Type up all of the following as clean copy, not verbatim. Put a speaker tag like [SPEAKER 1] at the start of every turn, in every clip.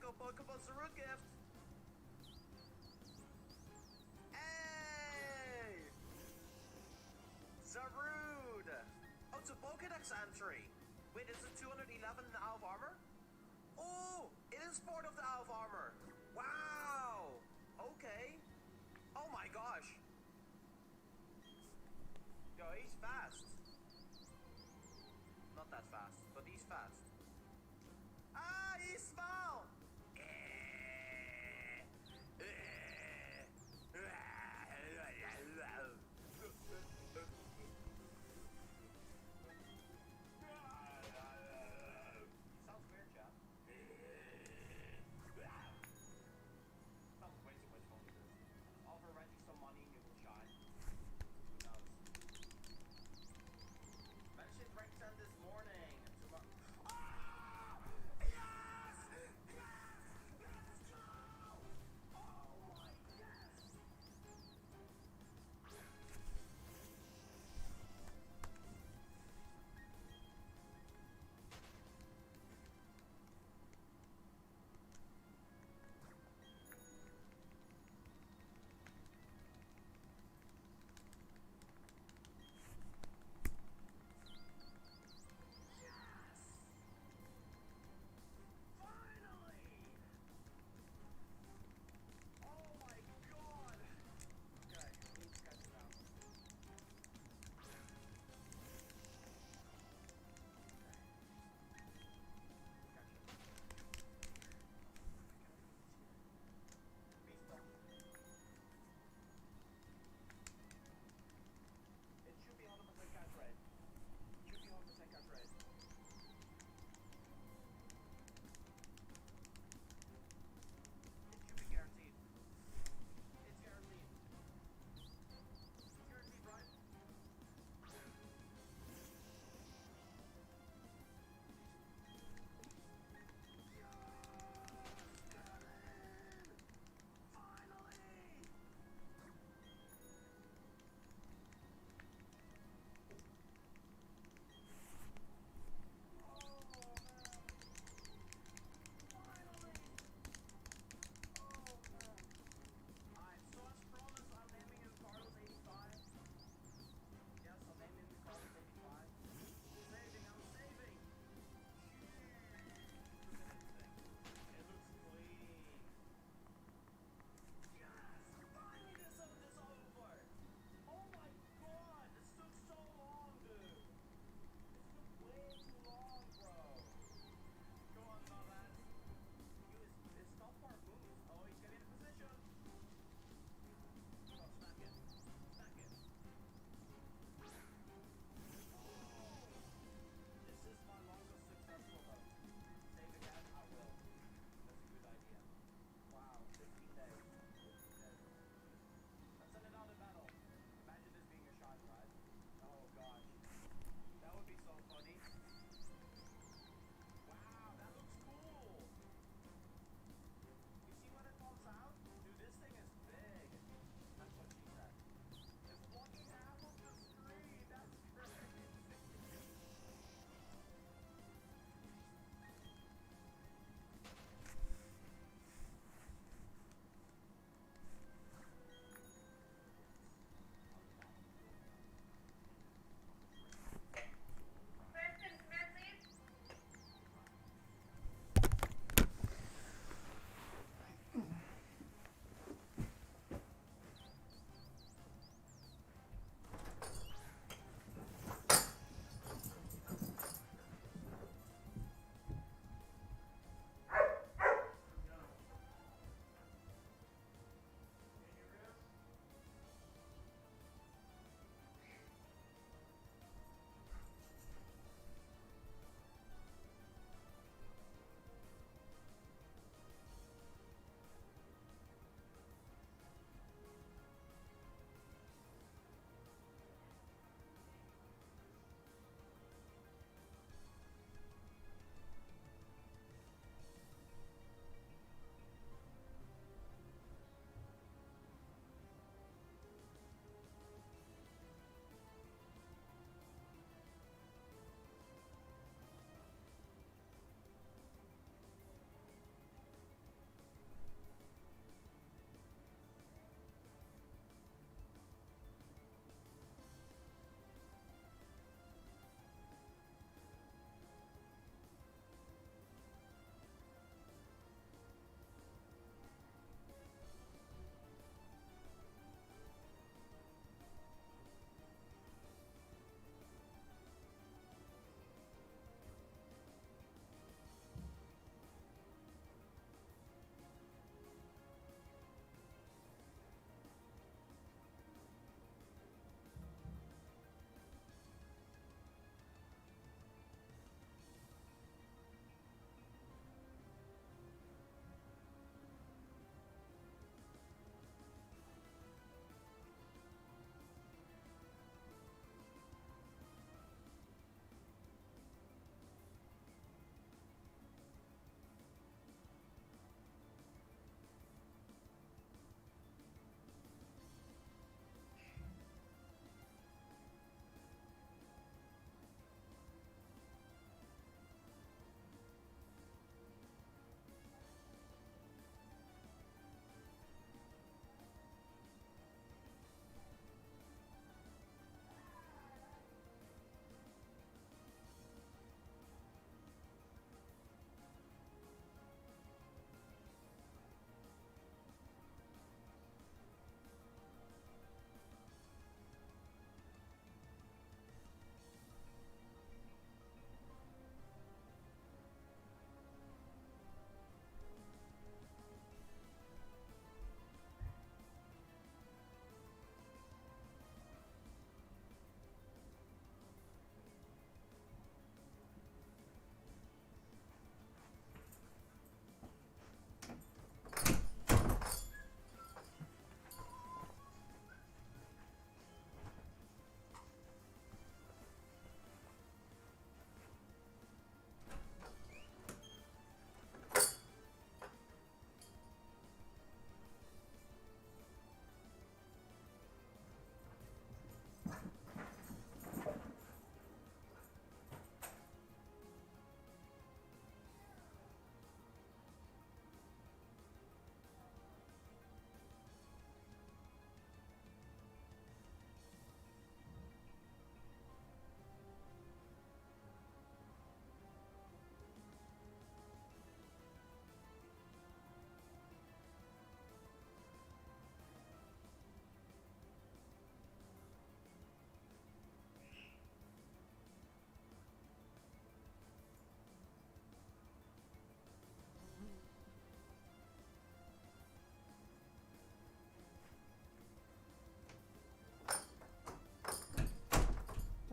[SPEAKER 1] go Pokemon Zarud gift. Hey! Zarud! Oh, it's a Pokedex entry. Wait, is it 211 out of armor? Oh, it is part of the out of armor. Wow! Okay. Oh my gosh. Yo, he's fast. Not that fast, but he's fast. Ah, he's small! Sounds weird, Jeff. Sounds way too much fun to do. Offer Reggie some money and you will shine. Who knows? Mentioned Rexon this morning. Ah! Yes! Yes! Let's go! Oh my yes! Finally! Oh my god! Okay, I need to catch it out. Gotcha. Beast. It should be 100% catch rate. Should be 100% catch rate. It should be guaranteed. It's guaranteed. It's guaranteed, right? Finally! Oh man! Finally! Oh man! Alright, so as promised, I'm naming him Carlos 85. Yes, I'm naming him Carlos 85. Saving, I'm saving! Look at this thing. It looks clean. Yes! Finally this over! Oh my god! This took so long, dude! This took way too long, bro! Go on, my man. It's not far moves. Oh, he's getting in position. Oh, smack it. Smack it. Oh! This is my longest successful though. Save again, I will. That's a good idea. Wow, 15 days. 15 days. Let's send another battle. Imagine this being a shot, right? Oh gosh. That would be so funny. Wow, that looks cool. You see when it comes out? Dude, this thing is big. That's what she said. It's blocking half of the screen. That's crazy.
[SPEAKER 2] Person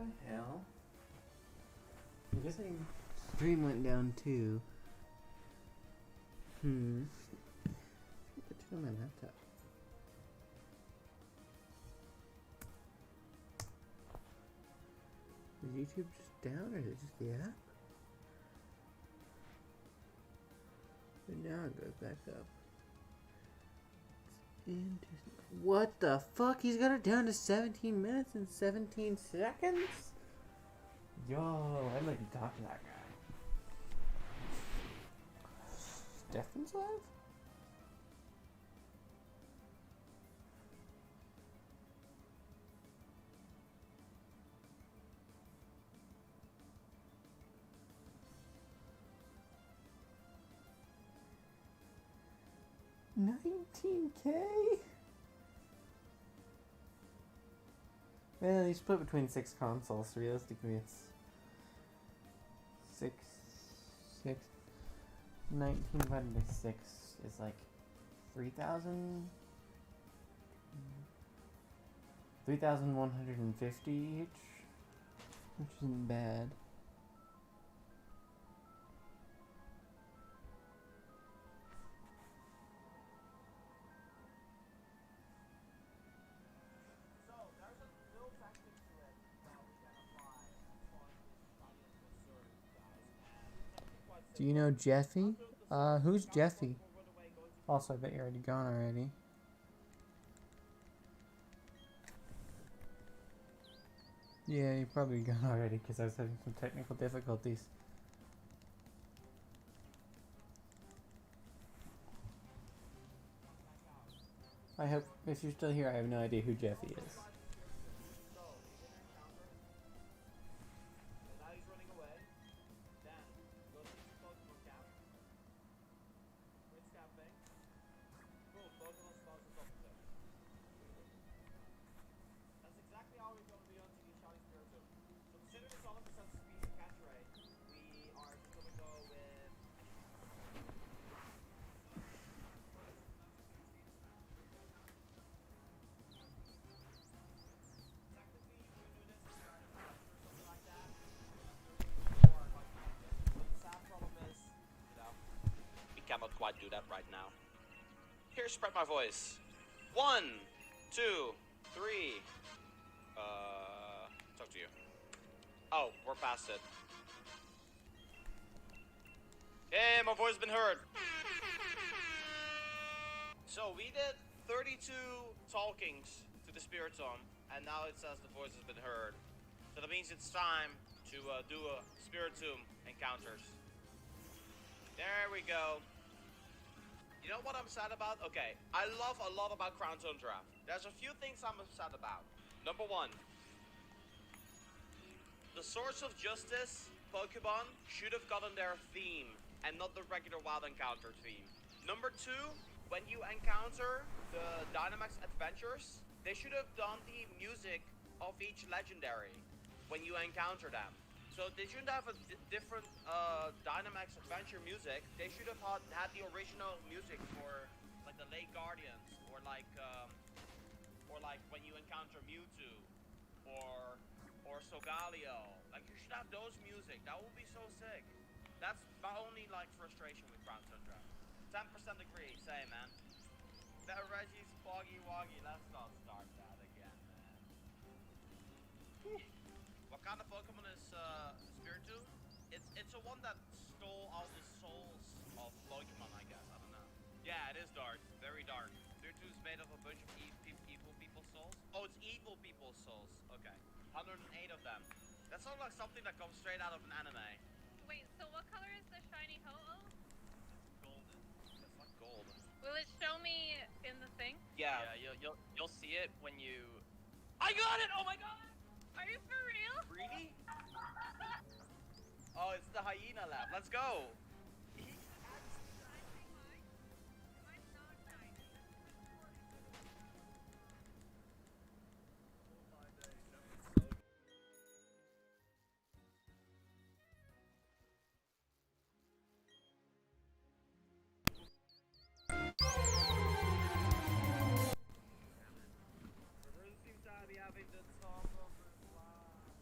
[SPEAKER 2] the hell? I'm guessing stream went down too. Turn on my laptop. Is YouTube just down or is it just the app? But now it goes back up. It's interesting. What the fuck? He's got it down to 17 minutes and 17 seconds? Yo, I'd like to talk to that guy. Stefan's live? $19K? Well, you split between 6 consoles, so realistically it's 19 divided by 6 is like 3,000? 3,150 each, which isn't bad.
[SPEAKER 1] So there's a little tactic to it that we can apply as far as this audience concerned, guys, and it's actually quite simple.
[SPEAKER 2] Do you know Jeffy? Who's Jeffy?
[SPEAKER 1] Will run away going to
[SPEAKER 2] Also, I bet you're already gone already. Yeah, you're probably gone already because I was having some technical difficulties. I hope, if you're still here, I have no idea who Jeffy is.
[SPEAKER 1] So he's in an encounter, and now he's running away. Then go to the Pokemon camp. Quit camping. Boom, Pokemon spawns on top of him. That's exactly how we're going to be hunting each Shiny Spiritomb. So considering it's 100% speed and catch rate, we are just going to go with... Technically, you could do this if you're an adventure or something like that. Or like the sad problem is, you know, we cannot quite do that right now. Here, spread my voice. 1, 2, 3. Talk to you. Oh, we're past it. Hey, my voice has been heard. So we did 32 talkings to the Spiritomb, and now it says the voice has been heard. So that means it's time to do a Spiritomb encounters. There we go. You know what I'm sad about? Okay, I love a lot about Crown Zone Draft. There's a few things I'm upset about. Number 1. The Source of Justice Pokemon should have gotten their theme and not the regular Wild Encounter theme. Number 2, when you encounter the Dynamax Adventures, they should have done the music of each legendary when you encounter them. So they shouldn't have a different Dynamax Adventure music. They should have had the original music for like the Lake Guardians or like when you encounter Mewtwo or Solgaleo. Like you should have those music. That would be so sick. That's my only like frustration with Crown Tundra. 10% agree. Same, man. That Reggie's Foggy Woggy. Let's not start that again, man. What kind of Pokemon is Spiritomb? It's a one that stole all the souls of Pokemon, I guess. I don't know. Yeah, it is dark. Very dark. Spiritomb is made of a bunch of evil people's souls. Oh, it's evil people's souls. Okay. 108 of them. That sounds like something that comes straight out of an anime.
[SPEAKER 3] Wait, so what color is the shiny Ho-Oh?
[SPEAKER 1] Golden. It's like gold.
[SPEAKER 3] Will it show me in the thing?
[SPEAKER 1] Yeah.
[SPEAKER 4] Yeah, you'll see it when you.
[SPEAKER 1] I got it! Oh my god!
[SPEAKER 3] Are you for real?
[SPEAKER 1] Really? Oh, it's the hyena lab. Let's go. We're seems to be having the top of the slide.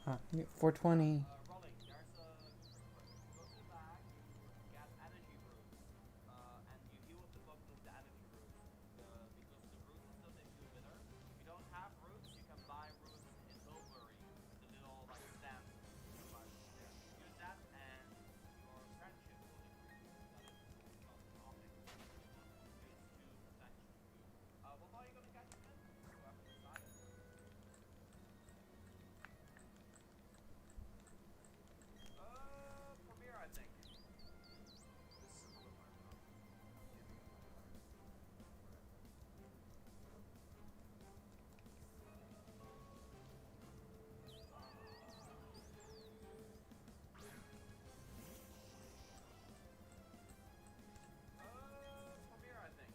[SPEAKER 2] 420.
[SPEAKER 1] Rolling. There's a good trick for it. You go to the back, you get energy roots, and you heal up the Pokemon with the energy roots. Because the roots will still make you a winner. If you don't have roots, you can buy roots in Milbury, the little like stands. You can buy roots there. Use that, and your friendship will increase. That is not an optic. Use to attach to you. What are you gonna catch again? You haven't decided. Premier, I think.
[SPEAKER 5] This is another one. I'm giving up the card.
[SPEAKER 1] Premier, I think.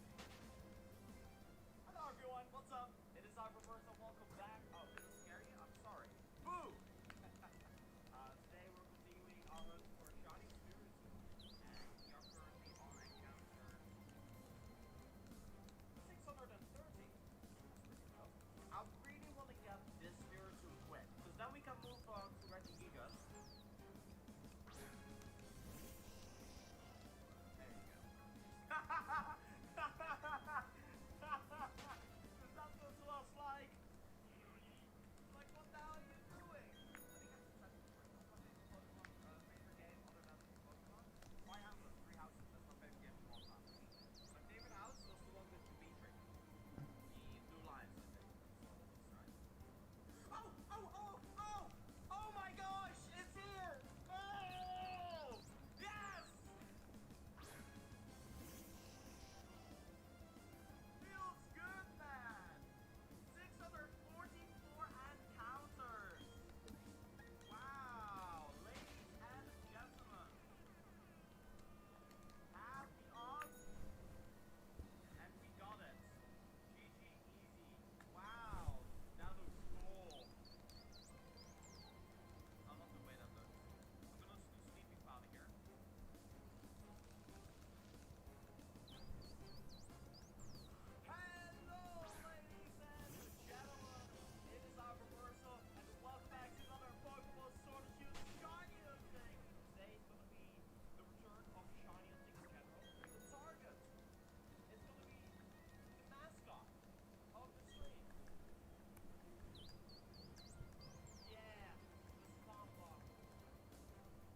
[SPEAKER 1] Hello, everyone. What's up? It is Cyberverse. Welcome back. Oh, did it scare you? I'm sorry. Boo! Today we're continuing our hunt for Shiny Spiritomb, and we are currently on encounter 630. That's pretty low. I really want to get this Spiritomb quick, because then we can move on to Regigigas. There you go. Because that feels to us like what the hell are you doing? Let me get some seconds for you. What's my favorite Pokemon, favorite game other than Pokemon? My house was Three Houses. That's my favorite game of all time. My favorite house was the one with Dimitri. The Blue Lions, I think. That's what it is, right? Oh my gosh! It's here! Oh! Yes! Feels good, man! 644 encounters! Wow! Ladies and gentlemen, have the odds, and we got it. GG easy. Wow! That looks cool. I love the way that looks. I'm gonna do sleeping powder here. Hello, ladies and gentlemen. It is our reversal, and welcome back to another Pokemon Sword and Shield Shiny Hunting. Today is gonna be the return of Shiny Hunting in general. The target is gonna be the mascot of the stream. Yeah, the Swamplock.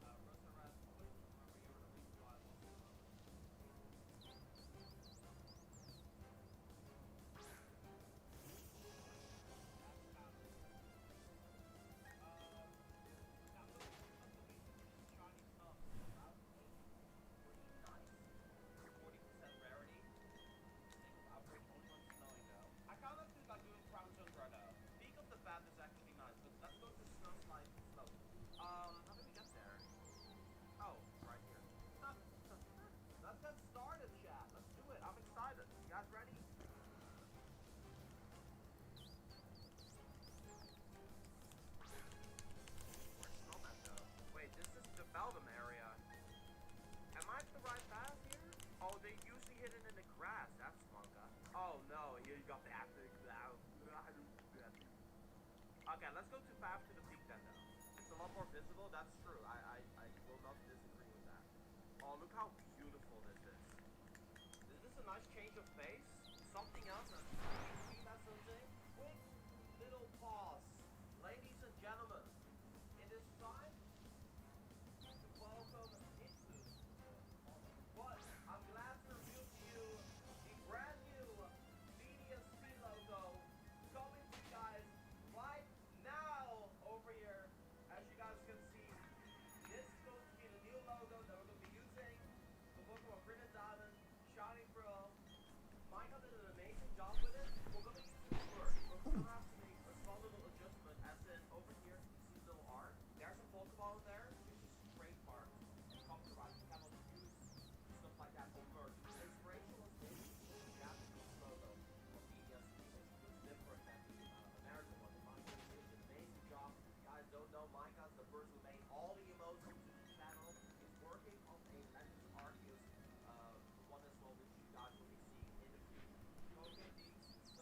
[SPEAKER 1] Rosa Red, always remember you're the reason why I lost the moment. That's about it. Now looking at the least purchased shiny stuff, that was pretty nice. 40% rarity. Single outbreak, only one snowing though. I kind of feel like doing Crown Tundra though. Peak of the Bat is actually nice, but let's go to Snow Slide Slope. How do we get there? Oh, right here. Let's get started, chat. Let's do it. I'm excited. You guys ready? Where's Snowman though? Wait, this is the Beldum area. Am I at the right path here? Oh, they're usually hidden in the grass. That's manga. Oh no, you got the active cloud. Okay, let's go to path to the peak then though. It's a lot more visible, that's true. I will not disagree with that. Oh, look how beautiful this is. Is this a nice change of pace? Something else that's seen as something? Quick little pause. Ladies and gentlemen, it is time to welcome into what I'm glad to reveal to you the brand new media spin logo coming to you guys right now over here. As you guys can see, this is going to be the new logo that we're going to be using for Pokemon Green and Diamond, Shining Pearl. Micah did an amazing job with it. We're going to use it first, but we're going to have to make a small little adjustment, as in over here, you see little R. There's a Pokeball in there, which is trademarked and copyrighted. You cannot use stuff like that on merch. The inspiration was basically the Japanese logo of Media Stream, which looks different than the American one. Micah did an amazing job. You guys don't know Micah's the person who made all the emotes into the channel. He's working on a Legends Arceus one as well, which you guys will be seeing in the future. Okay, Deeks.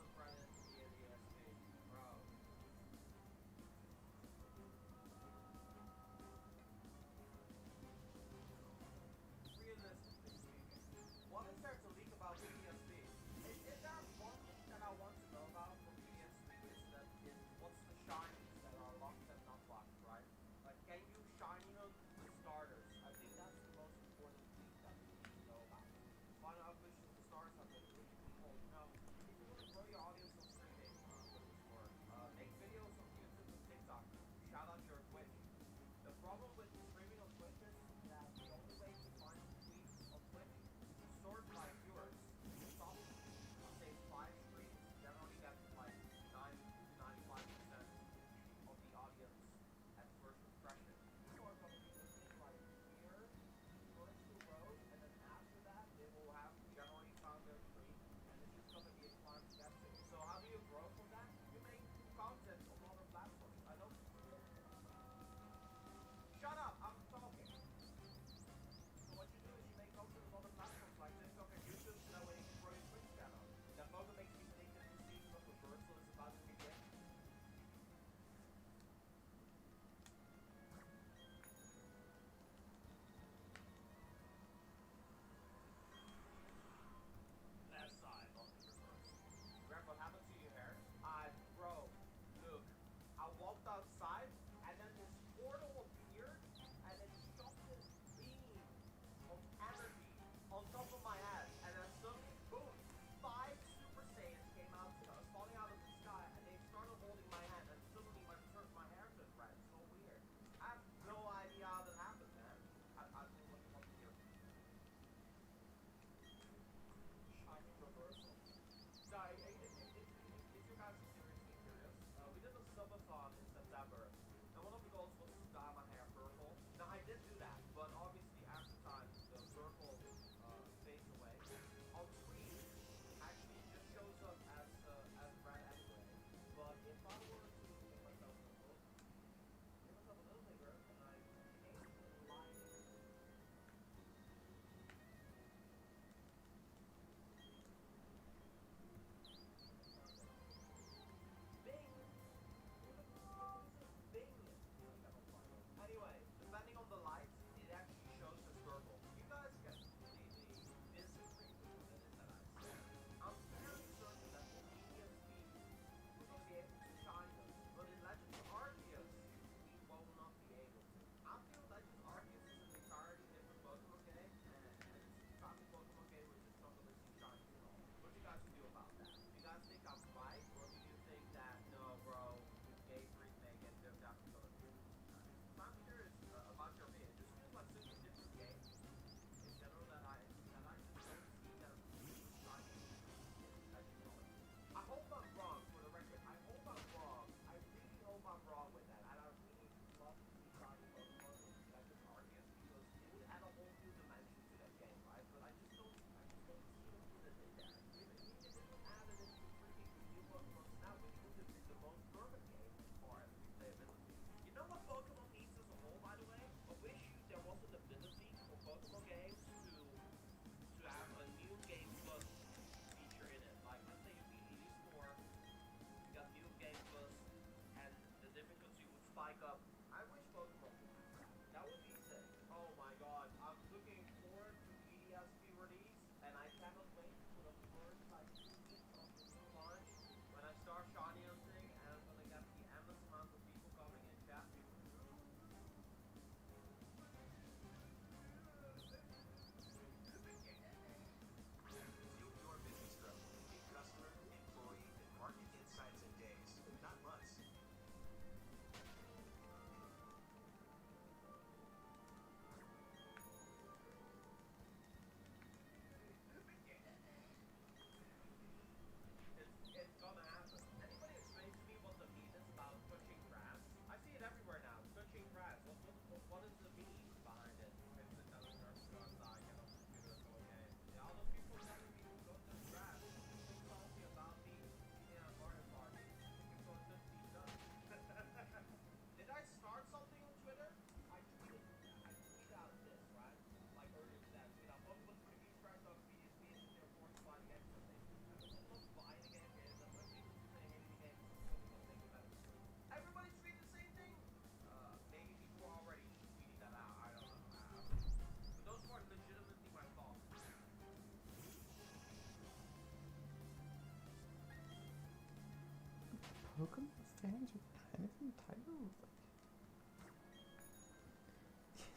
[SPEAKER 2] Pokemon fans are kind of entitled.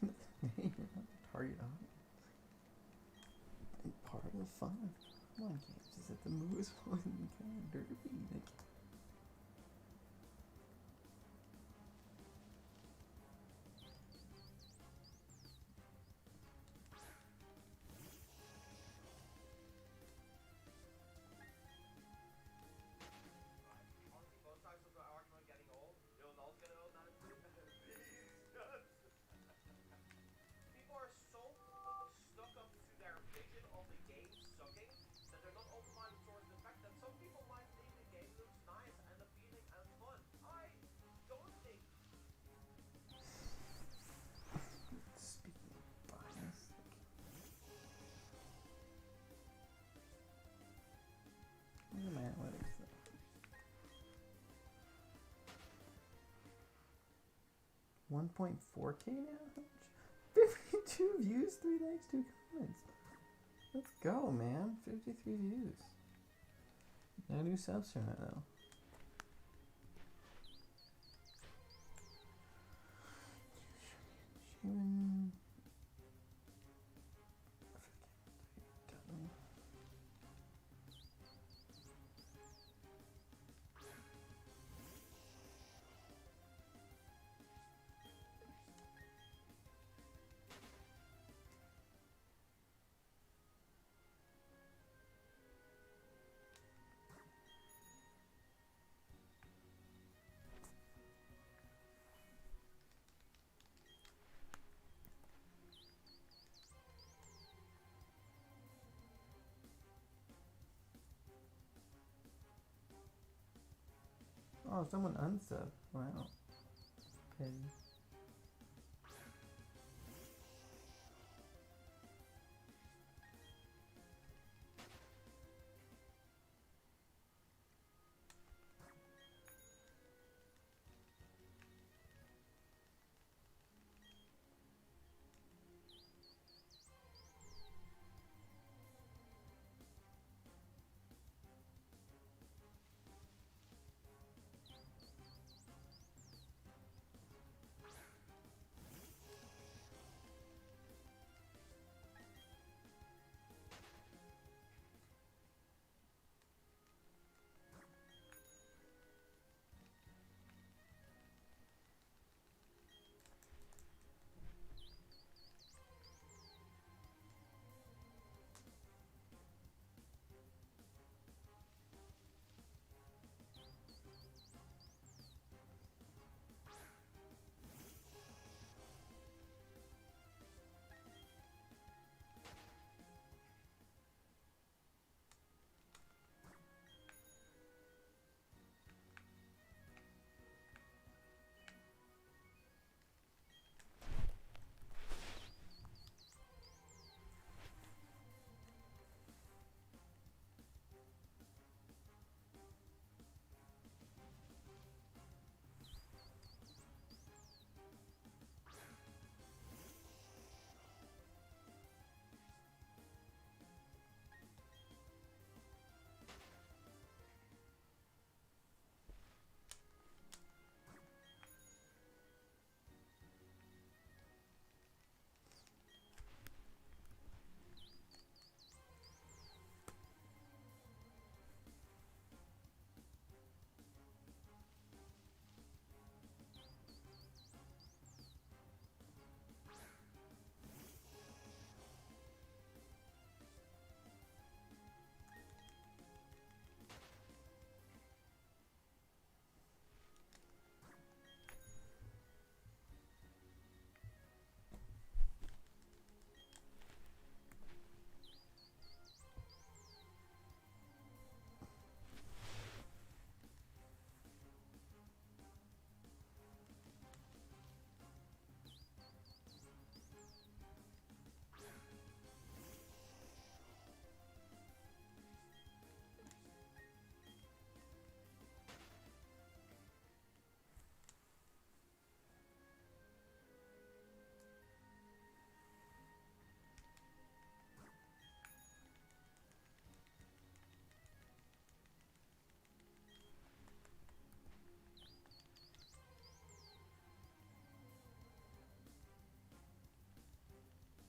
[SPEAKER 2] Like, you're not the target audience. And part of the fun of Pokemon games is that the moves win the kind of derby. Like,
[SPEAKER 1] Honestly, both sides of the argument getting old. You'll not get old, not People are so stuck up to their vision of the game sucking that they're not open-minded towards the fact that some people might think the game looks nice and appealing and fun. I don't think.
[SPEAKER 2] speaking of bias, like, look at my analytics though. 1.4K now? 52 views, 3 likes, 2 comments. Let's go, man. 53 views. No new subs from it though. Shaymin. Oh, someone unsub. Wow. Okay.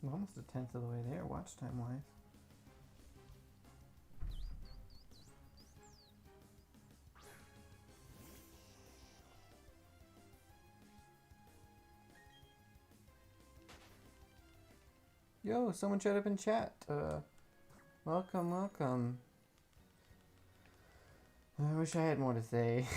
[SPEAKER 2] I'm almost a tenth of the way there, watch time wise. Yo, someone showed up in chat. Welcome, welcome. I wish I had more to say.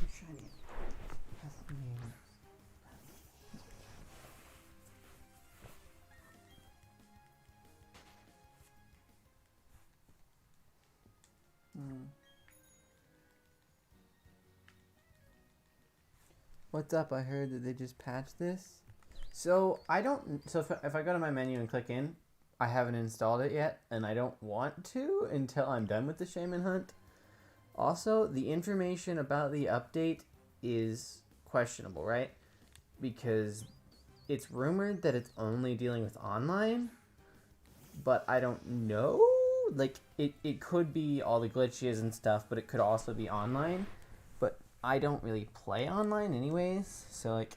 [SPEAKER 2] Shiny. That's me. What's up? I heard that they just patched this. So I don't. So if I go to my menu and click in, I haven't installed it yet, and I don't want to until I'm done with the Shaymin hunt. Also, the information about the update is questionable, right? Because it's rumored that it's only dealing with online, but I don't know. Like, it could be all the glitches and stuff, but it could also be online. But I don't really play online anyways, so, like,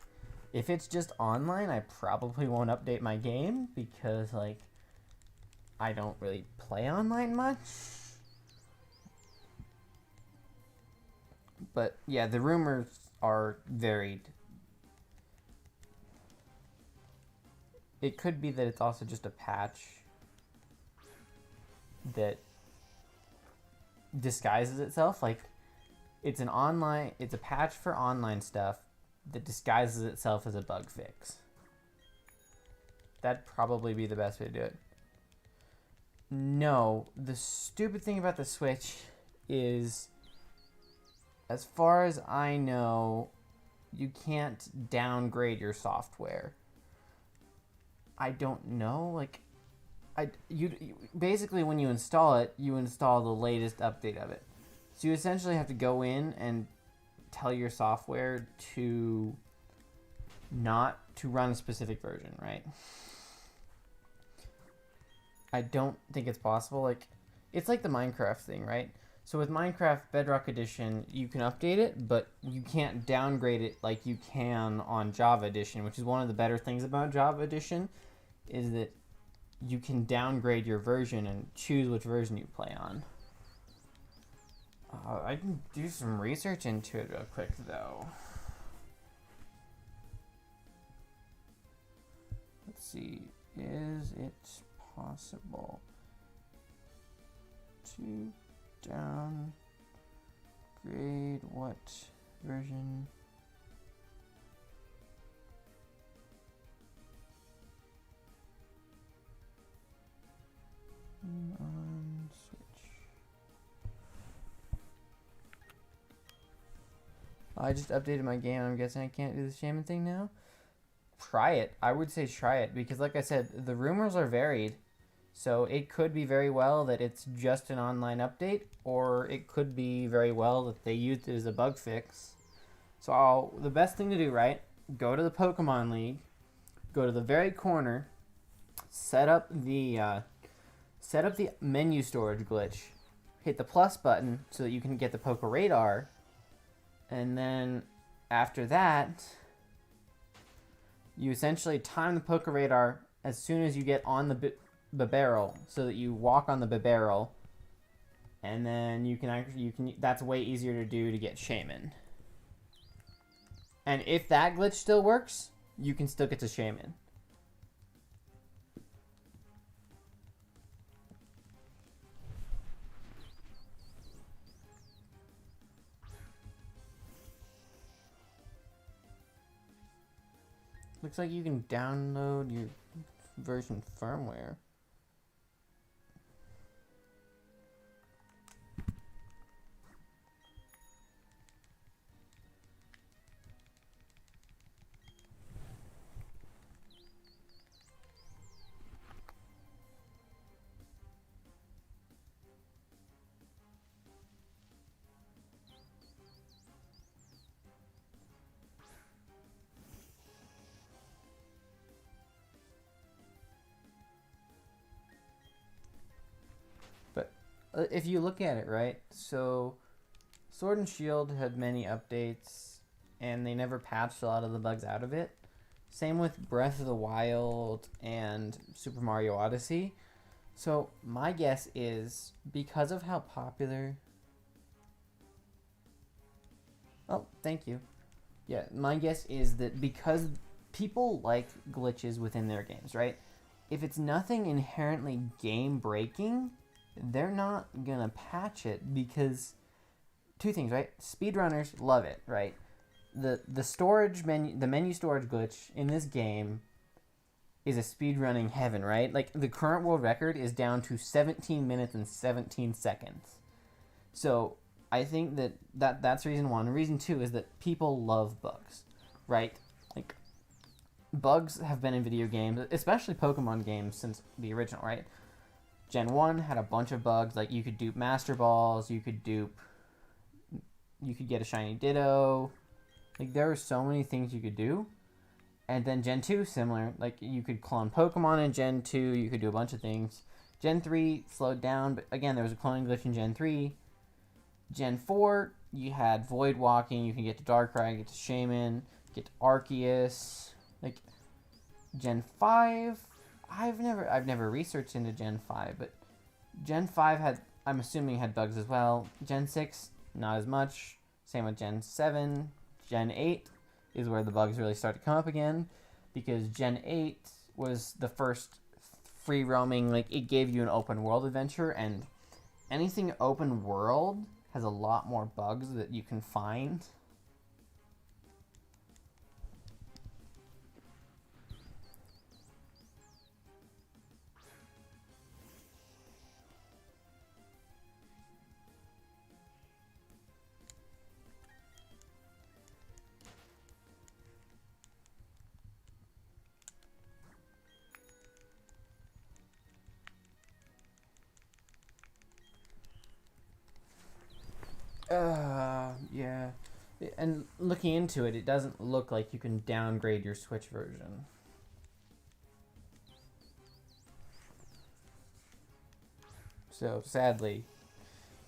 [SPEAKER 2] if it's just online, I probably won't update my game, because, like, I don't really play online much. But, yeah, the rumors are varied. It could be that it's also just a patch that disguises itself. Like, it's a patch for online stuff that disguises itself as a bug fix. That'd probably be the best way to do it. No, the stupid thing about the Switch is, as far as I know, you can't downgrade your software. I don't know, like, you basically, when you install it, you install the latest update of it. So you essentially have to go in and tell your software to not to run a specific version, right? I don't think it's possible. Like, it's like the Minecraft thing, right? So with Minecraft Bedrock Edition, you can update it, but you can't downgrade it like you can on Java Edition, which is one of the better things about Java Edition, is that you can downgrade your version and choose which version you play on. I can do some research into it real quick, though. Let's see. Is it possible to downgrade what version? On Switch. I just updated my game. I'm guessing I can't do the Shaymin thing now. Try it. I would say try it, because like I said, the rumors are varied. So it could be very well that it's just an online update, or it could be very well that they used it as a bug fix. So the best thing to do, right? Go to the Pokemon League, go to the very corner, set up the menu storage glitch, hit the plus button so that you can get the Poke Radar, and then after that, you essentially time the Poke Radar as soon as you get on the barrel, so that you walk on the barrel, and then you can that's way easier to do to get Shaymin. And if that glitch still works, you can still get to Shaymin. Looks like you can download your version firmware. if you look at it, right? So Sword and Shield had many updates, and they never patched a lot of the bugs out of it. Same with Breath of the Wild and Super Mario Odyssey. So my guess is because of how popular. Oh, thank you. Yeah, my guess is that because people like glitches within their games, right? If it's nothing inherently game breaking, they're not gonna patch it because two things, right? Speedrunners love it, right? The storage menu, the menu storage glitch in this game is a speedrunning heaven, right? Like the current world record is down to 17 minutes and 17 seconds. So I think that's reason one. Reason two is that people love bugs, right? Like bugs have been in video games, especially Pokemon games, since the original, right? Gen 1 had a bunch of bugs, like you could dupe Master Balls, you could get a shiny Ditto. Like there were so many things you could do. And then Gen 2, similar. Like you could clone Pokemon in Gen 2, you could do a bunch of things. Gen 3 slowed down, but again, there was a cloning glitch in Gen 3. Gen 4, you had Void Walking, you can get to Darkrai, get to Shaymin, get to Arceus. Like Gen 5, I've never researched into Gen 5, but Gen 5 I'm assuming had bugs as well. Gen 6, not as much. Same with Gen 7. Gen 8 is where the bugs really start to come up again, because Gen 8 was the first free roaming, like it gave you an open world adventure, and anything open world has a lot more bugs that you can find. Yeah. And looking into it, it doesn't look like you can downgrade your Switch version. So, sadly,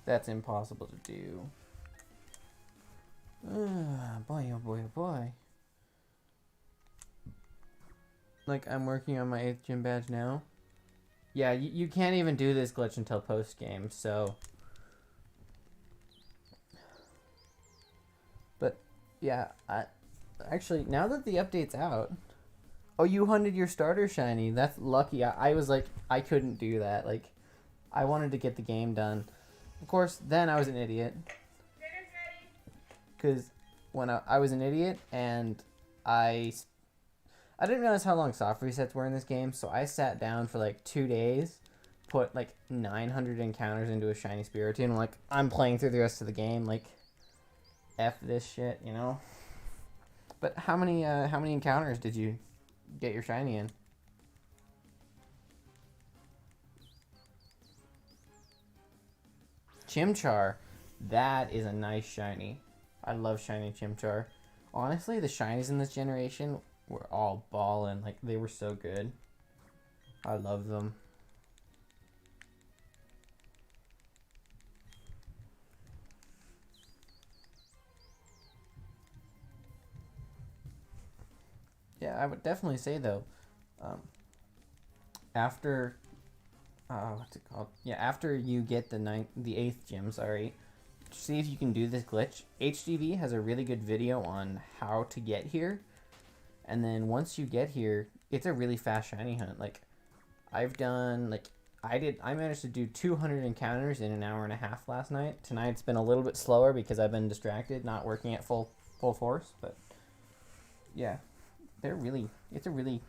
[SPEAKER 2] that's impossible to do. Boy, oh boy, oh boy. Like, I'm working on my 8th gym badge now. Yeah, you can't even do this glitch until post-game, so... But, yeah, actually, now that the update's out... Oh, you hunted your starter shiny. That's lucky. I was like, I couldn't do that. Like, I wanted to get the game done. Of course, then I was an idiot. Because when I was an idiot, and I didn't realize how long soft resets were in this game, so I sat down for like 2 days, put like 900 encounters into a shiny Spiritomb, and like, I'm playing through the rest of the game, like, F this shit, you know? But how many encounters did you get your shiny in? Chimchar. That is a nice shiny. I love shiny Chimchar. Honestly, the shinies in this generation were all ballin'. Like, they were so good. I love them. Yeah, I would definitely say, though, after... what's it called? Yeah, after you get the 8th gym, sorry, see if you can do this glitch. HDV has a really good video on how to get here, and then once you get here, it's a really fast shiny hunt. Like, I've done, like, I managed to do 200 encounters in an hour and a half last night. Tonight's been a little bit slower because I've been distracted, not working at full force, but yeah, it's a really...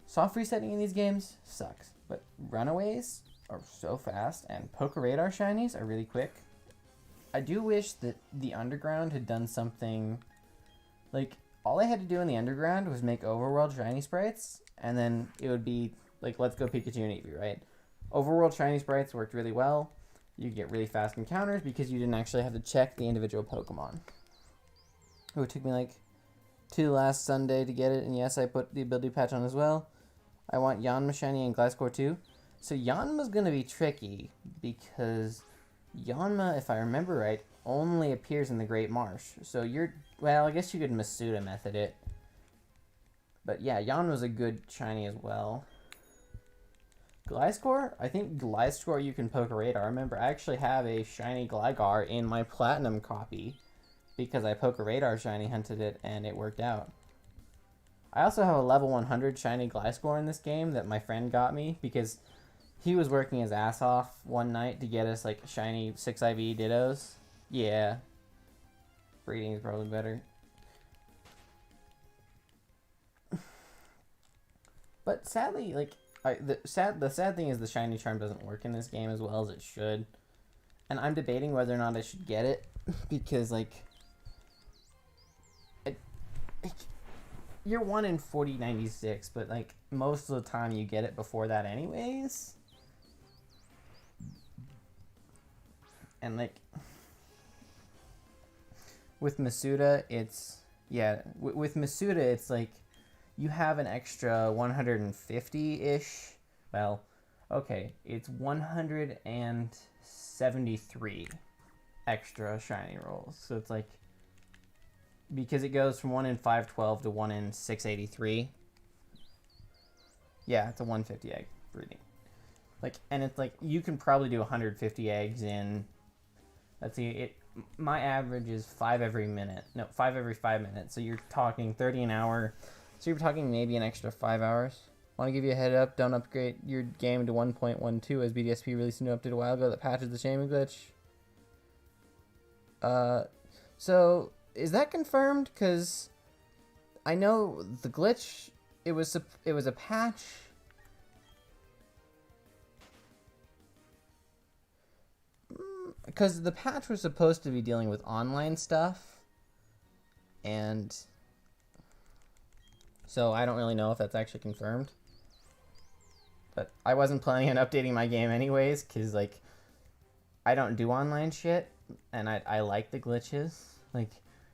[SPEAKER 2] Soft resetting in these games sucks, but runaways are so fast, and Poké Radar shinies are really quick. I do wish that the Underground had done something, like, all I had to do in the Underground was make Overworld shiny sprites, and then it would be, like, Let's Go Pikachu and Eevee, right? Overworld shiny sprites worked really well. You get really fast encounters because you didn't actually have to check the individual Pokemon. Oh, it took me, like, to last Sunday to get it, and yes, I put the ability patch on as well. I want Yanma shiny and Gliscor too. So Yanma's gonna be tricky because Yanma, if I remember right, only appears in the Great Marsh. So well, I guess you could Masuda method it. But yeah, Yanma's a good shiny as well. Gliscor? I think Gliscor you can poke a radar. Remember, I actually have a shiny Gligar in my Platinum copy because I poke a radar shiny hunted it and it worked out. I also have a level 100 shiny Gliscor in this game that my friend got me because he was working his ass off one night to get us like shiny 6IV Dittos. Yeah. Breeding is probably better. But sadly, like, the sad thing is the shiny charm doesn't work in this game as well as it should. And I'm debating whether or not I should get it because, like, you're 1 in 4096, but, like, most of the time you get it before that anyways. And, like, with Masuda, it's, yeah, with Masuda, it's, like, you have an extra 150-ish, well, okay, it's 173 extra shiny rolls. So it's, like, because it goes from 1 in 512 to 1 in 683. Yeah, it's a 150 egg breeding. Like, and it's like you can probably do 150 eggs in. Let's see, my average is 5 every minute. No, 5 every 5 minutes. So you're talking 30 an hour. So you're talking maybe an extra 5 hours. Want to give you a head up? Don't upgrade your game to 1.12 as BDSP released a new update a while ago that patches the Shaymin glitch. So is that confirmed? Because I know the glitch, it was a patch. Because the patch was supposed to be dealing with online stuff, and so I don't really know if that's actually confirmed. But I wasn't planning on updating my game anyways, because, like, I don't do online shit, and I like the glitches. Like,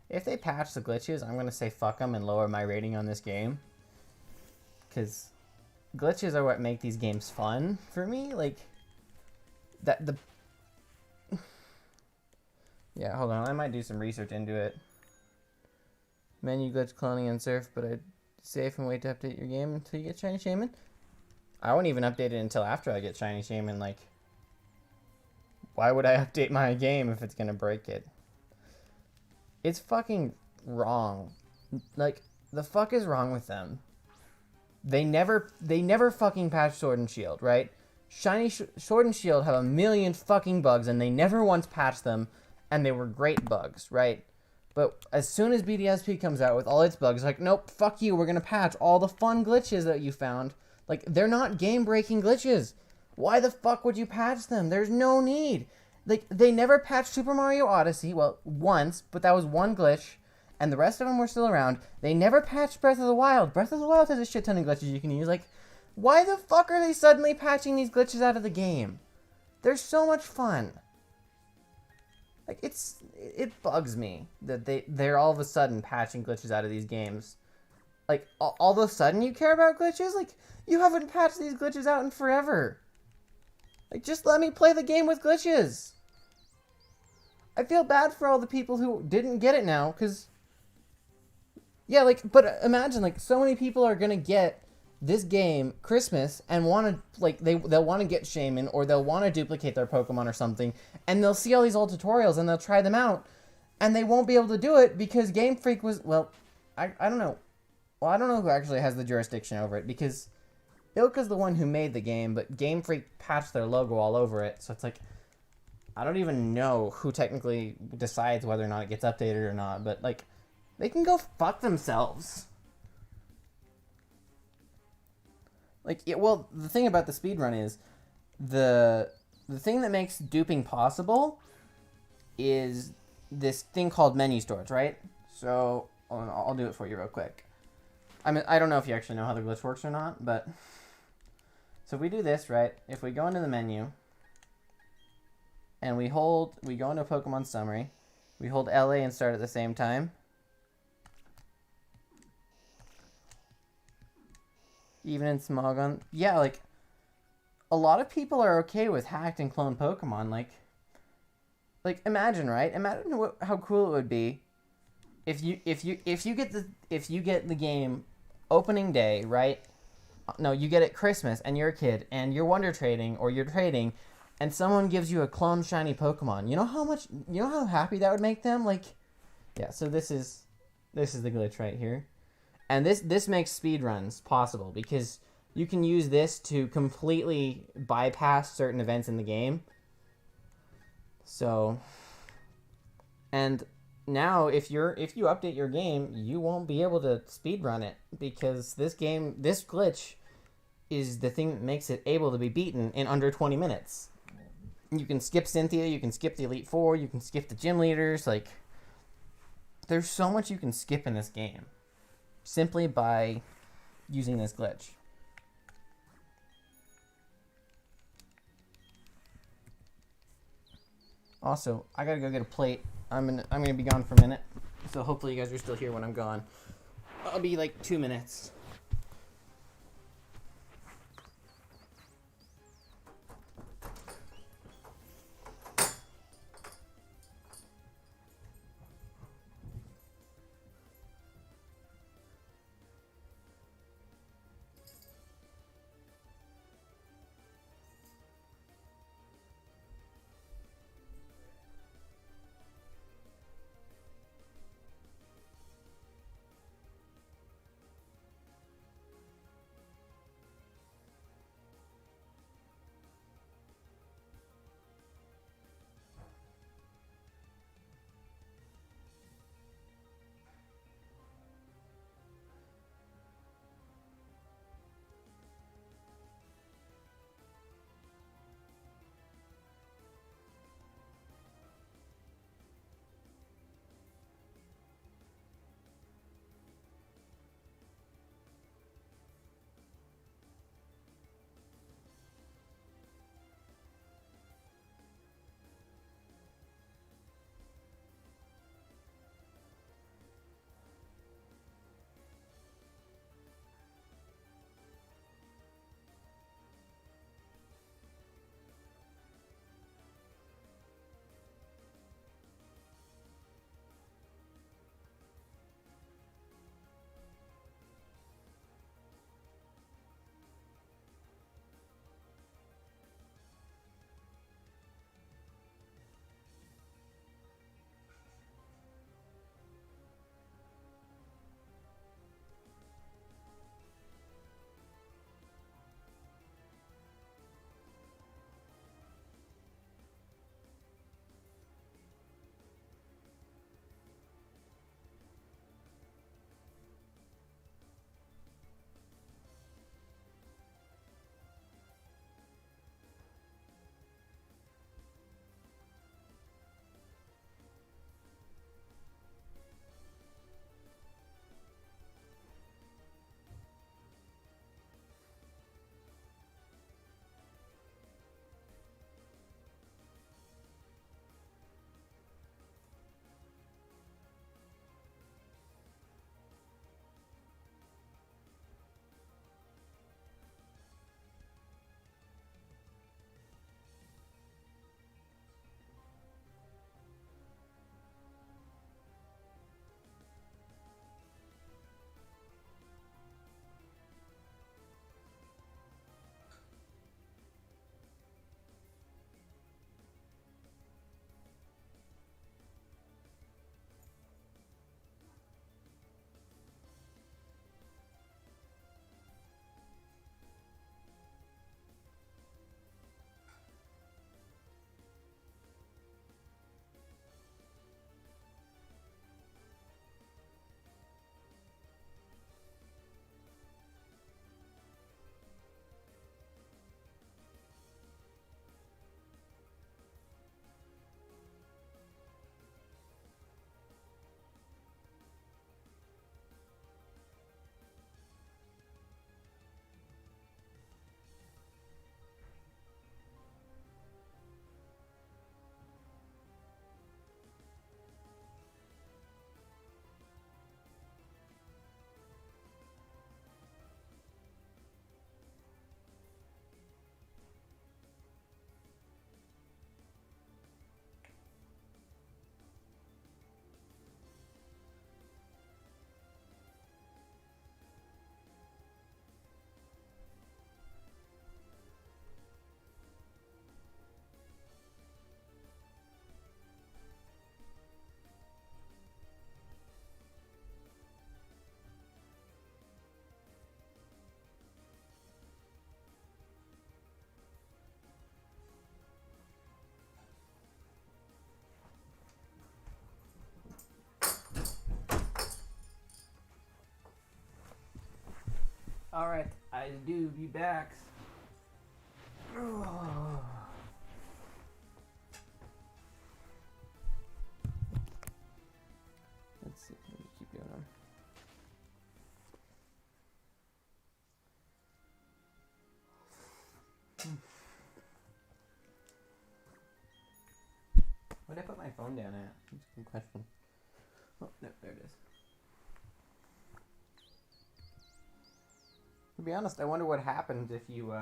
[SPEAKER 2] if they patch the glitches, I'm going to say fuck them and lower my rating on this game. Because glitches are what make these games fun for me. Like, yeah, hold on. I might do some research into it. Menu glitch, cloning, and surf, but I'd safe and wait to update your game until you get shiny Shaymin. I won't even update it until after I get shiny Shaymin. Like, why would I update my game if it's going to break it? It's fucking wrong. Like, the fuck is wrong with them? They never fucking patch Sword and Shield, right? Shiny Sword and Shield have a million fucking bugs, and they never once patched them, and they were great bugs, right? But as soon as BDSP comes out with all its bugs, like, nope, fuck you, we're gonna patch all the fun glitches that you found. Like, they're not game-breaking glitches. Why the fuck would you patch them? There's no need. Like, they never patched Super Mario Odyssey, well, once, but that was one glitch, and the rest of them were still around. They never patched Breath of the Wild. Breath of the Wild has a shit ton of glitches you can use. Like, why the fuck are they suddenly patching these glitches out of the game? They're so much fun. Like, it bugs me that they're all of a sudden patching glitches out of these games. Like, all of a sudden you care about glitches? Like, you haven't patched these glitches out in forever. Like, just let me play the game with glitches. I feel bad for all the people who didn't get it now, because, yeah, like, but imagine, like, so many people are gonna get this game Christmas and want to, like, they'll want to get Shaymin, or they'll want to duplicate their Pokemon or something, and they'll see all these old tutorials and they'll try them out, and they won't be able to do it because Game Freak was, well, I don't know. Well, I don't know who actually has the jurisdiction over it, because Ilka's the one who made the game, but Game Freak patched their logo all over it, so it's like, I don't even know who technically decides whether or not it gets updated or not, but, like, they can go fuck themselves. Like, well, the thing about the speedrun is, the thing that makes duping possible is this thing called menu stores, right? So, I'll do it for you real quick. I mean, I don't know if you actually know how the glitch works or not, but... So if we do this, right? If we go into the menu, and we go into Pokemon Summary, we hold LA and start at the same time. Even in Smogon, yeah, like, a lot of people are okay with hacked and cloned Pokemon. Like imagine, right? Imagine how cool it would be if you get the game opening day, right? No, you get it Christmas, and you're a kid, and you're wonder trading or you're trading, and someone gives you a clone shiny Pokemon. You know how happy that would make them? Like, yeah. So this is the glitch right here, and this makes speedruns possible because you can use this to completely bypass certain events in the game. So, and now if you update your game, you won't be able to speedrun it because this glitch is the thing that makes it able to be beaten in under 20 minutes. You can skip Cynthia, you can skip the Elite Four, you can skip the gym leaders. Like, there's so much you can skip in this game simply by using this glitch. Also, I gotta go get a plate. I'm gonna be gone for a minute, so hopefully you guys are still here when I'm gone. I'll be like 2 minutes. Alright, I do be back. Let's see, let me keep going on. Where'd I put my phone down at? That's a good question. Oh, no, there it is. To be honest, I wonder what happens if you,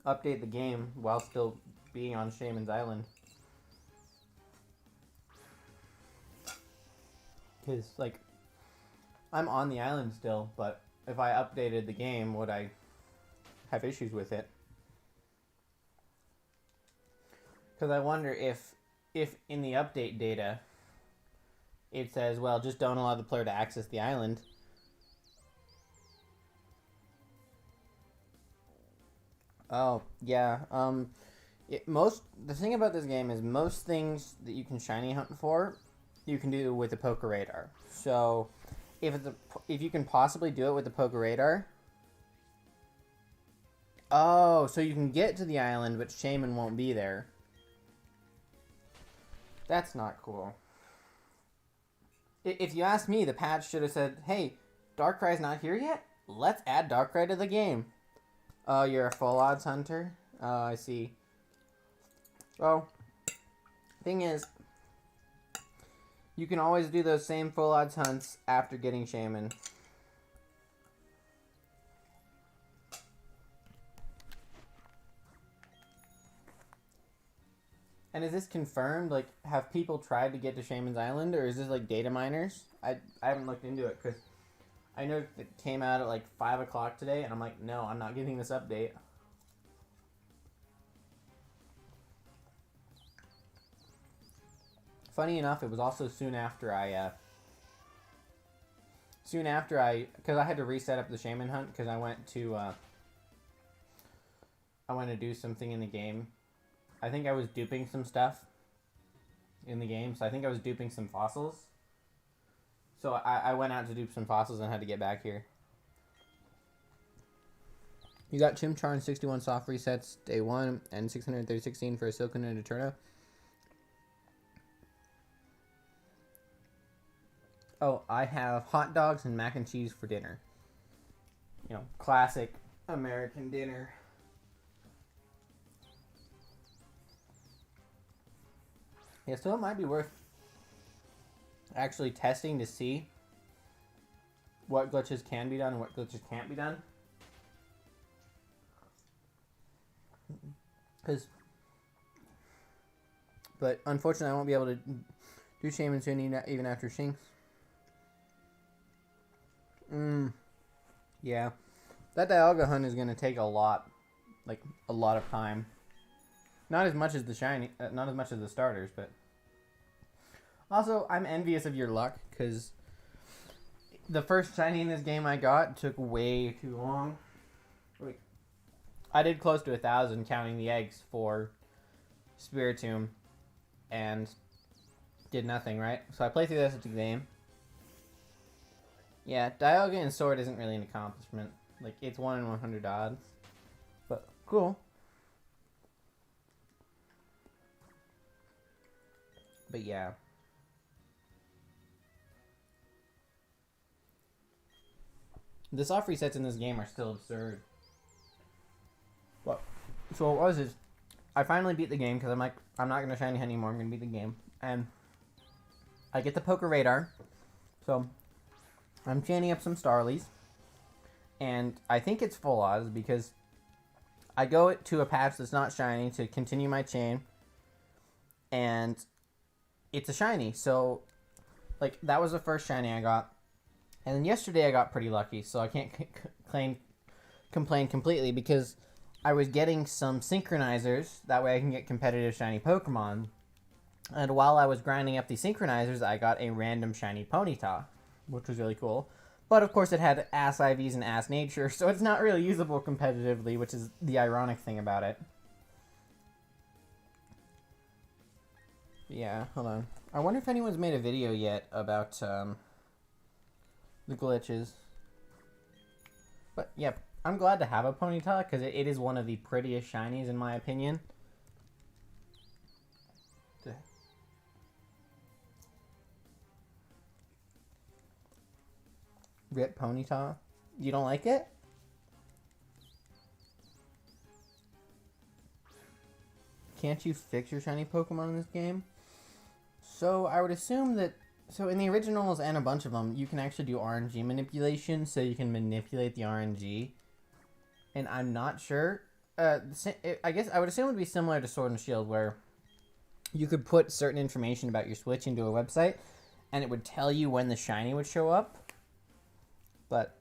[SPEAKER 2] update the game while still being on Shaymin's Island. Because, like, I'm on the island still, but if I updated the game, would I have issues with it? Because I wonder if in the update data it says, well, just don't allow the player to access the island. Oh, yeah. The thing about this game is most things that you can shiny hunt for, you can do with the poker radar. So, if you can possibly do it with the poker radar. Oh, so you can get to the island, but Shaymin won't be there. That's not cool. If you ask me, the patch should have said, hey, Darkrai's not here yet? Let's add Darkrai to the game. Oh, you're a full odds hunter? Oh, I see. Well, thing is, you can always do those same full odds hunts after getting Shaymin. And is this confirmed? Like, have people tried to get to Shaymin's Island, or is this like data miners? I haven't looked into it because I know it came out at like 5 o'clock today, and I'm like, no, I'm not getting this update. Funny enough, it was also soon after because I had to reset up the Shaymin hunt because I went to do something in the game. I think I was duping some stuff in the game, so I think I was duping some fossils. So I went out to dupe some fossils and had to get back here. You got Chimchar and 61 soft resets day 1 and 636 for a Silcoon and Eterna. Oh, I have hot dogs and mac and cheese for dinner. You know, classic American dinner. Yeah, so it might be worth actually testing to see what glitches can be done and what glitches can't be done. But unfortunately, I won't be able to do Shaymin soon even after Shinx. Yeah. That Dialga hunt is going to take a lot of time. Not as much as the shiny, not as much as the starters, but also I'm envious of your luck because the first shiny in this game I got took way too long. Wait, I did close to 1,000 counting the eggs for Spiritomb, and did nothing. Right, so I played through this game. Yeah, Dialga and Sword isn't really an accomplishment. Like, it's 1 in 100 odds, but cool. But yeah. The soft resets in this game are still absurd. What? So what was is, I finally beat the game because I'm like, I'm not going to shiny hunt anymore, I'm going to beat the game. And I get the poker radar. So I'm chaining up some Starlies. And I think it's full odds because I go to a patch that's not shiny to continue my chain. And it's a shiny, so like that was the first shiny I got, and then yesterday I got pretty lucky, so I can't complain completely because I was getting some synchronizers. That way I can get competitive shiny Pokemon, and while I was grinding up these synchronizers, I got a random shiny Ponyta, which was really cool. But of course, it had ass IVs and ass nature, so it's not really usable competitively, which is the ironic thing about it. Yeah, hold on. I wonder if anyone's made a video yet about the glitches. But yeah, I'm glad to have a Ponyta because it is one of the prettiest shinies in my opinion. Rip Ponyta. You don't like it? Can't you fix your shiny Pokemon in this game? So I would assume that... So in the originals and a bunch of them, you can actually do RNG manipulation, so you can manipulate the RNG. And I'm not sure. I guess I would assume it would be similar to Sword and Shield, where you could put certain information about your Switch into a website, and it would tell you when the shiny would show up. But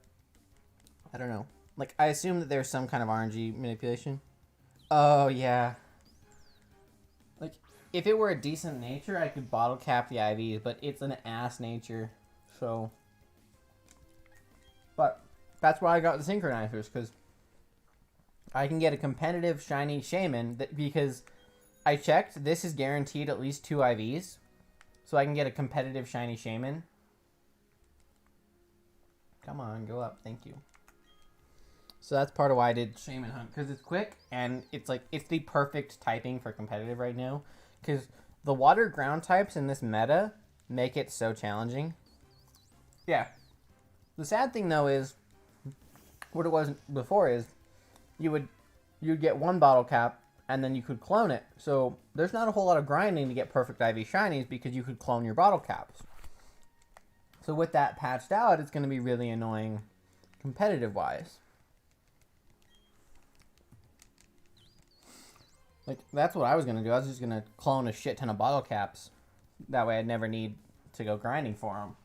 [SPEAKER 2] I don't know. Like, I assume that there's some kind of RNG manipulation. Oh, yeah. Like, if it were a decent nature, I could bottle cap the IVs, but it's an ass nature. So. But that's why I got the synchronizers, because I can get a competitive shiny Shaymin, because I checked, this is guaranteed at least 2 IVs. So I can get a competitive shiny Shaymin. Come on, go up. Thank you. So that's part of why I did Shaymin Hunt, because it's quick, and it's like, it's the perfect typing for competitive right now. Because the water ground types in this meta make it so challenging. Yeah. The sad thing, though, is, what it was before is, you'd get one bottle cap, and then you could clone it. So there's not a whole lot of grinding to get perfect IV shinies, because you could clone your bottle caps. So with that patched out, it's going to be really annoying competitive-wise. Like, that's what I was going to do. I was just going to clone a shit ton of bottle caps. That way I'd never need to go grinding for them.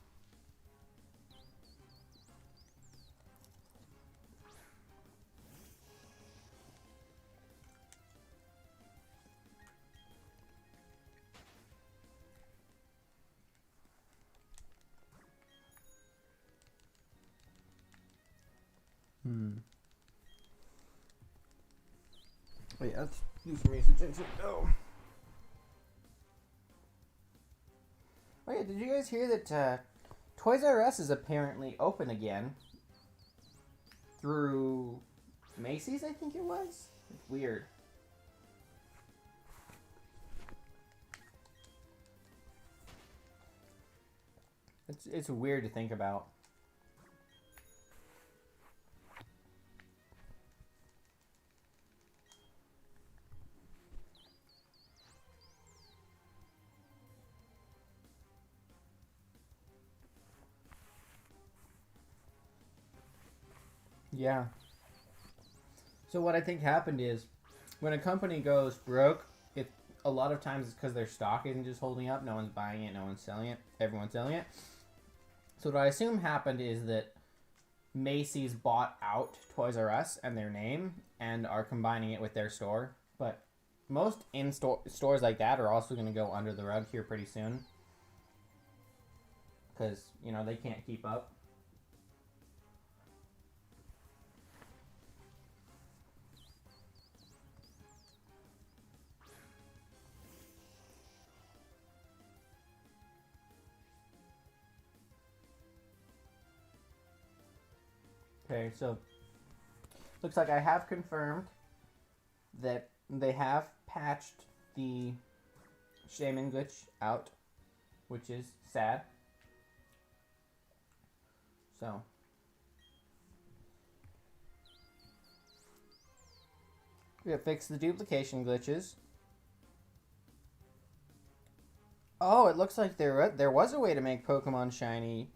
[SPEAKER 2] Wait, let's do some research into it. Oh, yeah, did you guys hear that Toys R Us is apparently open again through Macy's, I think it was? It's weird. It's weird to think about. Yeah. So what I think happened is, when a company goes broke, a lot of times it's because their stock isn't just holding up. No one's buying it. No one's selling it. Everyone's selling it. So what I assume happened is that Macy's bought out Toys R Us and their name and are combining it with their store. But most stores like that are also going to go under the rug here pretty soon. Because, you know, they can't keep up. Okay, so looks like I have confirmed that they have patched the Shaymin glitch out, which is sad. So we have fixed the duplication glitches. Oh, it looks like there was a way to make Pokemon shiny.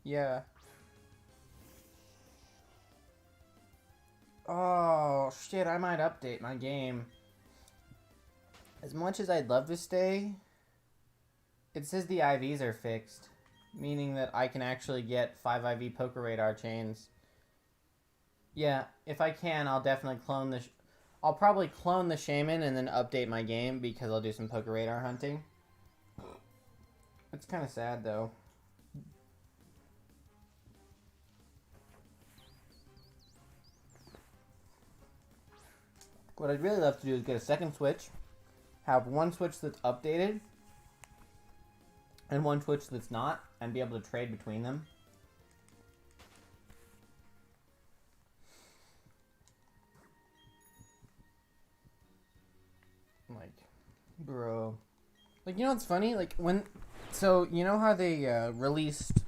[SPEAKER 2] Yeah. Oh, shit, I might update my game. As much as I'd love to stay, it says the IVs are fixed, meaning that I can actually get 5 IV Poker Radar chains. Yeah, if I can, I'll definitely clone the... I'll probably clone the Shaymin and then update my game, because I'll do some Poker Radar hunting. It's kind of sad, though. What I'd really love to do is get a second Switch, have one Switch that's updated and one Switch that's not, and be able to trade between them. Like, bro. Like, you know what's funny? Like, so, you know how they released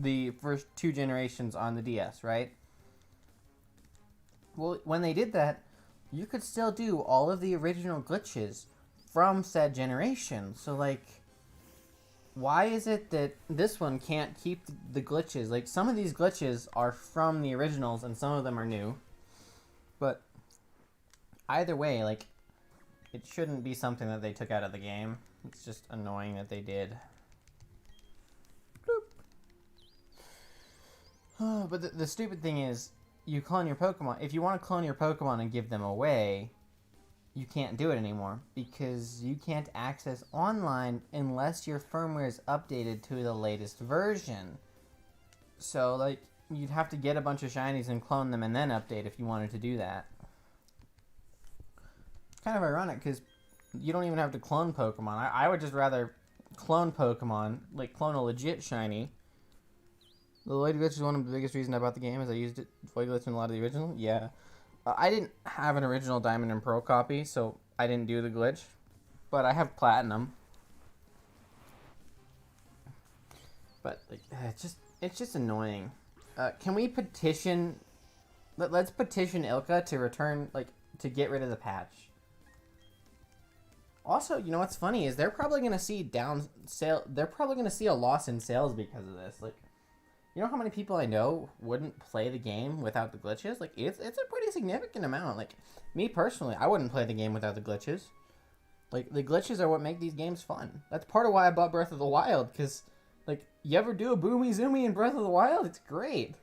[SPEAKER 2] the first 2 generations on the DS, right? Well, when they did that, you could still do all of the original glitches from said generation. So, like, why is it that this one can't keep the glitches? Like, some of these glitches are from the originals and some of them are new. But either way, like, it shouldn't be something that they took out of the game. It's just annoying that they did. Oh, but the stupid thing is, you clone your Pokemon. If you want to clone your Pokemon and give them away, you can't do it anymore. Because you can't access online unless your firmware is updated to the latest version. So, like, you'd have to get a bunch of shinies and clone them and then update if you wanted to do that. It's kind of ironic because you don't even have to clone Pokemon. I would just rather clone Pokemon, like clone a legit shiny. The Void Glitch is one of the biggest reasons I bought the game, as I used it Void Glitch in a lot of the original. Yeah. I didn't have an original Diamond and Pearl copy, so I didn't do the glitch. But I have Platinum. But like, it's just annoying. Can we petition? Let's petition Ilka to return, like, to get rid of the patch. Also, you know what's funny is they're probably gonna see They're probably gonna see a loss in sales because of this. Like, you know how many people I know wouldn't play the game without the glitches? Like, it's a pretty significant amount. Like, me personally, I wouldn't play the game without the glitches. Like, the glitches are what make these games fun. That's part of why I bought Breath of the Wild, because, like, you ever do a Boomy Zoomy in Breath of the Wild? It's great.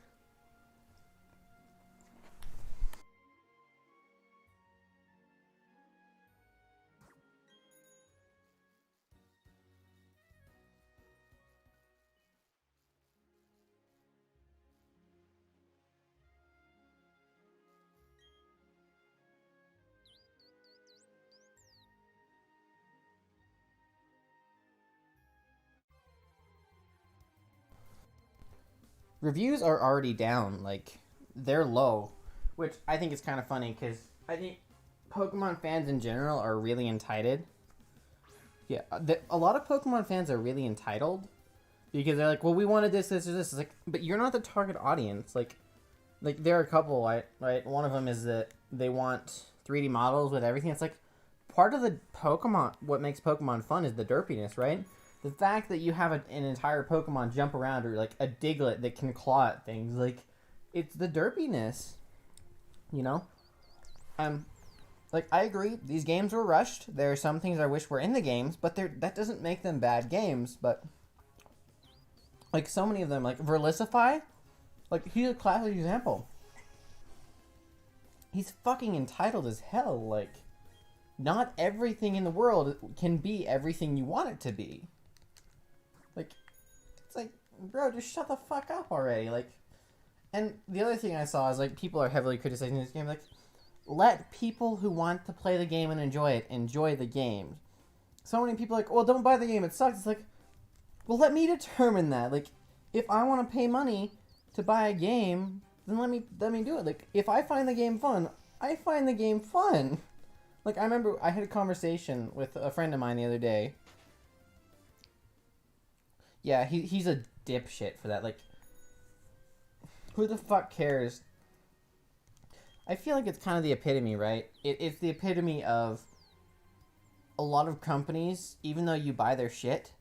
[SPEAKER 2] Reviews are already down. Like, they're low. Which I think is kind of funny, because I think Pokemon fans in general are really entitled. Yeah, a lot of Pokemon fans are really entitled. Because they're like, well, we wanted this, this, or this. It's like, but you're not the target audience. Like there are a couple, right? One of them is that they want 3D models with everything. It's like, part of the Pokemon, what makes Pokemon fun is the derpiness, right? The fact that you have an entire Pokemon jump around, or like a Diglett that can claw at things, like, it's the derpiness, you know? Like, I agree, these games were rushed. There are some things I wish were in the games, but that doesn't make them bad games. But, like, so many of them, like Verlisify, like, he's a classic example. He's fucking entitled as hell. Like, not everything in the world can be everything you want it to be. Like, it's like, bro, just shut the fuck up already. Like, and the other thing I saw is, like, people are heavily criticizing this game. Like, let people who want to play the game and enjoy it, enjoy the game. So many people are like, well, don't buy the game, it sucks. It's like, well, let me determine that. Like, if I want to pay money to buy a game, then let me do it. Like, if I find the game fun, I find the game fun. Like, I remember I had a conversation with a friend of mine the other day. Yeah, he's a dipshit for that. Like, who the fuck cares? I feel like it's kind of the epitome, right? It's the epitome of a lot of companies, even though you buy their shit,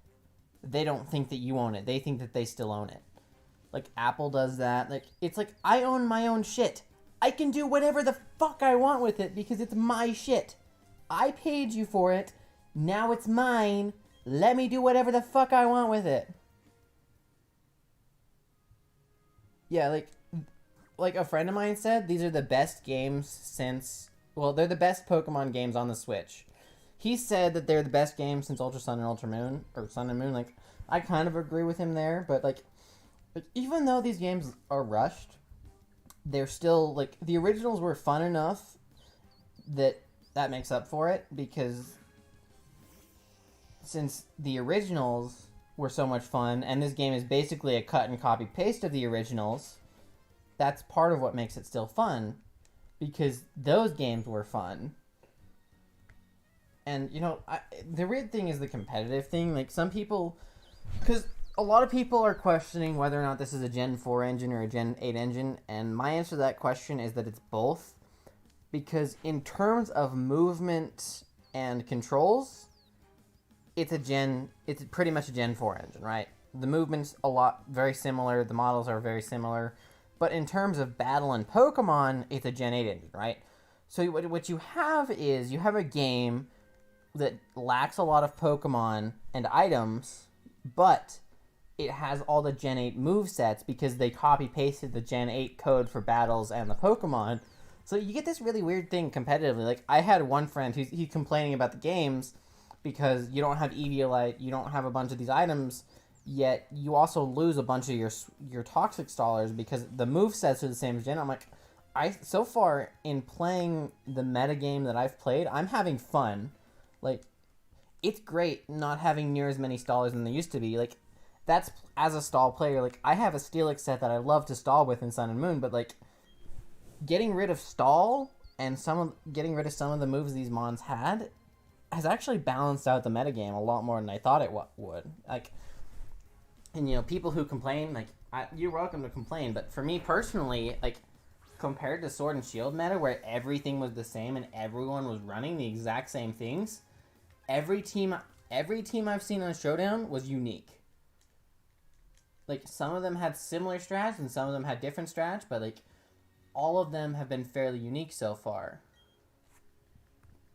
[SPEAKER 2] they don't think that you own it. They think that they still own it. Like, Apple does that. Like, it's like, I own my own shit. I can do whatever the fuck I want with it because it's my shit. I paid you for it. Now it's mine. Let me do whatever the fuck I want with it. Yeah, like a friend of mine said, these are the best games since... Well, they're the best Pokemon games on the Switch. He said that they're the best games since Ultra Sun and Ultra Moon, or Sun and Moon. Like, I kind of agree with him there, but, like even though these games are rushed, they're still, like, the originals were fun enough that makes up for it, because since the originals were so much fun, and this game is basically a cut and copy paste of the originals, that's part of what makes it still fun, because those games were fun. And, you know, the weird thing is the competitive thing. Like, some people... Because a lot of people are questioning whether or not this is a Gen 4 engine or a Gen 8 engine, and my answer to that question is that it's both. Because in terms of movement and controls, it's pretty much a Gen 4 engine, right? The movement's very similar, the models are very similar, but in terms of battle and Pokemon, it's a Gen 8 engine, right? So what you have is, you have a game that lacks a lot of Pokemon and items, but it has all the Gen 8 movesets because they copy-pasted the Gen 8 code for battles and the Pokemon. So you get this really weird thing competitively. Like, I had one friend he's complaining about the games because you don't have Eviolite, you don't have a bunch of these items, yet you also lose a bunch of your Toxic Stallers because the movesets are the same as Gen. I'm like, so far in playing the metagame that I've played, I'm having fun. Like, it's great not having near as many stallers than there used to be. Like, that's, as a stall player, like, I have a Steelix set that I love to stall with in Sun and Moon, but, like, getting rid of stall and getting rid of some of the moves these mons had has actually balanced out the metagame a lot more than I thought it would. Like, and, you know, people who complain, like, you're welcome to complain, but for me personally, like, compared to Sword and Shield meta, where everything was the same and everyone was running the exact same things, every team I've seen on Showdown was unique. Like, some of them had similar strats and some of them had different strats, but, like, all of them have been fairly unique so far.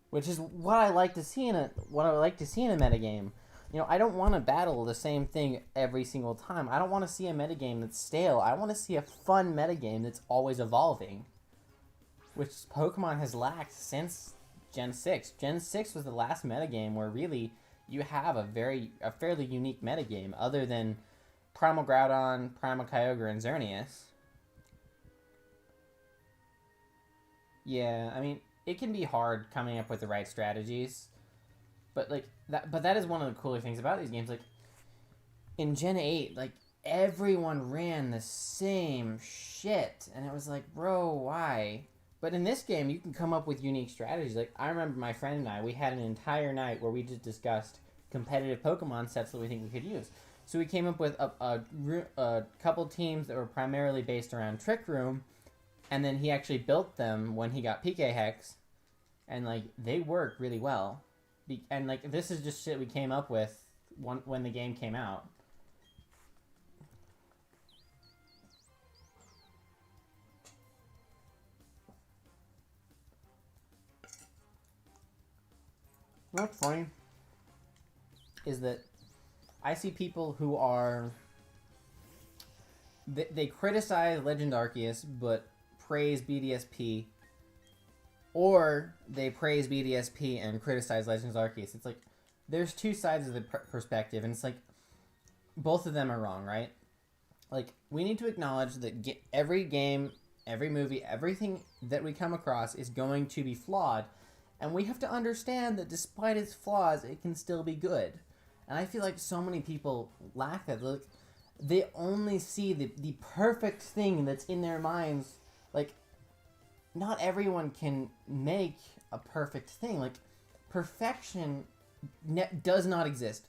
[SPEAKER 2] Which is what I like to see in a metagame. You know, I don't want to battle the same thing every single time. I don't want to see a metagame that's stale. I want to see a fun metagame that's always evolving. Which Pokemon has lacked since Gen 6. Gen 6 was the last metagame where really you have a fairly unique metagame, other than Primal Groudon, Primal Kyogre, and Xerneas. Yeah, I mean, it can be hard coming up with the right strategies. But that is one of the cooler things about these games. Like, in Gen 8, like, everyone ran the same shit. And it was like, bro, why? But in this game, you can come up with unique strategies. Like, I remember my friend and I, we had an entire night where we just discussed competitive Pokemon sets that we think we could use. So we came up with a couple teams that were primarily based around Trick Room, and then he actually built them when he got PK Hex, and, like, they work really well. And, like, this is just shit we came up with when the game came out. What's funny is that I see people who are... They criticize Legend Arceus, but praise BDSP. Or they praise BDSP and criticize Legends Arceus. It's like, there's two sides of the perspective, and it's like, both of them are wrong, right? Like, we need to acknowledge that every game, every movie, everything that we come across is going to be flawed, and we have to understand that despite its flaws, it can still be good. And I feel like so many people lack that. Like, they only see the perfect thing that's in their minds. Like, not everyone can make a perfect thing. Like, perfection does not exist.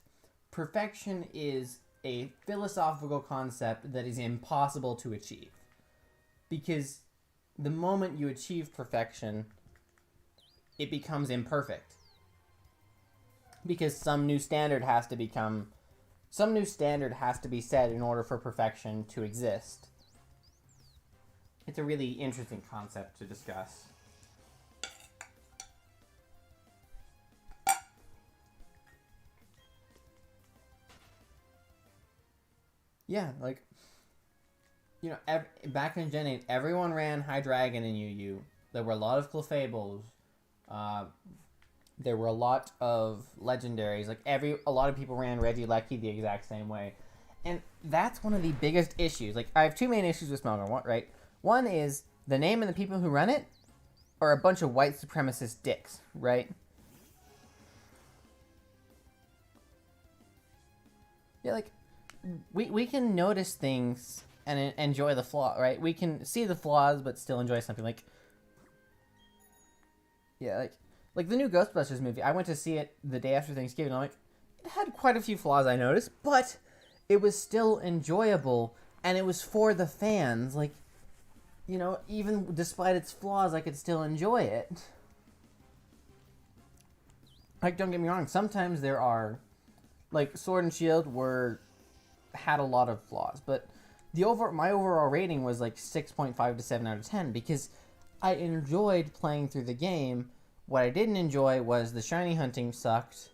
[SPEAKER 2] Perfection is a philosophical concept that is impossible to achieve. Because the moment you achieve perfection, it becomes imperfect. Because some new standard has to be set in order for perfection to exist. It's a really interesting concept to discuss. Yeah, like, you know, back in Gen 8, everyone ran Hydreigon and UU. There were a lot of Clefaibles. There were a lot of legendaries. Like, a lot of people ran Regieleki the exact same way. And that's one of the biggest issues. Like, I have two main issues with Smelgon, right? One is the name and the people who run it are a bunch of white supremacist dicks, right? Yeah, like we can notice things and enjoy the flaw, right? We can see the flaws but still enjoy something. Like yeah, like the new Ghostbusters movie. I went to see it the day after Thanksgiving. I'm like, it had quite a few flaws I noticed, but it was still enjoyable, and it was for the fans. Like, you know, even despite its flaws, I could still enjoy it. Like, don't get me wrong. Sometimes there are, like, Sword and Shield had a lot of flaws, but my overall rating was like 6.5 to 7 out of 10 because I enjoyed playing through the game. What I didn't enjoy was the shiny hunting sucked,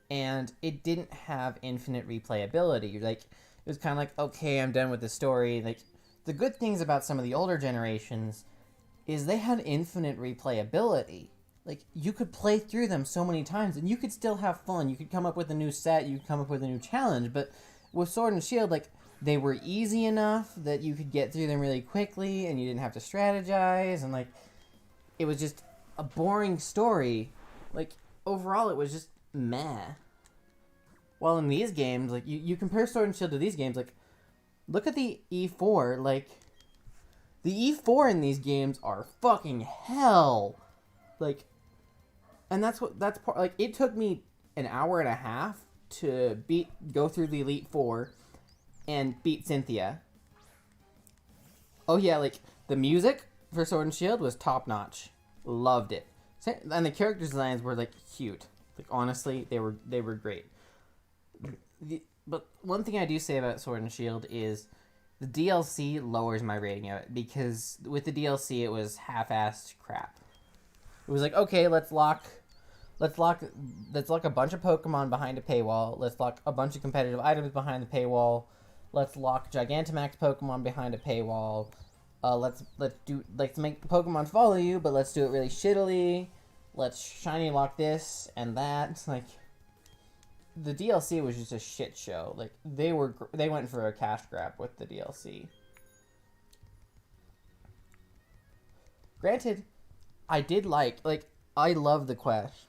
[SPEAKER 2] and it didn't have infinite replayability. Like, it was kind of like, okay, I'm done with the story. Like, the good things about some of the older generations is they had infinite replayability. Like, you could play through them so many times, and you could still have fun. You could come up with a new set, you could come up with a new challenge, but with Sword and Shield, like, they were easy enough that you could get through them really quickly, and you didn't have to strategize, and, like, it was just a boring story. Like, overall, it was just meh. While in these games, like, you compare Sword and Shield to these games, like, look at the E4, like, the E4 in these games are fucking hell. Like, and that's part, like, it took me an hour and a half to go through the Elite Four and beat Cynthia. Oh yeah, like, the music for Sword and Shield was top notch. Loved it. And the character designs were, like, cute. Like, honestly, they were great. But one thing I do say about Sword and Shield is the DLC lowers my rating of it, because with the DLC it was half-assed crap. It was like, okay, let's lock a bunch of Pokemon behind a paywall. Let's lock a bunch of competitive items behind the paywall. Let's lock Gigantamax Pokemon behind a paywall. Let's make Pokemon follow you, but let's do it really shittily. Let's shiny lock this and that. It's like, the DLC was just a shit show. Like, they went for a cash grab with the DLC. Granted, I did I love the quest.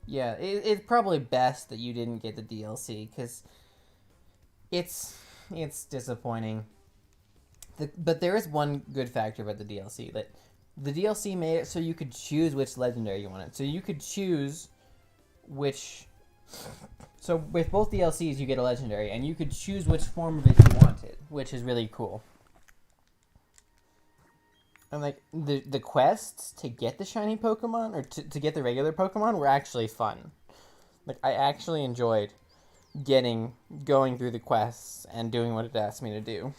[SPEAKER 2] Yeah, it's probably best that you didn't get the DLC, because it's disappointing. But there is one good factor about the DLC, that the DLC made it so you could choose which legendary you wanted. So you could choose which... So with both DLCs, you get a legendary, and you could choose which form of it you wanted, which is really cool. And, like, the quests to get the shiny Pokemon, or to get the regular Pokemon, were actually fun. Like, I actually enjoyed going through the quests and doing what it asked me to do.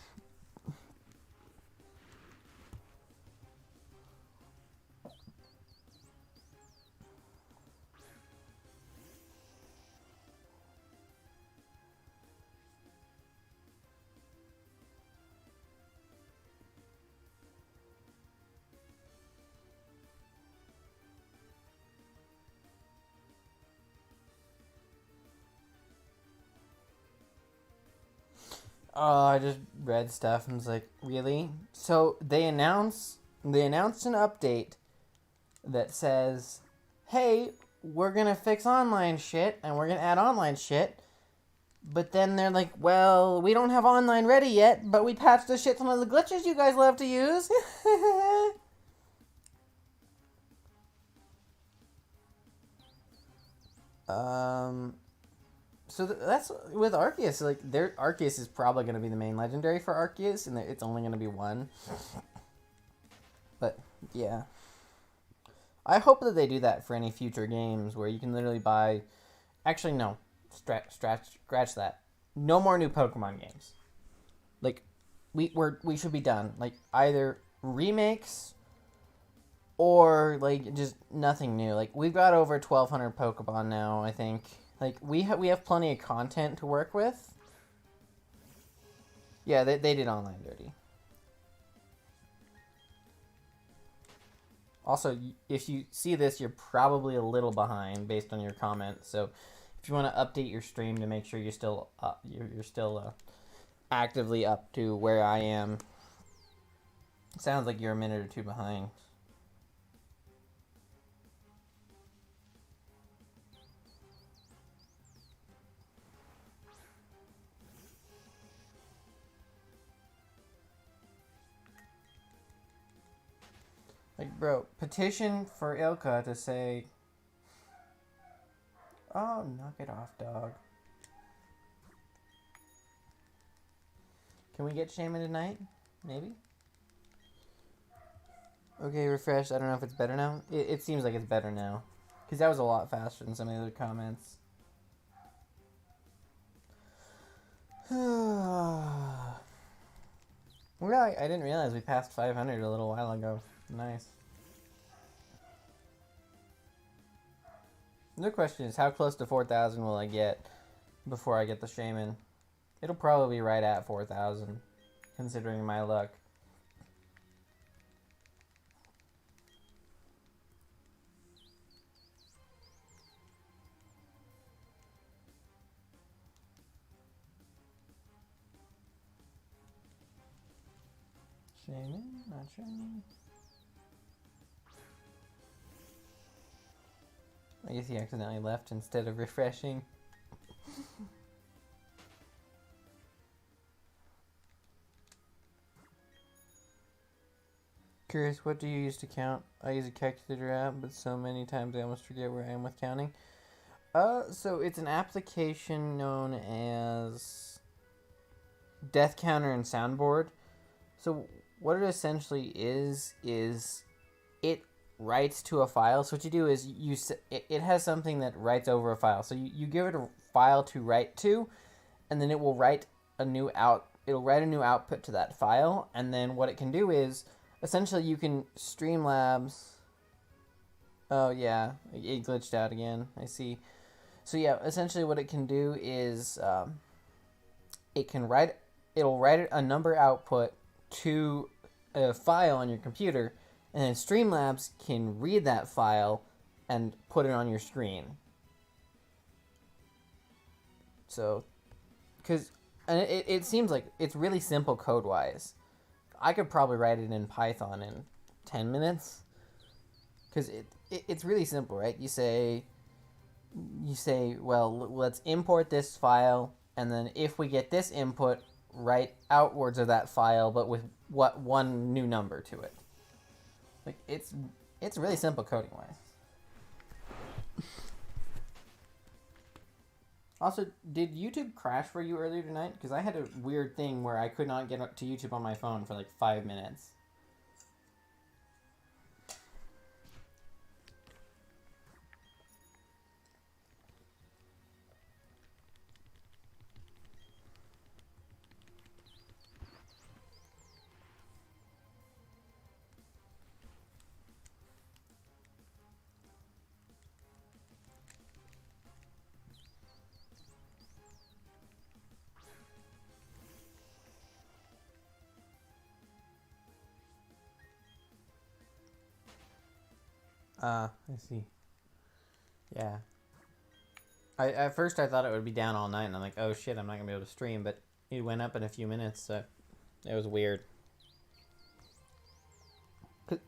[SPEAKER 2] Oh, I just read stuff and was like, really? So they announced an update that says, hey, we're gonna fix online shit and we're gonna add online shit. But then they're like, well, we don't have online ready yet, but we patched the shit some of the glitches you guys love to use. So that's with Arceus. Like, Arceus is probably going to be the main legendary for Arceus, and it's only going to be one. But yeah, I hope that they do that for any future games where you can literally buy. Actually, no, scratch that. No more new Pokemon games. Like, we should be done. Like, either remakes or, like, just nothing new. Like, we've got over 1,200 Pokemon now, I think. Like, we have plenty of content to work with. Yeah, they did online dirty. Also, if you see this, you're probably a little behind based on your comments. So, if you want to update your stream to make sure you're still you're still actively up to where I am. It sounds like you're a minute or two behind. Like, bro, petition for Ilka to say, oh, knock it off, dog. Can we get Shaymin tonight? Maybe? Okay, refresh. I don't know if it's better now. It seems like it's better now. Because that was a lot faster than some of the other comments. Well, I didn't realize we passed 500 a little while ago. Nice. The question is, how close to 4,000 will I get before I get the Shaymin? It'll probably be right at 4,000, considering my luck. Shaymin? Not Shaymin. I guess he accidentally left instead of refreshing. Curious, what do you use to count? I use a calculator app, but so many times I almost forget where I am with counting. So it's an application known as Death Counter and Soundboard. So what it essentially is it writes to a file. So what you do is it has something that writes over a file. So you give it a file to write to, and then it will write a new output to that file. And then what it can do is essentially you can Streamlabs. Oh yeah, it glitched out again. I see. So yeah, essentially what it can do is it'll write a number output to a file on your computer, and then Streamlabs can read that file and put it on your screen. So, it seems like it's really simple code-wise. I could probably write it in Python in 10 minutes. Because it's really simple, right? You say, well, let's import this file, and then if we get this input, write outwards of that file, but with one new number to it. Like, it's really simple coding wise. Also, did YouTube crash for you earlier tonight? Because I had a weird thing where I could not get up to YouTube on my phone for like 5 minutes. I see. Yeah. At first I thought it would be down all night, and I'm like, oh shit, I'm not gonna be able to stream, but it went up in a few minutes, so it was weird.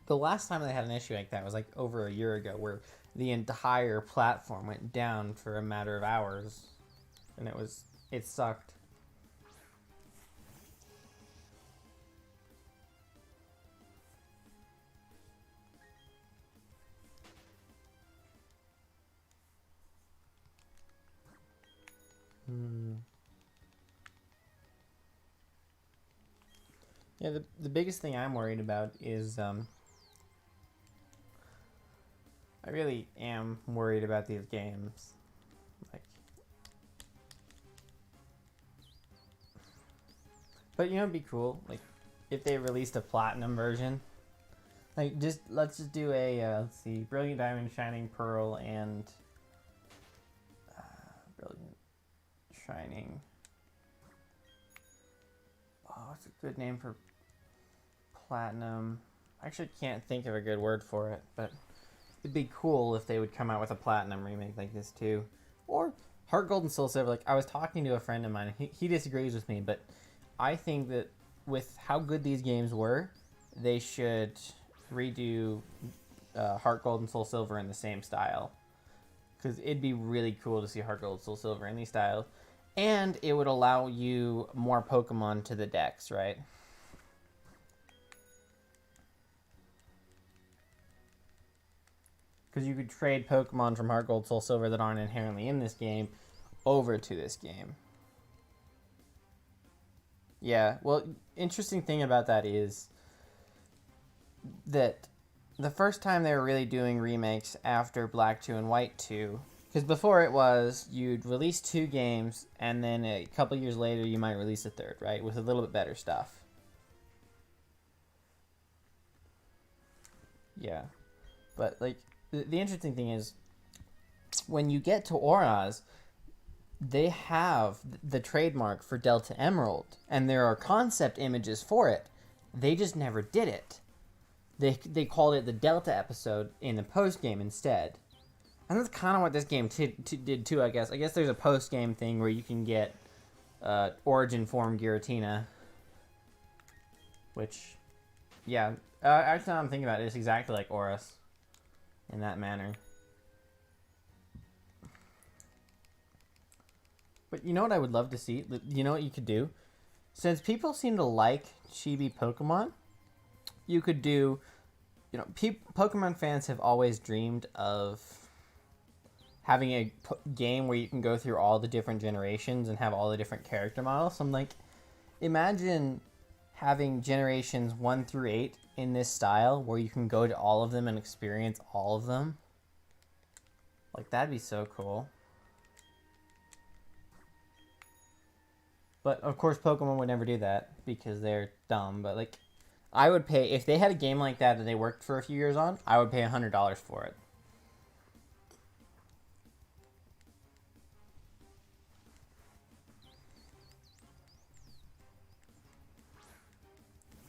[SPEAKER 2] The last time they had an issue like that was like over a year ago, where the entire platform went down for a matter of hours, and it sucked. Yeah, the biggest thing I'm worried about is I really am worried about these games. Like, but you know, it'd be cool, like, if they released a platinum version. Like, let's just do a let's see, Brilliant Diamond, Shining Pearl, and Brilliant Shining. Oh, what's a good name for platinum? I actually can't think of a good word for it, but it'd be cool if they would come out with a platinum remake like this too. Or Heart Gold and Soul Silver. Like, I was talking to a friend of mine, he disagrees with me, but I think that with how good these games were, they should redo Heart Gold and Soul Silver in the same style. Because it'd be really cool to see Heart Gold and Soul Silver in these styles. And it would allow you more Pokemon to the decks, right? Because you could trade Pokemon from Heart Gold, Soul Silver that aren't inherently in this game over to this game. Yeah, well, interesting thing about that is that the first time they were really doing remakes after Black 2 and White 2, because before it was you'd release 2 games and then a couple years later you might release a third, right, with a little bit better stuff. Yeah, but like the interesting thing is when you get to Auras, they have the trademark for Delta Emerald, and there are concept images for it. They just never did it. They called it the Delta episode in the post game instead, and that's kind of what this game did too. I guess there's a post game thing where you can get Origin form Giratina, which, yeah, actually now I'm thinking about it, it's exactly like Auras in that manner. But you know what I would love to see? You know what you could do? Since people seem to like chibi Pokemon, you could do, you know, Pokemon fans have always dreamed of having a game where you can go through all the different generations and have all the different character models. So I'm like, imagine having generations 1 through 8 in this style where you can go to all of them and experience all of them. Like, that'd be so cool. But, of course, Pokemon would never do that because they're dumb. But, like, I would pay... If they had a game like that they worked for a few years on, I would pay $100 for it.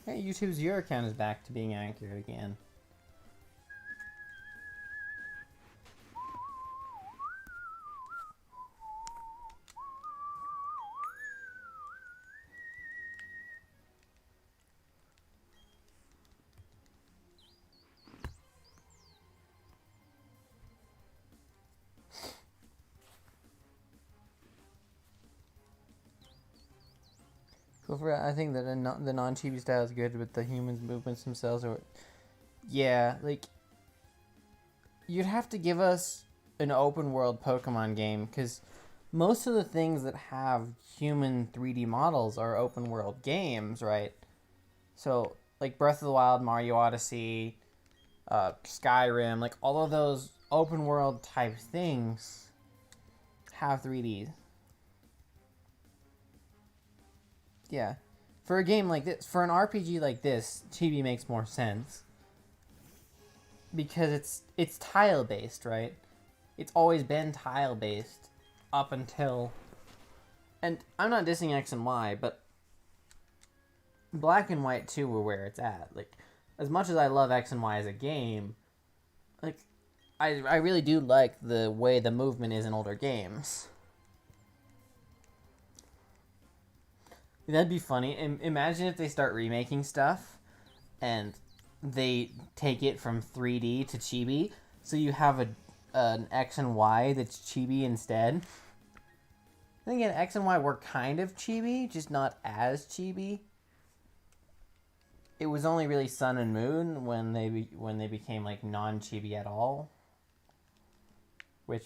[SPEAKER 2] Hey, YouTube's Your account is back to being accurate again. I think that the non-chibi style is good, but the humans' movements themselves are... Yeah, like... You'd have to give us an open-world Pokemon game, because most of the things that have human 3D models are open-world games, right? So, like Breath of the Wild, Mario Odyssey, Skyrim, like all of those open-world type things have 3D. Yeah. For a game like this, for an RPG like this, chibi makes more sense. Because it's tile-based, right? It's always been tile-based up until... And I'm not dissing X and Y, but Black and White 2 were where it's at. Like, as much as I love X and Y as a game, like, I really do like the way the movement is in older games. That'd be funny. Imagine if they start remaking stuff and they take it from 3D to chibi, so you have an X and Y that's chibi instead. I think X and Y were kind of chibi, just not as chibi. It was only really Sun and Moon when they became like non-chibi at all, which...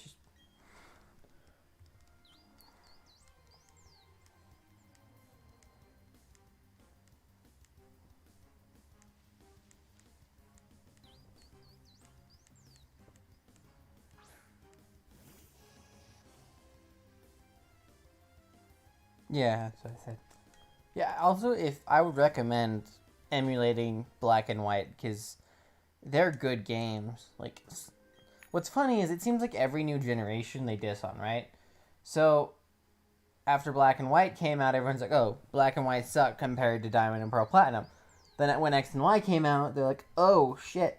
[SPEAKER 2] Yeah, that's what I said. Yeah, also, if I would recommend emulating Black and White, because they're good games. Like, what's funny is it seems like every new generation they diss on, right? So, after Black and White came out, everyone's like, oh, Black and White suck compared to Diamond and Pearl Platinum. Then when X and Y came out, they're like, oh, shit.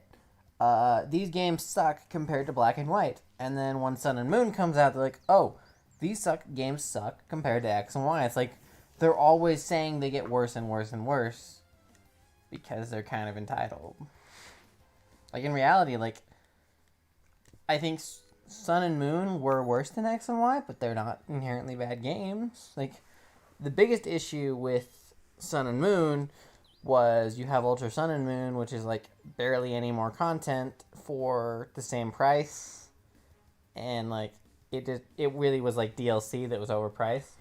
[SPEAKER 2] These games suck compared to Black and White. And then when Sun and Moon comes out, they're like, oh, these games suck compared to X and Y. It's like they're always saying they get worse and worse and worse because they're kind of entitled. Like, in reality, like, I think Sun and Moon were worse than X and Y, but they're not inherently bad games. Like, the biggest issue with Sun and Moon was you have Ultra Sun and Moon, which is like barely any more content for the same price, and like it really was like DLC that was overpriced.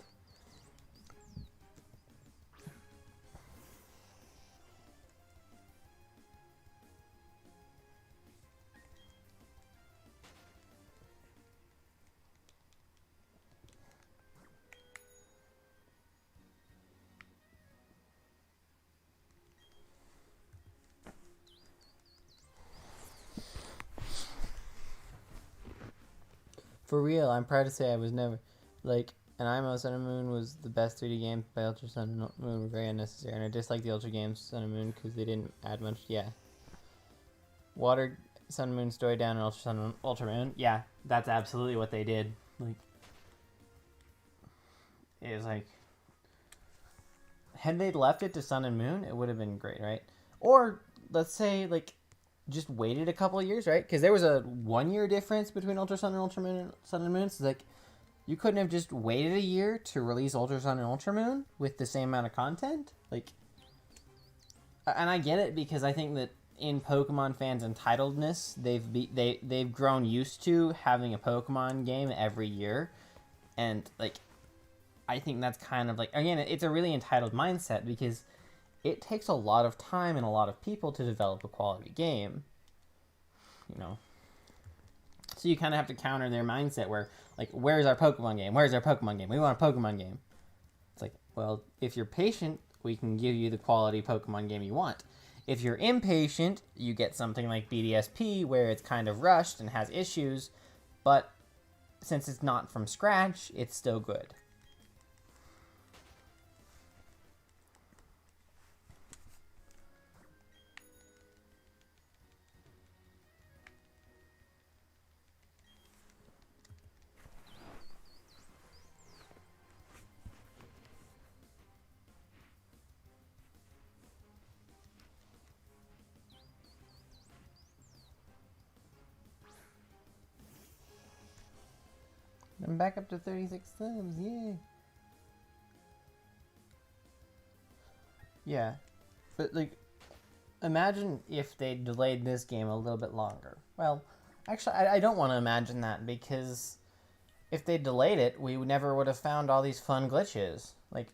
[SPEAKER 2] For real, I'm proud to say I was never like an IMO Sun and Moon was the best 3D game by Ultra Sun and Moon were very unnecessary, and I dislike the Ultra games Sun and Moon because they didn't add much. Yeah, Water Sun and Moon story down and Ultra Sun and Ultra Moon. Yeah, that's absolutely what they did. Like, it was like, had they left it to Sun and Moon, it would have been great, right? Or let's say like just waited a couple of years, right? Because there was a 1 year difference between Ultra Sun and Ultra Moon and Sun and Moon. So like, you couldn't have just waited a year to release Ultra Sun and Ultra Moon with the same amount of content, like. And I get it because I think that in Pokemon fans' entitledness, they've grown used to having a Pokemon game every year, and like, I think that's kind of like, again, it's a really entitled mindset because it takes a lot of time and a lot of people to develop a quality game, you know. So you kind of have to counter their mindset where, like, where's our Pokemon game? Where's our Pokemon game? We want a Pokemon game. It's like, well, if you're patient, we can give you the quality Pokemon game you want. If you're impatient, you get something like BDSP where it's kind of rushed and has issues, but since it's not from scratch, it's still good. I'm back up to 36 subs, yay! Yeah, but like, imagine if they delayed this game a little bit longer. Well, actually, I don't want to imagine that because if they delayed it, we never would have found all these fun glitches. Like,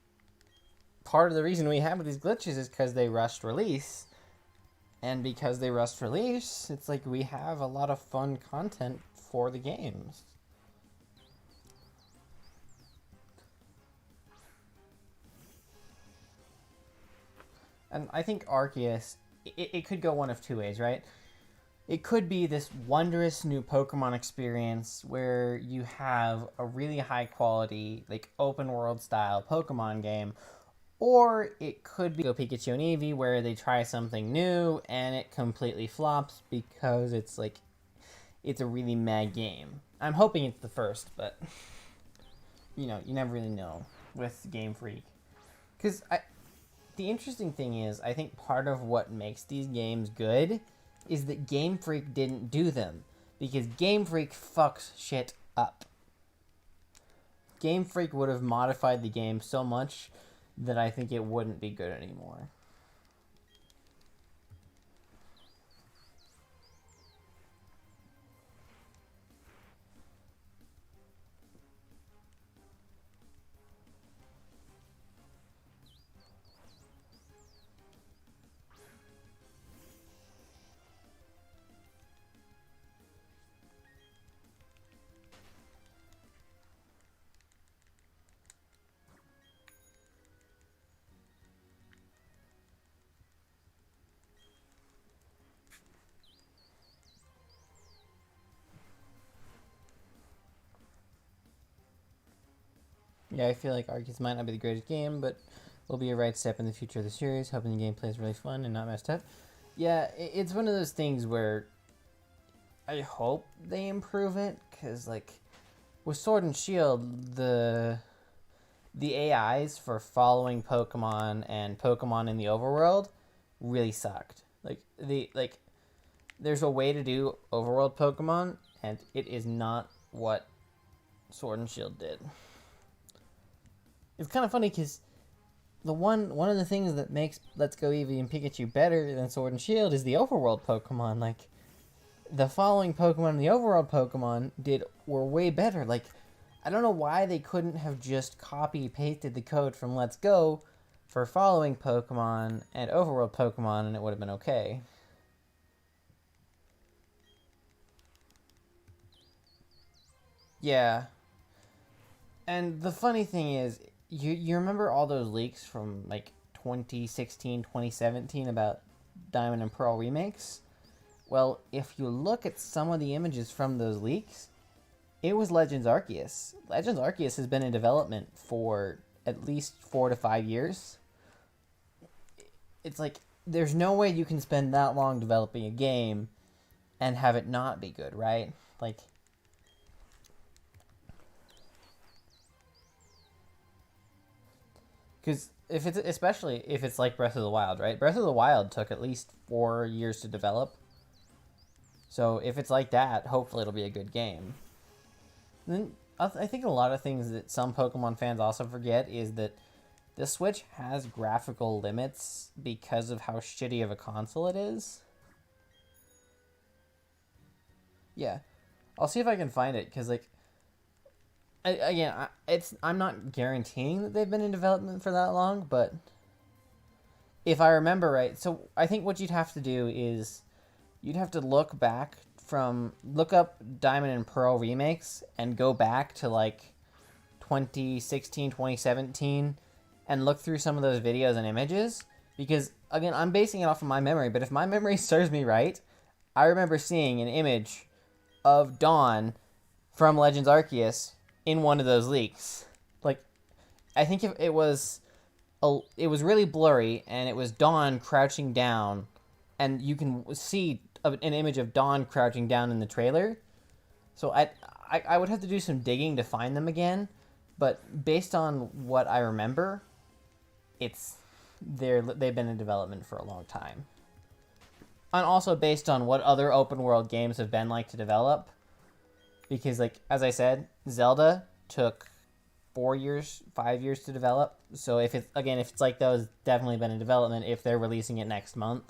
[SPEAKER 2] part of the reason we have these glitches is because they rushed release, and because they rushed release, it's like we have a lot of fun content for the games. And I think Arceus, it could go one of two ways, right? It could be this wondrous new Pokemon experience where you have a really high quality, like open world style Pokemon game, or it could be Go Pikachu and Eevee where they try something new and it completely flops because it's like, it's a really mad game. I'm hoping it's the first, but you know, you never really know with Game Freak. Because the interesting thing is, I think part of what makes these games good is that Game Freak didn't do them. Because Game Freak fucks shit up. Game Freak would have modified the game so much that I think it wouldn't be good anymore. Yeah, I feel like Arceus might not be the greatest game, but will be a right step in the future of the series, hoping the gameplay is really fun and not messed up. Yeah, it's one of those things where I hope they improve it, because, like, with Sword and Shield, the AIs for following Pokemon and Pokemon in the overworld really sucked. There's a way to do overworld Pokemon, and it is not what Sword and Shield did. It's kind of funny because one of the things that makes Let's Go Eevee and Pikachu better than Sword and Shield is the overworld Pokemon. Like, the following Pokemon and the overworld Pokemon were way better. Like, I don't know why they couldn't have just copy pasted the code from Let's Go for following Pokemon and overworld Pokemon, and it would have been okay. Yeah. And the funny thing is, you remember all those leaks from like 2016, 2017 about Diamond and Pearl remakes? Well, if you look at some of the images from those leaks, it was Legends Arceus. Legends Arceus has been in development for at least 4 to 5 years. It's like, there's no way you can spend that long developing a game and have it not be good, right? Like, because especially if it's like Breath of the Wild, right? Breath of the Wild took at least 4 years to develop. So if it's like that, hopefully it'll be a good game. Then I think a lot of things that some Pokemon fans also forget is that the Switch has graphical limits because of how shitty of a console it is. Yeah, I'll see if I can find it, because like, I'm not guaranteeing that they've been in development for that long, but if I remember right, so I think what you'd have to do is you'd have to look up Diamond and Pearl remakes and go back to like 2016, 2017 and look through some of those videos and images, because again, I'm basing it off of my memory, but if my memory serves me right, I remember seeing an image of Dawn from Legends Arceus in one of those leaks. Like, I think if it was really blurry, and it was Dawn crouching down, and you can see an image of Dawn crouching down in the trailer. So I would have to do some digging to find them again, but based on what I remember, they've been in development for a long time. And also based on what other open world games have been like to develop, because like, as I said, Zelda took 4 years, 5 years to develop. So if it's like those, definitely been in development if they're releasing it next month.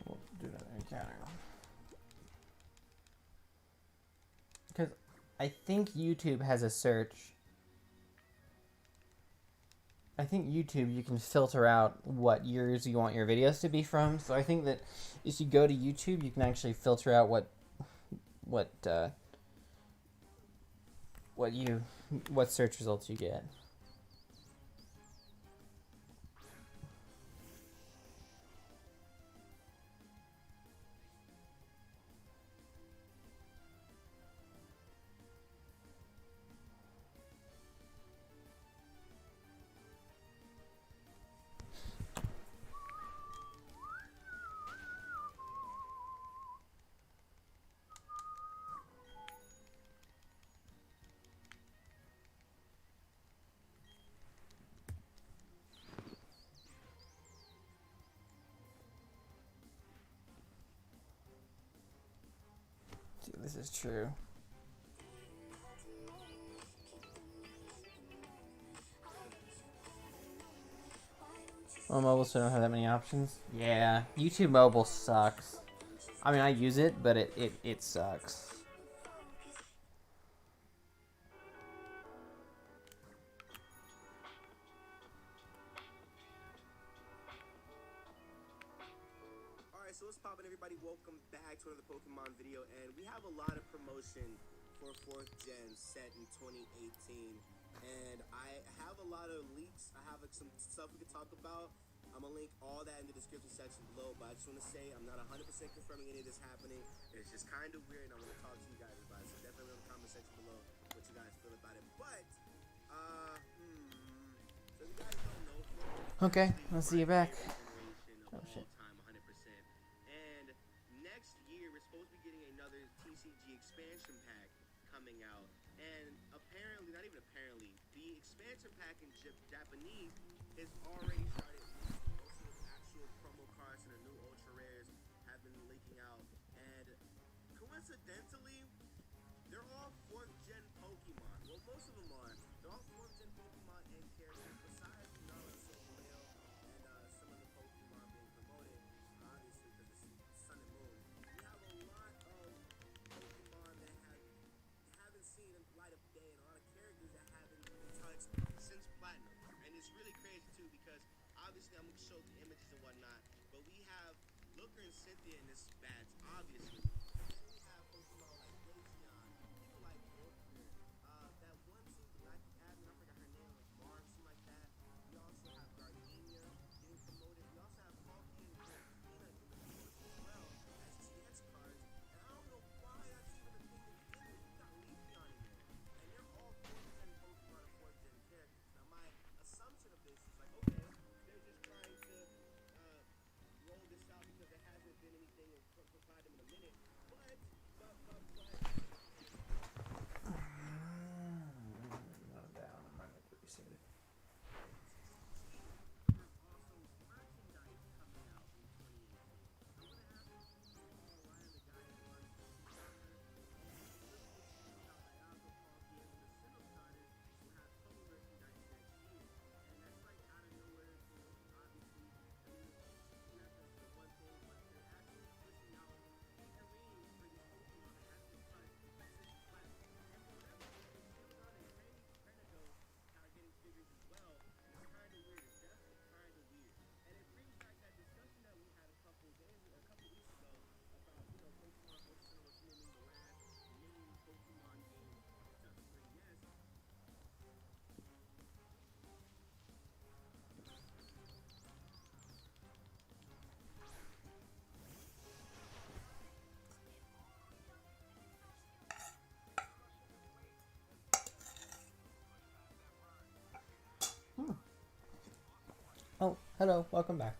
[SPEAKER 2] We'll do that encounter. Because I think YouTube has a search. I think YouTube, you can filter out what years you want your videos to be from. So I think that if you go to YouTube, you can actually filter out what search results you get. This is true. Well, mobile, so I don't have that many options. Yeah, YouTube mobile sucks. I mean, I use it, but it sucks.
[SPEAKER 5] Alright, so what's poppin', everybody? Welcome back to another Pokemon video, and we have a lot of promotion for 4th Gen set in 2018, and I have a lot of leaks. I have some stuff we could talk about. I'm gonna link all that in the description section below, but I just want to say I'm not 100% confirming any of this happening. It's just kind of weird, and I want to talk to you guys about it. So definitely in the comment section below what you guys feel about it. But, so if you guys don't know,
[SPEAKER 2] Okay, let's see you back.
[SPEAKER 5] generation of
[SPEAKER 2] Oh,
[SPEAKER 5] all
[SPEAKER 2] shit.
[SPEAKER 5] time, 100%. And next year, we're supposed to be getting another TCG expansion pack coming out. And apparently, not even apparently, the expansion pack in Japanese has already started leaking. Most of the actual promo cards and the new ultra rares have been leaking out. And coincidentally, they're all 4th gen Pokemon. Well, most of them are. They're all 4th gen Pokemon and characters besides Naruto, Whale, and some of the Pokemon being promoted, obviously, because it's Sun and Moon. We have a lot of Pokemon that haven't seen the light of day, and a lot of characters that haven't been touched since Platinum. And it's really crazy, too, because obviously I'm going to show the images and whatnot, but we have Looker and Cynthia in this batch, obviously. And we have Pokemon like Glaceon, people like Orchid, that one seems to like the admin, I forgot her name, like Marv, something like that. We also have Gardenia getting promoted. We also have Palkia and Giratina getting promoted as well as TX cards. And I don't know why that's even a thing to begin with. We got Leafeon in there. And they're all 4th gen Pokemon and 4th gen characters. Now my assumption of this is like, okay, they're just trying to roll this out because there hasn't been anything from Platinum in a minute. But also merchandise coming out in 2018. So I'm gonna ask Ryan, the guy who runs Kickstarter, and really to see how Dialga, Palkia, and the Sinnoh starters will have total merchandise next year. And that's like out of nowhere, obviously. I mean, the TCG reference is one thing, but they're actually pushing out figurines for these Pokemon that have been touched since Platinum. And for whatever reason, Shaymin and Cranigo are getting figures as well. And it's kind of weird. It's definitely kind of weird. And it brings back that discussion that we had a couple weeks ago about, Pokemon Ultra Sun Ultra Moon being the last mini Pokemon game for DS.
[SPEAKER 2] Oh, hello, welcome back.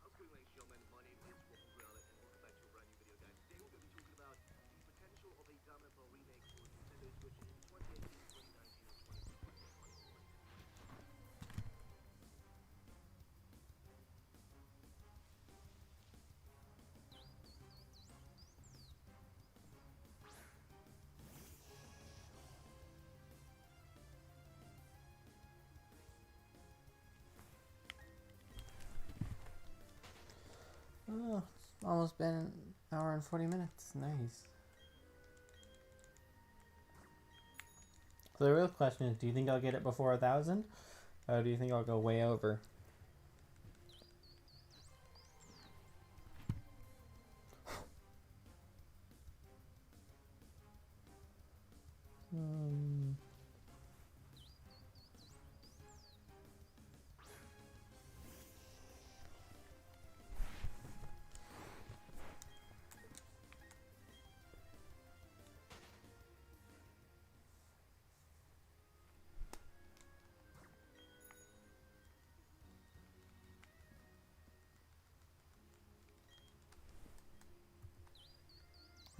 [SPEAKER 5] How's it going, Shaymin? My name is Waffle and welcome back to a brand new video, guys. Today we're going to be talking about the potential of a Diamond Pearl remake for Nintendo Switch in 2018, 2019, or 2020.
[SPEAKER 2] Oh, it's almost been an hour and 40 minutes. Nice. So the real question is, do you think I'll get it before 1,000? Or do you think I'll go way over?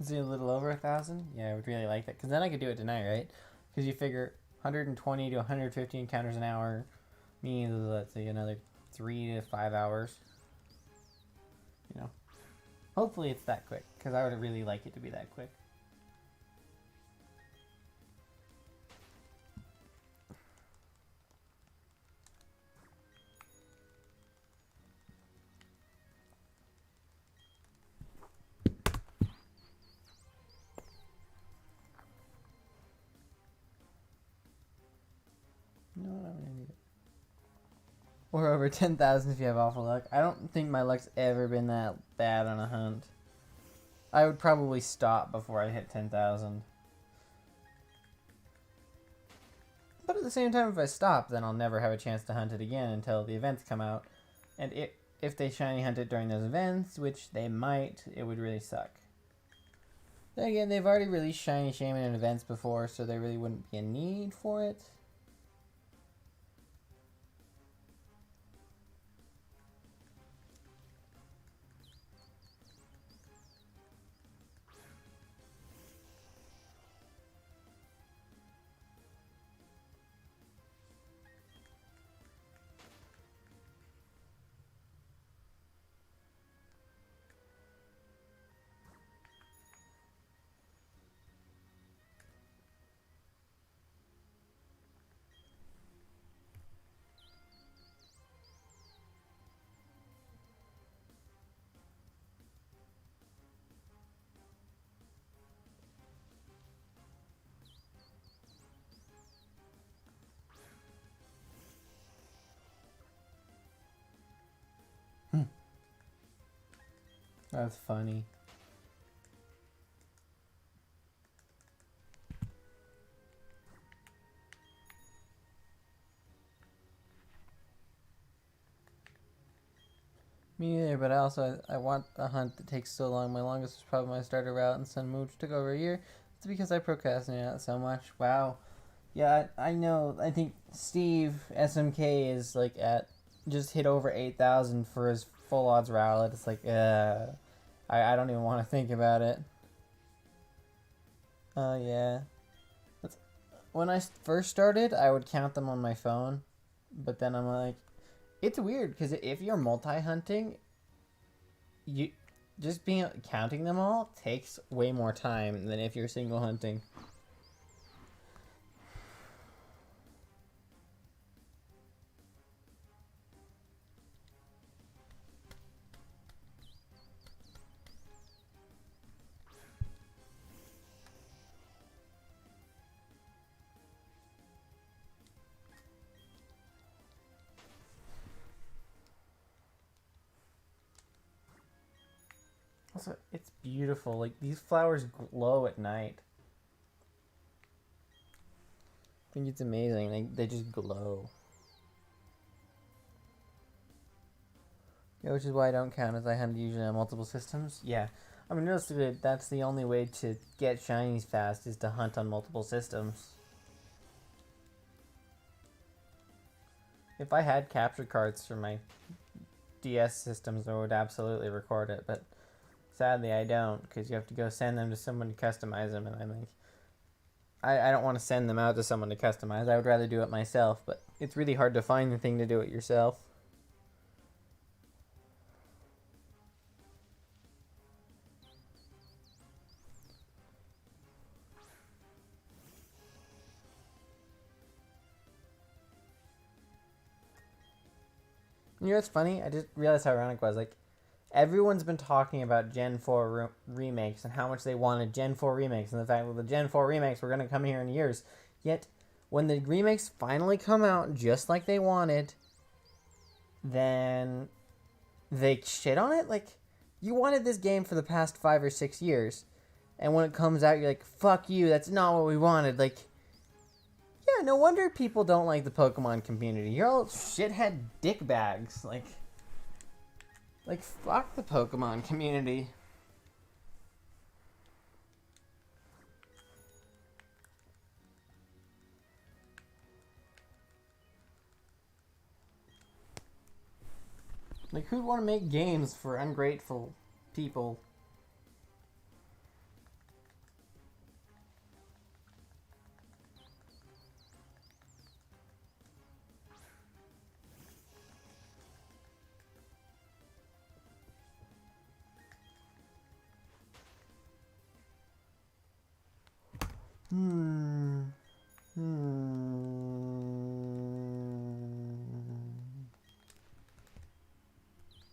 [SPEAKER 2] Is it a little over 1,000? Yeah, I would really like that. Because then I could do it tonight, right? Because you figure 120 to 150 encounters an hour means, let's say, another 3 to 5 hours. Hopefully it's that quick. Because I would really like it to be that quick. No, I'm gonna need it. Or over 10,000 if you have awful luck. I don't think my luck's ever been that bad on a hunt. I would probably stop before I hit 10,000. But at the same time, if I stop, then I'll never have a chance to hunt it again until the events come out. And if they shiny hunt it during those events, which they might, it would really suck. Then again, they've already released shiny Shaymin in events before, so there really wouldn't be a need for it. That's funny. Me neither, but I want a hunt that takes so long. My longest was probably my starter route in Sun Moon, which took over a year. It's because I procrastinate out so much. Wow. Yeah, I know. I think Steve SMK is like at just hit over 8,000 for his full odds route. It's like, I don't even want to think about it. Oh yeah. When I first started, I would count them on my phone, but then I'm like, it's weird because if you're multi-hunting, you just being counting them all takes way more time than if you're single hunting. Also, it's beautiful. Like, these flowers glow at night. I think it's amazing. They just glow. Yeah, which is why I don't count as I hunt usually on multiple systems. Yeah. I mean, realistically, that's the only way to get shinies fast is to hunt on multiple systems. If I had capture cards for my DS systems, I would absolutely record it, but sadly I don't, because you have to go send them to someone to customize them, and I'm like, I don't want to send them out to someone to customize. I would rather do it myself, but it's really hard to find the thing to do it yourself. You know what's funny? I just realized how ironic it was. Like, everyone's been talking about Gen 4 remakes and how much they wanted Gen 4 remakes and the fact that the Gen 4 remakes were going to come here in years. Yet, when the remakes finally come out just like they wanted, then they shit on it? Like, you wanted this game for the past 5 or 6 years, and when it comes out, you're like, fuck you, that's not what we wanted. Like, yeah, no wonder people don't like the Pokemon community. You're all shithead dickbags. Like, fuck the Pokemon community. Like, who'd want to make games for ungrateful people?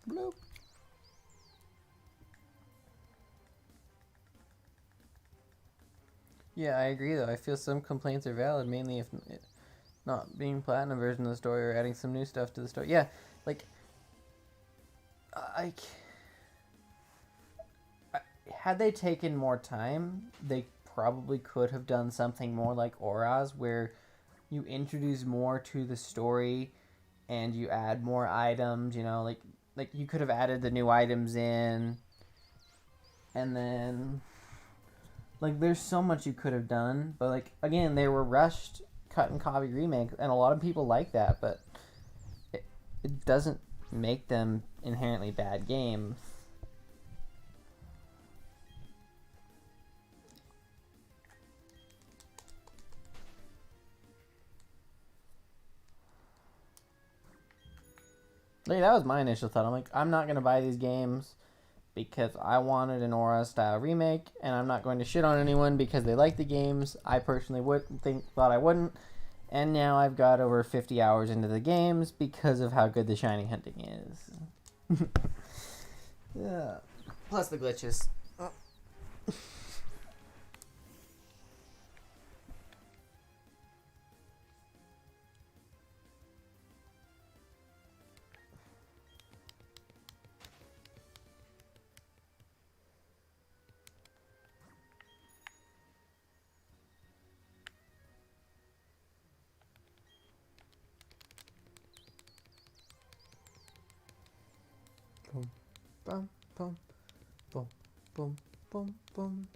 [SPEAKER 2] Bloop. Yeah, I agree though. I feel some complaints are valid, mainly if it not being platinum version of the story or adding some new stuff to the story. Yeah, like, I had they taken more time, they probably could have done something more like Auras, where you introduce more to the story and you add more items, you know, like you could have added the new items in, and then like there's so much you could have done, but like again, they were rushed cut and copy remakes, and a lot of people like that, but it doesn't make them inherently bad games. Like, that was my initial thought. I'm like, I'm not going to buy these games because I wanted an Aura style remake, and I'm not going to shit on anyone because they like the games. I personally thought I wouldn't, and now I've got over 50 hours into the games because of how good the shiny hunting is. Yeah. Plus the glitches. Bum, bum, bum, bum, bum, bum, bum,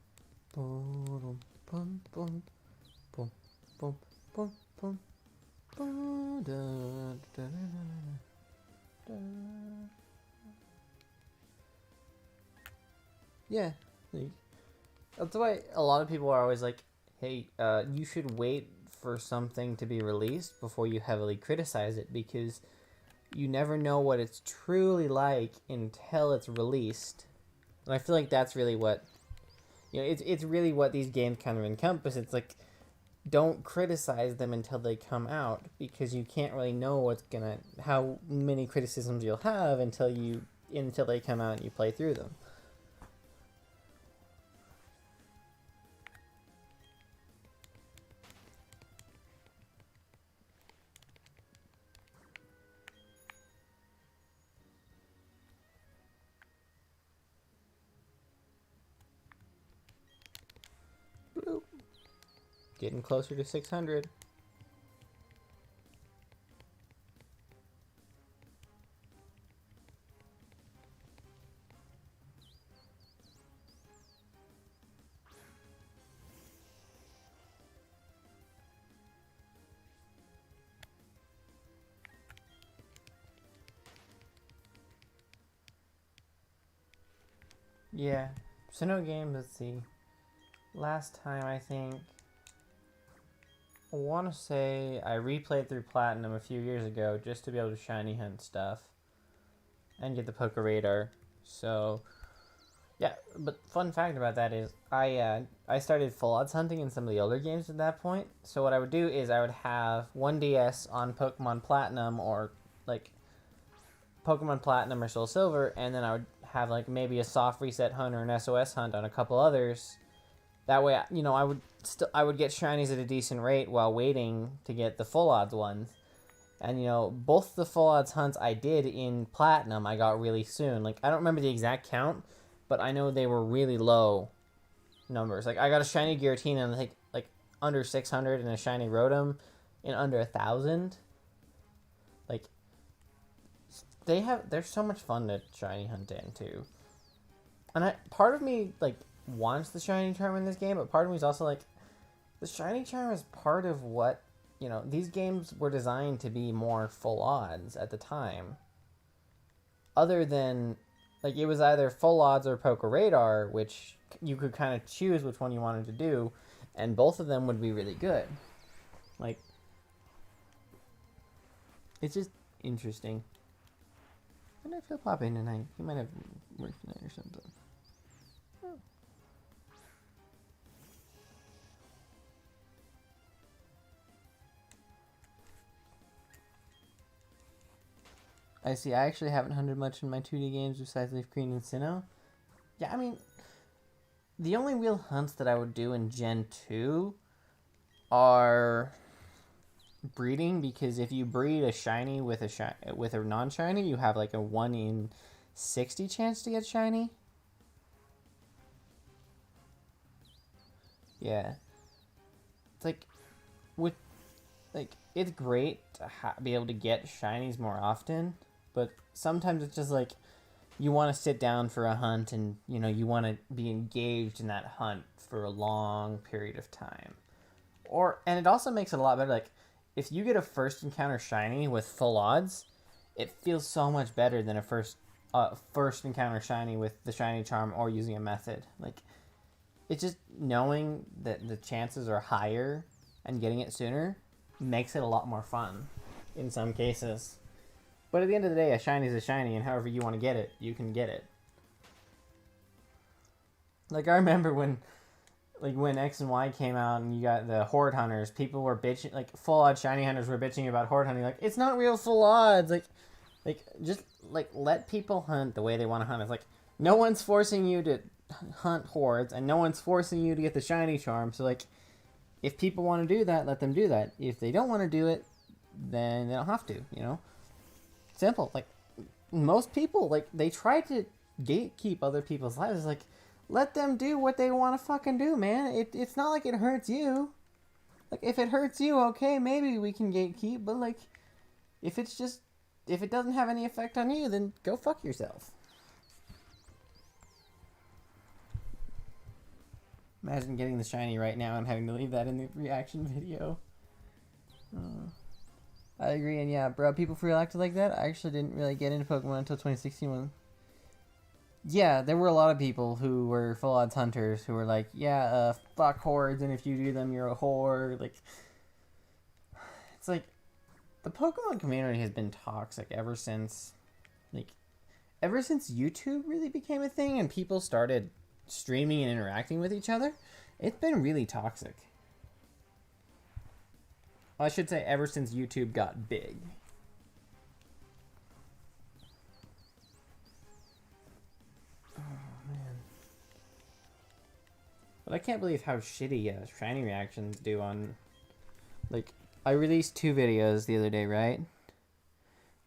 [SPEAKER 2] bum, bum, bum, bum, bum, bum, bum, da, da, da, da, da. Yeah, like, that's why a lot of people are always like, hey, you should wait for something to be released before you heavily criticize it, because you never know what it's truly like until it's released. And I feel like that's really what, you know, it's really what these games kind of encompass. It's like, don't criticize them until they come out, because you can't really know how many criticisms you'll have until they come out and you play through them. Bloop. Getting closer to 600. Yeah. So no game, let's see. Last time, I think, I want to say I replayed through Platinum a few years ago just to be able to shiny hunt stuff and get the Poker Radar. So, yeah, but fun fact about that is I started full odds hunting in some of the older games at that point. So what I would do is I would have 1DS on Pokemon Platinum, or like Pokemon Platinum or Soul Silver, and then I would have like maybe a soft reset hunt or an SOS hunt on a couple others. That way, you know, I would get shinies at a decent rate while waiting to get the full odds ones. And, you know, both the full odds hunts I did in Platinum, I got really soon. Like, I don't remember the exact count, but I know they were really low numbers. Like, I got a shiny Giratina in, like under 600, and a shiny Rotom in under 1,000. Like, they're so much fun to shiny hunt in, too. And part of me, like, wants the shiny charm in this game, but part of me is also like, the shiny charm is part of what, you know, these games were designed to be more full odds at the time. Other than, like, it was either full odds or Poker Radar, which you could kind of choose which one you wanted to do, and both of them would be really good. Like, it's just interesting. When did I feel popping tonight? He might have worked tonight or something. Oh. I see. I actually haven't hunted much in my 2D games besides Leaf Green and Sinnoh. Yeah, I mean, the only real hunts that I would do in Gen 2 are breeding, because if you breed a shiny with a non-shiny, you have like a 1 in 60 chance to get shiny. Yeah. It's like, with like it's great to be able to get shinies more often, but sometimes it's just like you want to sit down for a hunt and you want to be engaged in that hunt for a long period of time. And it also makes it a lot better. Like if you get a first encounter shiny with full odds, it feels so much better than a first encounter shiny with the shiny charm or using a method. Like it's just knowing that the chances are higher and getting it sooner makes it a lot more fun in some cases. But at the end of the day, a shiny is a shiny, and however you want to get it, you can get it. Like I remember when X and Y came out and you got the horde hunters, people were bitching, like full odd shiny hunters were bitching about horde hunting, like it's not real full odds, just let people hunt the way they want to hunt. It's like no one's forcing you to hunt hordes, and no one's forcing you to get the shiny charm. So like, if people want to do that, let them do that. If they don't want to do it, then they don't have to. Simple. Like most people, like they try to gatekeep other people's lives. It's like, let them do what they want to fucking do, man. It's not like it hurts you. Like if it hurts you, okay, maybe we can gatekeep. But like, if it doesn't have any effect on you, then go fuck yourself. Imagine getting the shiny right now and having to leave that in the reaction video. I agree, and yeah, bro, people reacted like that. I actually didn't really get into Pokemon until 2016 when... Yeah, there were a lot of people who were full odds hunters who were like, yeah, fuck hordes, and if you do them, you're a horde. Like, it's like, the Pokemon community has been toxic ever since YouTube really became a thing and people started streaming and interacting with each other. It's been really toxic. I should say ever since YouTube got big. Oh, man. But I can't believe how shitty shiny reactions do on... Like, I released 2 videos the other day, right?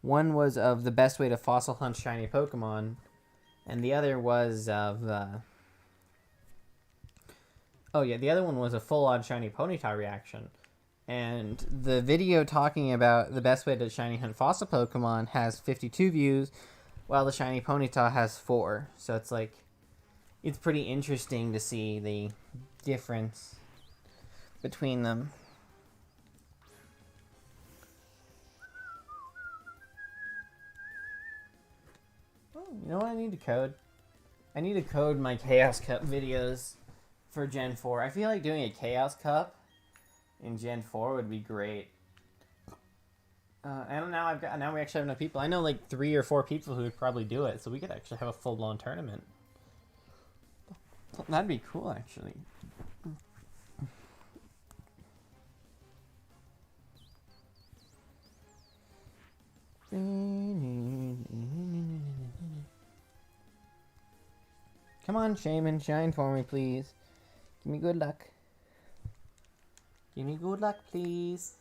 [SPEAKER 2] One was of the best way to fossil hunt shiny Pokemon, and the other was of... Oh yeah, the other one was a full-on shiny Ponyta reaction. And the video talking about the best way to shiny hunt fossil Pokemon has 52 views, while the shiny Ponyta has 4. So it's like, it's pretty interesting to see the difference between them. Oh, you know what I need to code? I need to code my Chaos Cup videos for Gen 4. I feel like doing a Chaos Cup in Gen 4 would be great. And now we actually have enough people. I know like 3 or 4 people who would probably do it, so we could actually have a full-blown tournament. That'd be cool, actually. Come on, Shaymin, shine for me, please. Give me good luck. Give me good luck, please.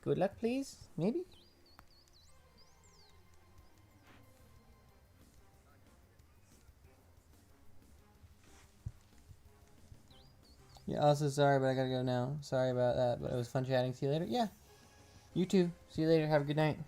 [SPEAKER 2] Good luck, please? Maybe? Yeah, also sorry, but I gotta go now. Sorry about that, but it was fun chatting. See you later. Yeah. You too. See you later. Have a good night.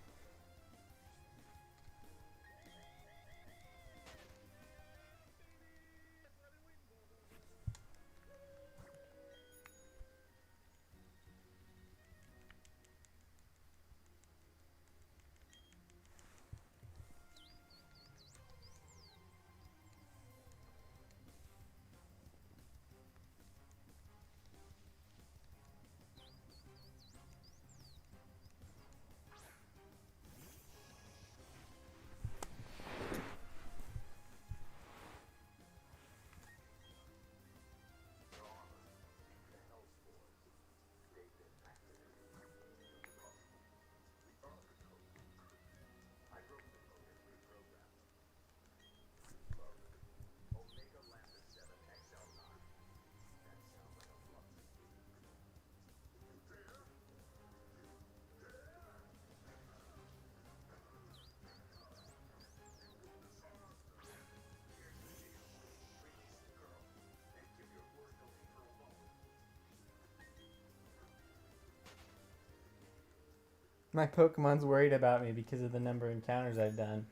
[SPEAKER 2] My Pokemon's worried about me because of the number of encounters I've done.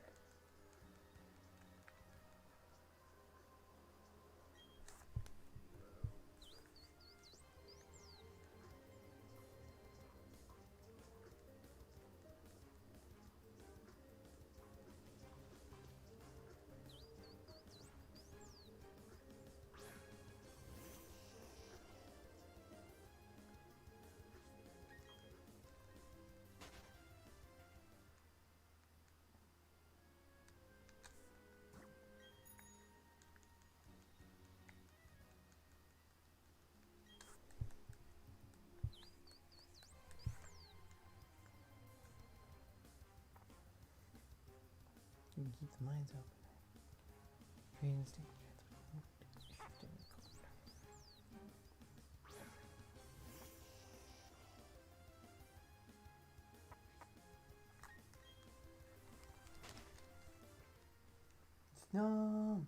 [SPEAKER 2] You can keep the mines open. Green state. No.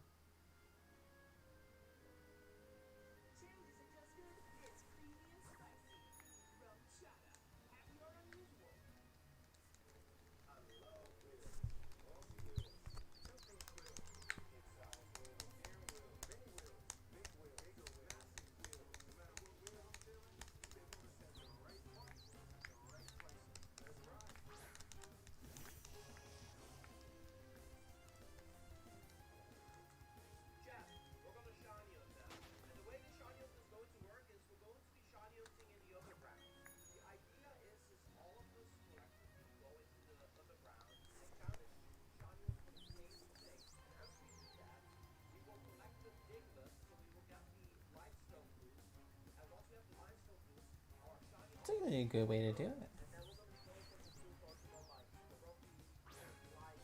[SPEAKER 1] Jeff, we're going to shiny hunt them. And the way the shiny hunt is going to work is we're going to be shiny hunting in the underground. The idea is all of us collectively go into the underground and kind of shoot shiny hunts for the same thing. And as we do that, we will collect the Diglett, so we will get the limestone boost. And once we have the limestone boost, our shiny
[SPEAKER 2] It's actually a good way to do it.
[SPEAKER 1] and then we're going to be going for some cool Pokemon like Karopi, Gligar,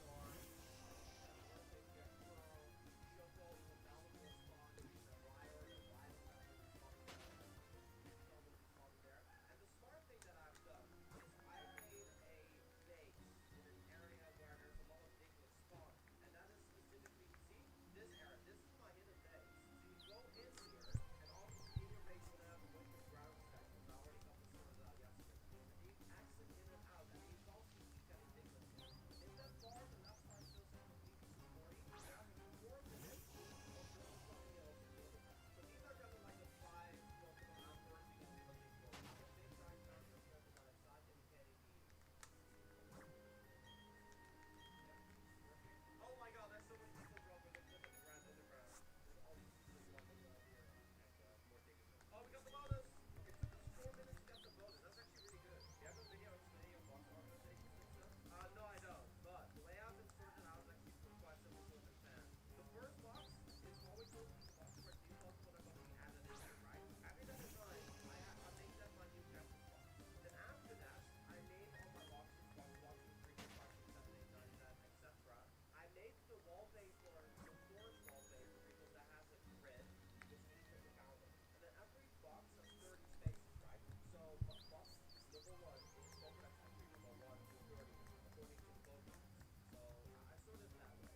[SPEAKER 1] Perfect Jet Pearl, Shuckle, even Malvern spawn, and Ryer, and Rhino Pepper spawning there, and Shelmet spawning there. And the smart thing that I've done is I made a base in an area where there's a lot of Diglett spawn. And that is specifically, see, this area. This is my hidden base. So you go in here, and obviously in your base you're going to have a bunch of ground sections. I already got this sorted out yesterday. And you exit in and out, and you constantly keep getting Diglett here. If that bar on the left side fills up completely to 40, you have 4 minutes of no shiny hills in the underground. So these are kind of like the 5 Pokemon I'm personally going to be looking for. I have big giant mountain Pokemon inside, and you can't even eat. Oh my god, there's so many people dropping. Look at the ground underground. There's all these people dropping down here. And more diggers. Oh, we got the bonus! It took us 4 minutes to get the bonus. That's actually really good. Do you have a video explaining box organizations and stuff? No, I don't. But the way I've inserted out is actually quite simple to understand. The first box is always going to be the box where new Pokemon are going to be added into, right? Having that in mind, I make that my new campus box. Then after that, I name all my boxes box 1, 2, 3, 4, 5, 6, 7, 8, 9, 10, etc. I made the wallpaper, the forest wallpaper, because that has a grid, which means you can count them. And then every box has 30 spaces, right? So box number 1 is Pokedex entry number 1 to 30, according to the Pokemon. So I sorted it that way.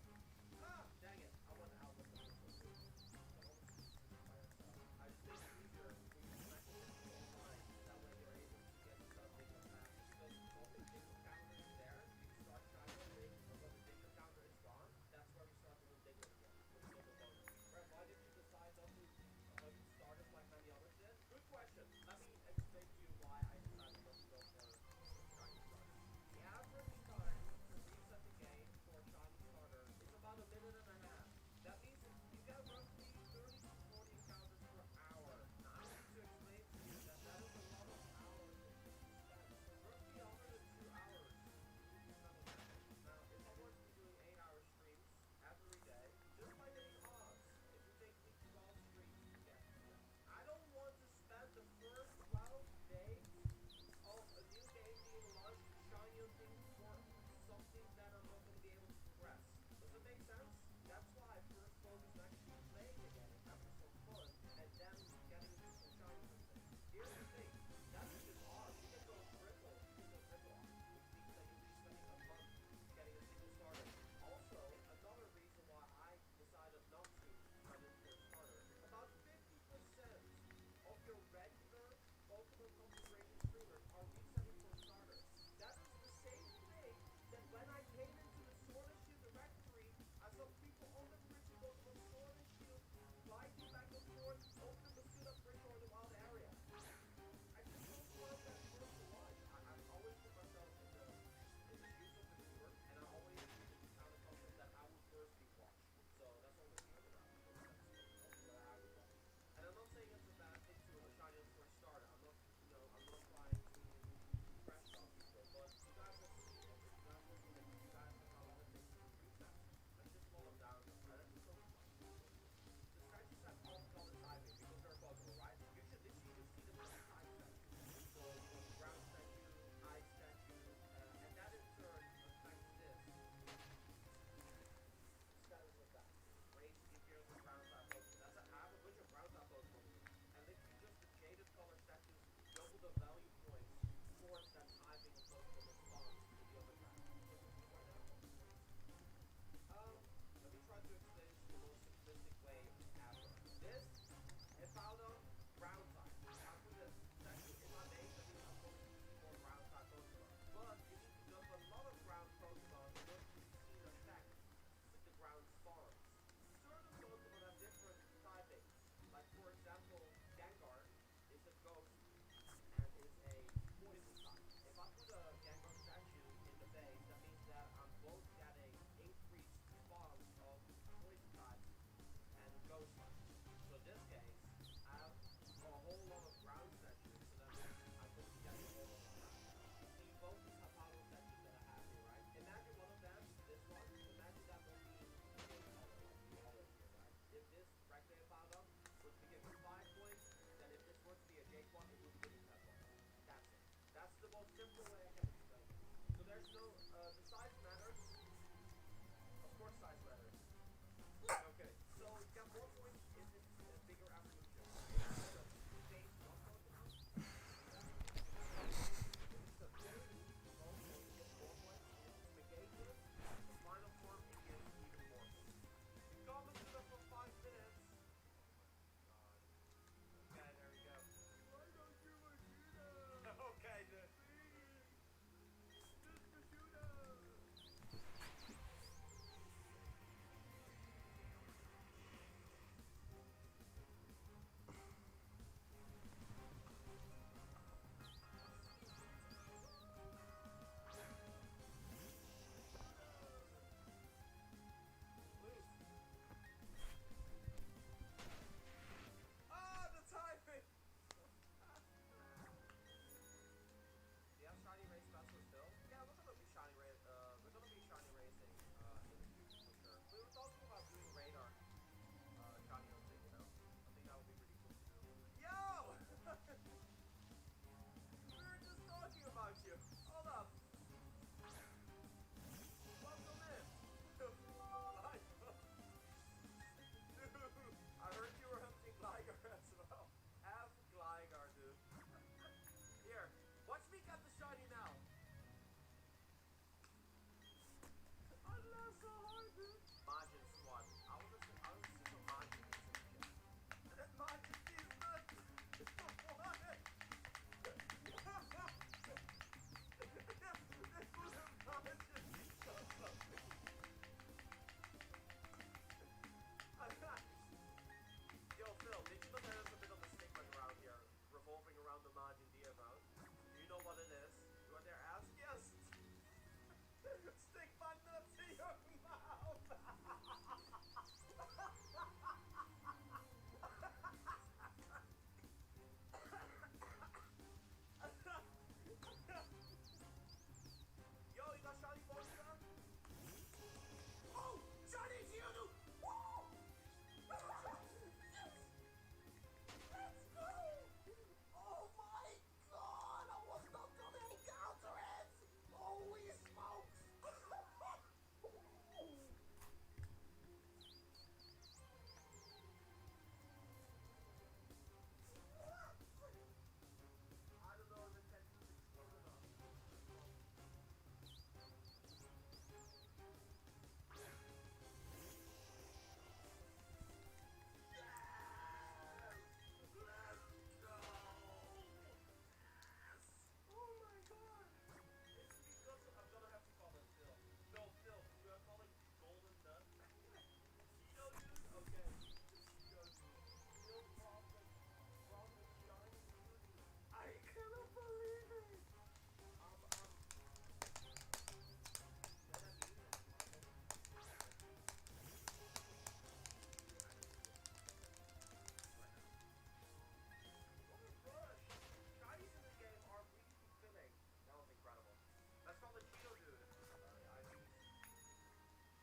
[SPEAKER 1] Ah, dang it! I went out with the first one too. But obviously you can do it by yourself. I just made it easier for you to connect the systems online. That way you're able to get yourself Diglett faster. Because once the Diglett counter is there, you can start shiny hunting. But when the Diglett counter is gone, that's where we start the new Diglett again with a double bonus. Brett, why did you decide not to start it like many others did? Good question. Let me explain to you why I decided not to go for shiny starters. The average time to reset the game for a shiny starter is about a minute and a half. That means you get roughly 30 to 40 encounters per hour. Now I need to explain to you that that is a lot of hours that you need to spend. Roughly 102 hours you need to spend on that. Now if I were to be doing 8-hour streams every day, just by getting odds, it would take me 12 streams to get here. I don't want to spend the first 12 days of a new game being launched shiny hunting for something that I'm not going to be able to progress. Does it make sense? That's why I first focused on actually playing the game, having some fun, and then getting into some shiny hunting. Here's the thing, that's just odd. You can go triple, which means that you'll be spending a month getting a single starter. Also, another reason why I decided not to sign in for a starter, about 50% of your regular Pokemon concentration streamers are resetting for starters. That is the most simple way I can explain it. So there's no, the size matters. Of course size matters. Okay, so get more points in this bigger evolution. Instead of base 1 Pokemon, it's a very weak evolve, so it gets more points. And if it's negated, the final form, it gives even more points. We got to do that for 5 minutes. Okay, there we go. Why don't you Vegeta? Okay, dude. Just Vegeta. Lose. Ah, the timing! Do you have shiny race special still? Yeah, we're gonna be shiny race. We're gonna be shiny racing in the future for sure. We were talking about doing radar shiny hunting. You know, I think that would be pretty cool to do. Yo! We were just talking about you. Hold up. Welcome in. Dude, I heard you were hunting Gligar as well. Have Gligar, dude. Here, watch me get the shiny now. I laughed so hard, dude. Majin squad. I want to see some Majin in some shit. Majin is nuts. What? This was a Majin. Yo, Phil, did you know there is a bit of a stigma around here, revolving around the Majin DFO? Do you know what it is? You want their ass? Yes! Stick my nuts in your mouth! Yo, you got shiny Pokemon? Oh! Shiny Geodude! Woo! Yes! Let's go! Oh my god! I was not gonna encounter it! Holy smokes! I don't know if the tension is explode or not. Oh my god! It's because I'm gonna have to call it Phil. Phil, you are calling Golden Nut? Cheeto dude? Okay. Cheeto dude. Phil from the shiny dude. I cannot believe it! When I mean it, what a brush! Shinies in this game are really fulfilling. That was incredible. Let's call the Cheeto dude. I think he's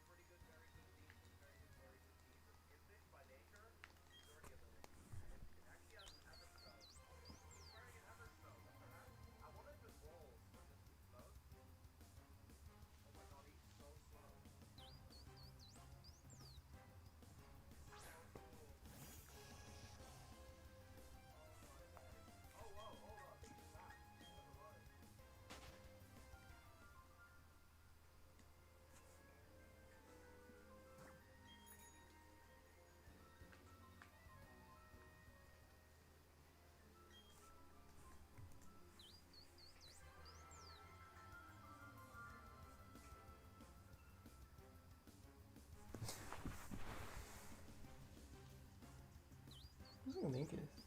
[SPEAKER 1] pretty good, very good, decent, very good, very good, decent. Impish by nature, dirty ability. It actually has an Everstone. He's wearing an Everstone, what the heck? I wonder if it rolls or just explodes. Oh my god, he's so slow. Oh, whoa, hold up. He's back. Never mind.
[SPEAKER 2] Who's Linkus?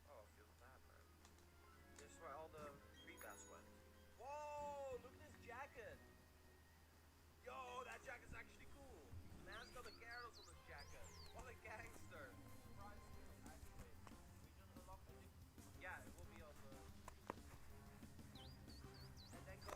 [SPEAKER 1] Oh, it feels bad, man. This is where all the feedbacks went. Whoa, look at this jacket. Yo, that jacket's actually cool. Man's got the Gyarados on his jacket. What a gangster. Surprise me, actually. We just unlocked, I think. Yeah, it will be on the... And then go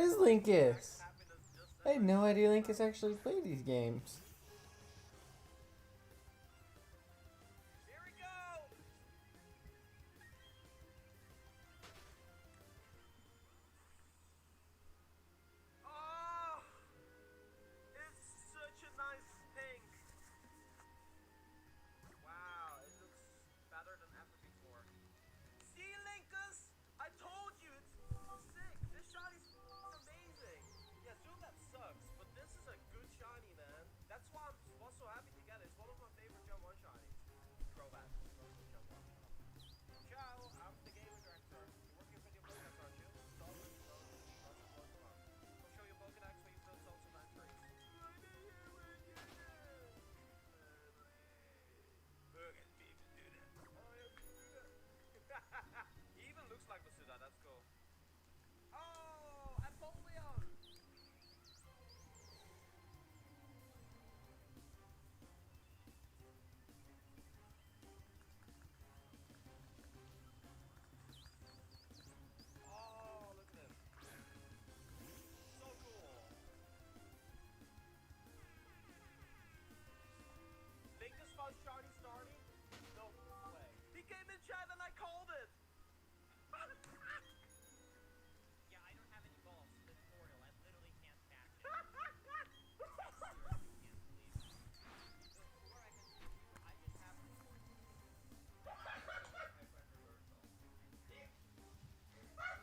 [SPEAKER 2] is Linkus? I had no idea Linkus actually played these games.
[SPEAKER 1] Here we go! Oh! It's such a nice pink. Wow, it looks better than ever before. See, Linkus? I told you, it's sick. This shiny's amazing. Yeah, soon that sucks, but this is a good shiny, man. That's why I was so happy to get it. It's one of my favorite Gen 1 shinies. Throwback. Gen 1. Ciao, I'm the gaming director. You're working with your Pokedex, aren't you? Lots of fun. I'll show you Pokedex where you've done tons of entries. He even looks like Masuda, that's cool. Oh, Apollyon! Oh, look at him. So cool. Linkus found Shiny Starly? No way. He came in chat and I called it!
[SPEAKER 4] Yeah, I don't have any balls for the tutorial. I literally can't catch it.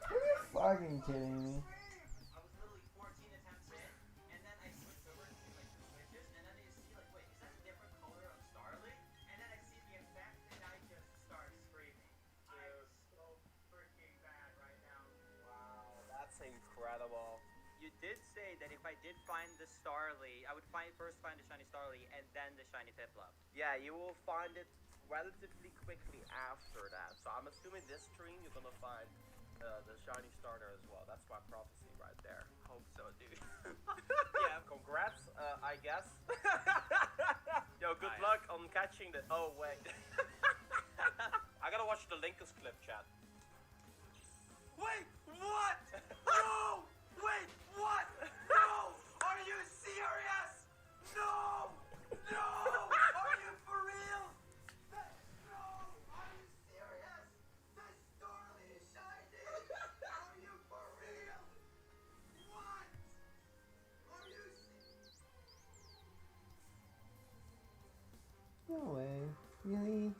[SPEAKER 2] Are you fucking kidding me?
[SPEAKER 1] I was literally 14 attempts in, and then I switched over to like the switches, and then you see like, wait, is that a different color of Starly? And then I see the effect, and I just start screaming. I'm so freaking bad right now. Wow, that's incredible. You did say that if I did find the Starly, I would first find the shiny Starly and then the shiny Piplup. Yeah, you will find it relatively quickly after that. So I'm assuming this stream you're gonna find the shiny starter as well. That's my prophecy right there. Hope so, dude. Yeah, congrats, I guess. Yo, good luck on catching the. Oh wait. I gotta watch the Linkus clip, chat. Wait, what? No! Wait, what? No! Are you serious? No! No! Are you for real? No! Are you serious? The Starly is shiny! Are you for real? What? Are you serious?
[SPEAKER 2] No way. Really?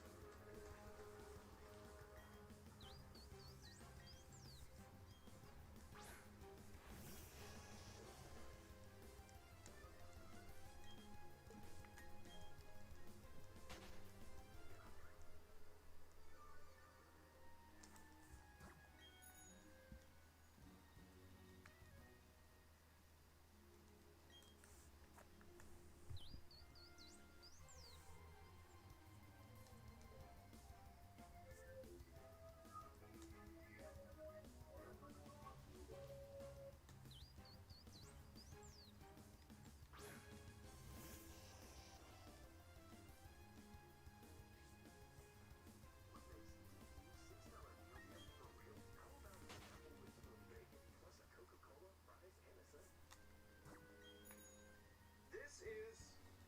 [SPEAKER 5] This is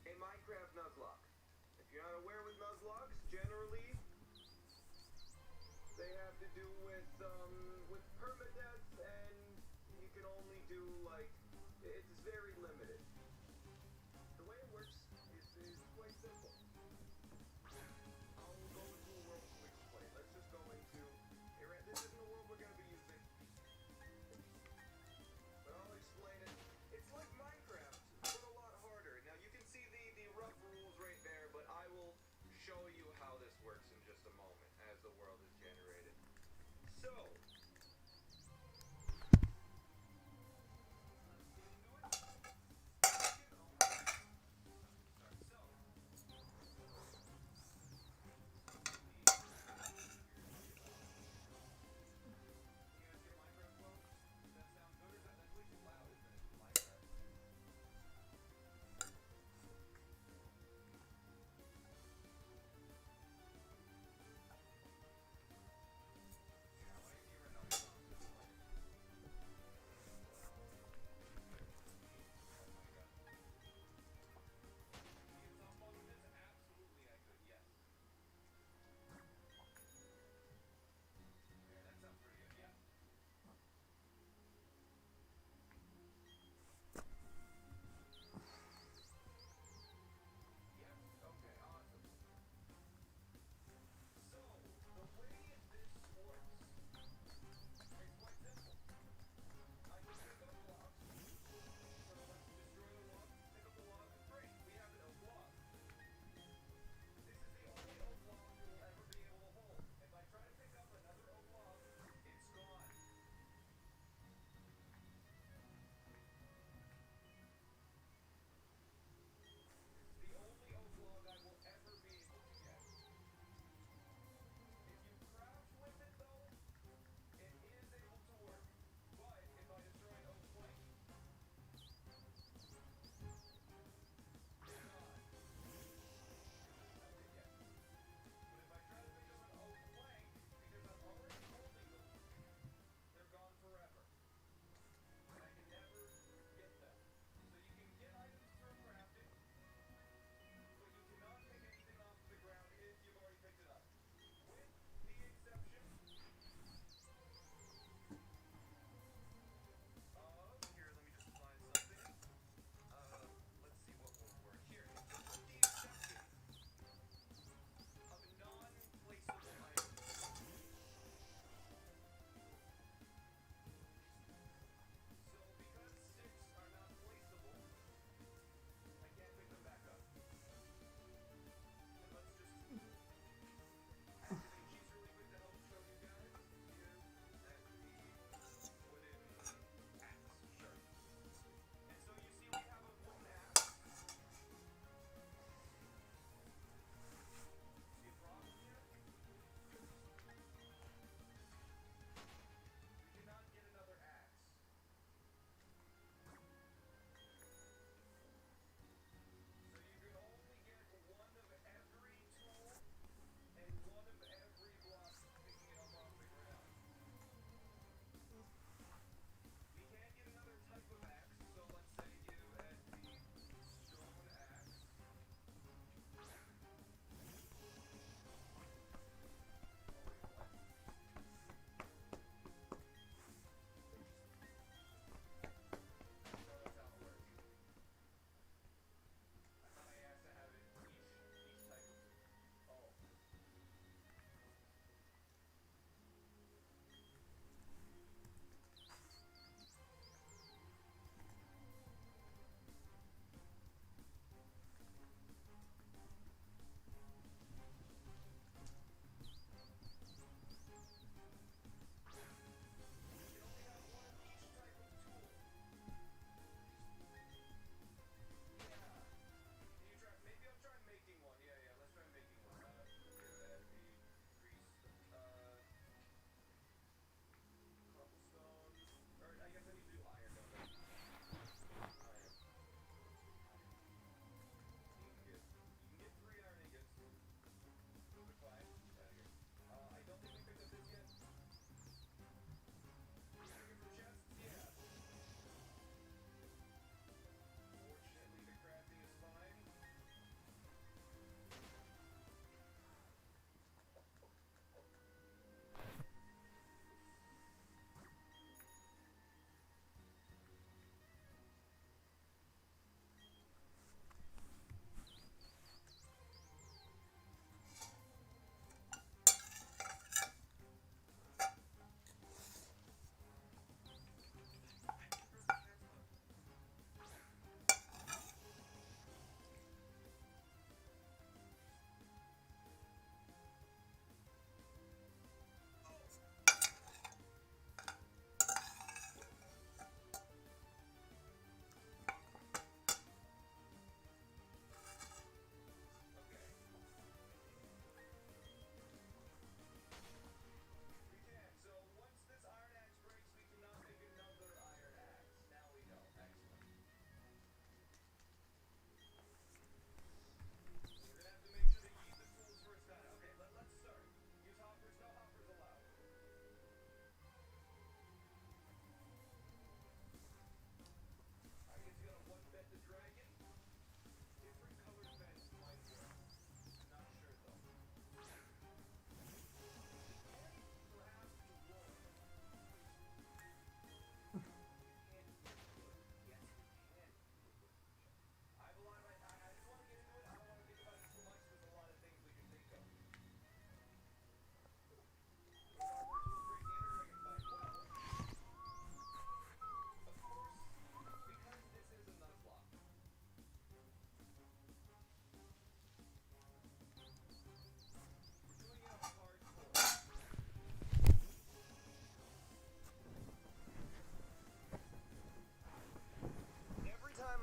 [SPEAKER 5] a Minecraft Nuzlocke. If you're not aware with Nuzlocks, generally they have to do with permadeath, and you can only do like it's very limited. The way it works is quite simple. I'll go into a world we can play. Let's just go into here. This isn't a world we're gonna be using, but I'll explain it. It's like Minecraft, but a lot harder. Now you can see the rough rules right there, but I will show you how this works in just a moment as the world is generated. So.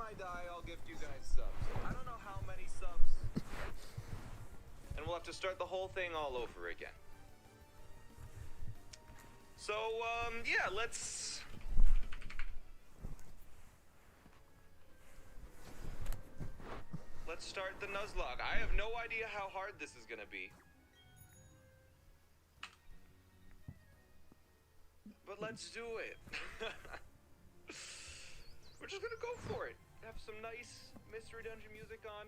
[SPEAKER 6] I die, I'll gift you guys subs. I don't know how many subs. And we'll have to start the whole thing all over again. So, yeah, let's start the Nuzlocke. I have no idea how hard this is gonna be. But let's do it. We're just gonna go for it. Have some nice Mystery Dungeon music on.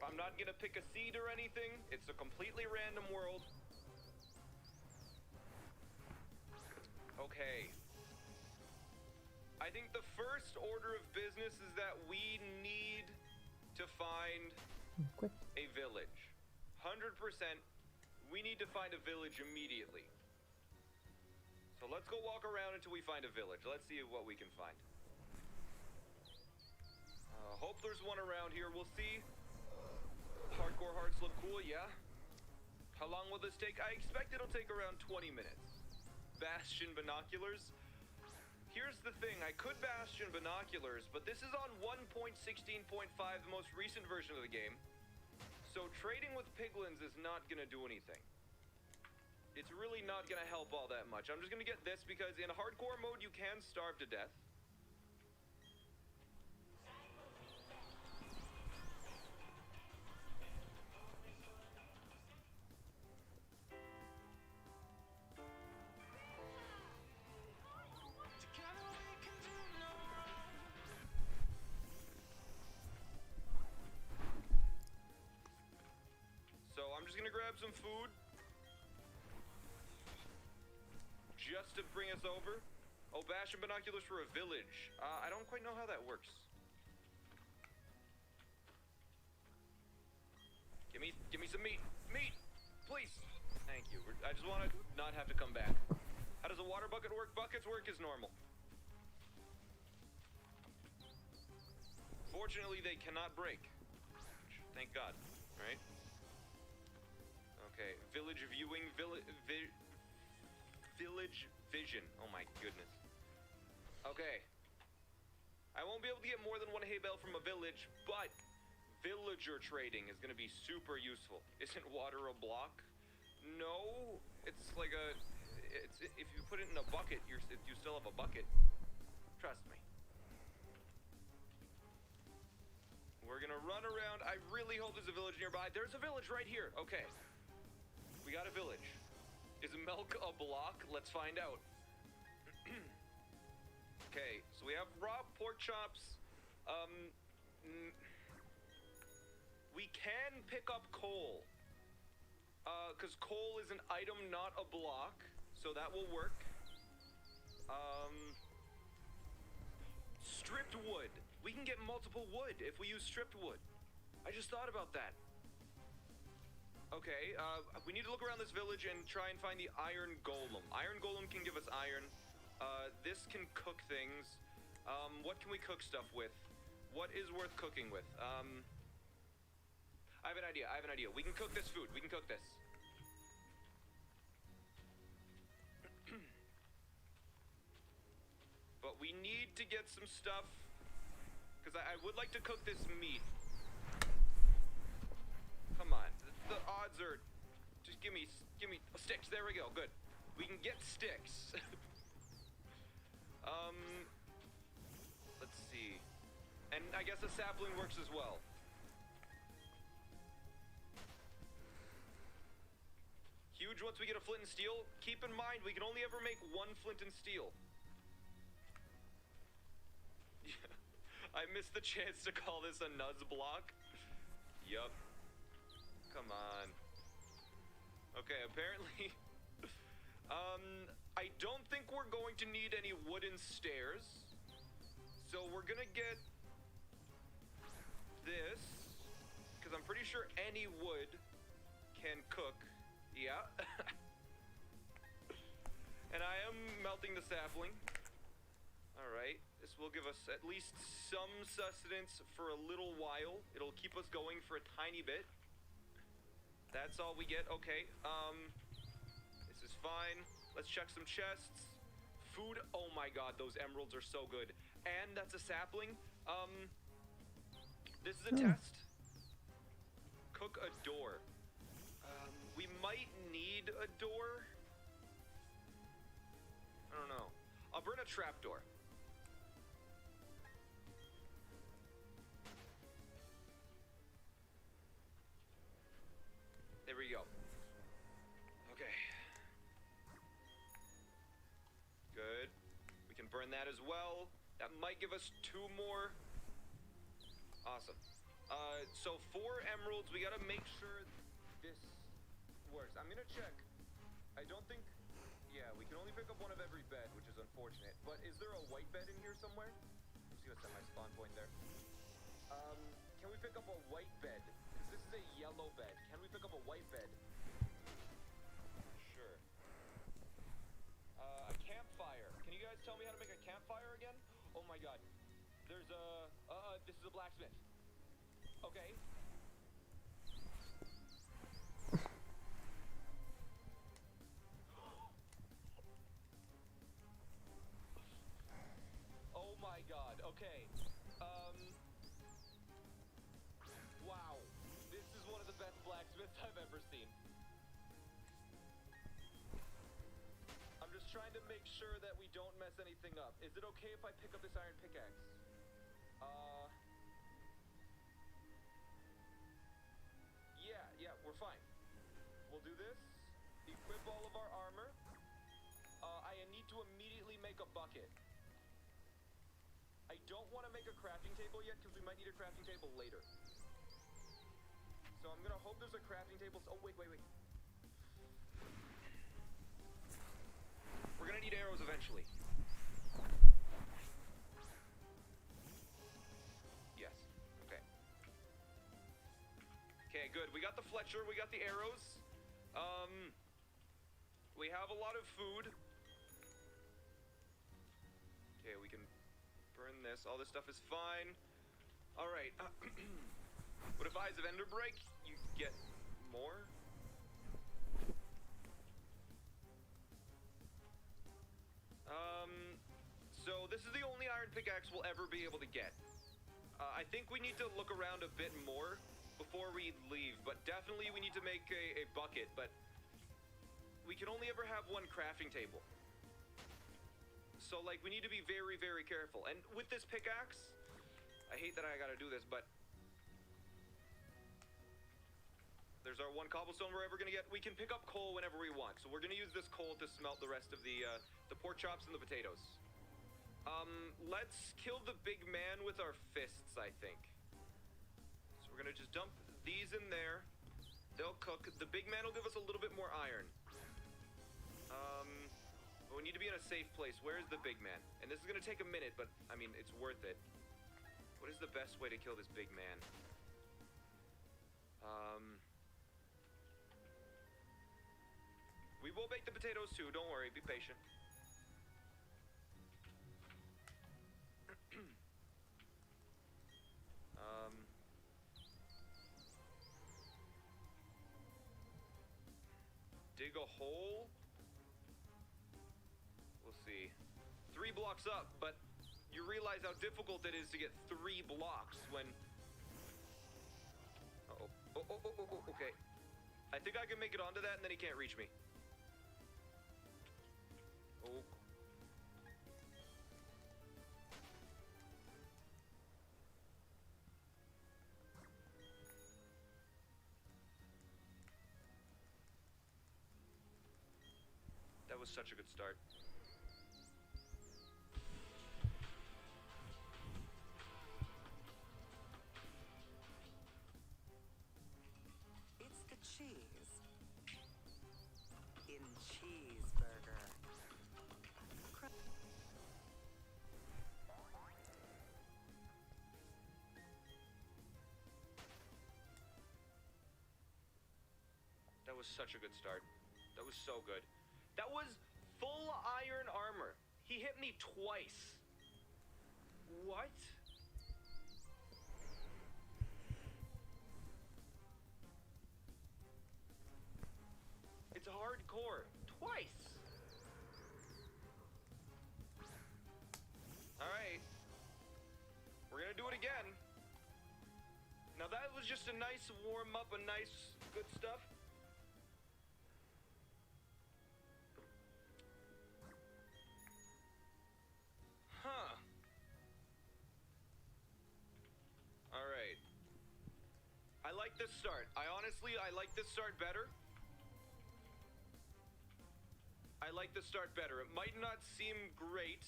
[SPEAKER 6] I'm not gonna pick a seed or anything. It's a completely random world. Okay. I think the first order of business is that we need to find a village. 100%. We need to find a village immediately. So let's go walk around until we find a village. Let's see what we can find. Hope there's one around here. We'll see. Hardcore hearts look cool, yeah? How long will this take? I expect it'll take around 20 minutes. Bastion binoculars. Here's the thing. I could Bastion binoculars, but this is on 1.16.5, the most recent version of the game. So trading with piglins is not going to do anything. It's really not going to help all that much. I'm just going to get this because in hardcore mode, you can starve to death. So I'm just going to grab some food. Just to bring us over. Oh, Bastion binoculars for a village. I don't quite know how that works. Give me some meat. Meat! Please! Thank you. I just want to not have to come back. How does a water bucket work? Buckets work as normal. Fortunately, they cannot break. Thank God. Right? Okay. Village viewing. Village vision. Oh my goodness. Okay. I won't be able to get more than one hay bale from a village, but villager trading is going to be super useful. Isn't water a block? No. It's like a... if you put it in a bucket, you still have a bucket. Trust me. We're going to run around. I really hope there's a village nearby. There's a village right here. Okay. We got a village. Is milk a block? Let's find out. Okay, so we have raw pork chops. We can pick up coal. Because coal is an item, not a block. So that will work. Stripped wood. We can get multiple wood if we use stripped wood. I just thought about that. Okay, we need to look around this village and try and find the iron golem. Iron golem can give us iron. This can cook things. What can we cook stuff with? What is worth cooking with? I have an idea. We can cook this food. We can cook this. But we need to get some stuff. Because I would like to cook this meat. Come on. The odds are... Just give me sticks. There we go. Good. We can get sticks. Let's see. And I guess a sapling works as well. Huge once we get a flint and steel. Keep in mind, we can only ever make one flint and steel. I missed the chance to call this a nuz block. Yup. Come on. Okay, apparently... I don't think we're going to need any wooden stairs. So we're gonna get... this. Because I'm pretty sure any wood can cook. Yeah. And I am melting the sapling. Alright. This will give us at least some sustenance for a little while. It'll keep us going for a tiny bit. That's all we get. Okay, this is fine. Let's check some chests. Food. Oh my god, those emeralds are so good. and that's a sapling. This is a test. Cook a door. We might need a door. I don't know. I'll burn a trapdoor. There we go. Okay. Good. We can burn that as well. That might give us 2 more. Awesome. So 4 emeralds. We gotta make sure this works. I'm gonna check. I don't think... Yeah, we can only pick up 1 of every bed, which is unfortunate. But is there a white bed in here somewhere? Let's see what's at my spawn point there. Can we pick up a white bed? Because this is a yellow bed. Can we pick up a white bed? Sure. A campfire. Can you guys tell me how to make a campfire again? Oh my god. There's a... this is a blacksmith. Okay. Oh my god. Okay. Wow. This is one of the best blacksmiths I've ever seen. I'm just trying to make sure that we don't mess anything up. Is it okay if I pick up this iron pickaxe? Yeah, we're fine. We'll do this. Equip all of our armor. I need to immediately make a bucket. I don't want to make a crafting table yet because we might need a crafting table later. So I'm gonna hope there's a crafting table. Oh, wait. We're gonna need arrows eventually. Yes. Okay. Okay, good. We got the Fletcher. We got the arrows. We have a lot of food. Okay, we can burn this. All this stuff is fine. All right. What if Eyes of Ender break? You get more? So this is the only iron pickaxe we'll ever be able to get. I think we need to look around a bit more before we leave, but definitely we need to make a bucket, but we can only ever have 1 crafting table. So, like, we need to be very, very careful. And with this pickaxe, I hate that I gotta do this, but there's our 1 cobblestone we're ever gonna get. We can pick up coal whenever we want, so we're gonna use this coal to smelt the rest of the pork chops and the potatoes. Let's kill the big man with our fists, I think. So we're gonna just dump these in there. They'll cook. The big man will give us a little bit more iron. But we need to be in a safe place. Where is the big man? And this is gonna take a minute, but I mean, it's worth it. What is the best way to kill this big man? We will bake the potatoes too, don't worry, be patient. Dig a hole. We'll see. 3 blocks up, but you realize how difficult it is to get 3 blocks when... Okay. I think I can make it onto that and then he can't reach me. Oh. That was such a good start.
[SPEAKER 7] It's the cheese in cheeseburger.
[SPEAKER 6] That was such a good start. That was so good. That was full iron armor. He hit me twice. What? It's hardcore. Twice. Alright. just a nice warm up, a nice good stuff. Huh. Alright. I like this start. I like this start better. I like this start better. It might not seem great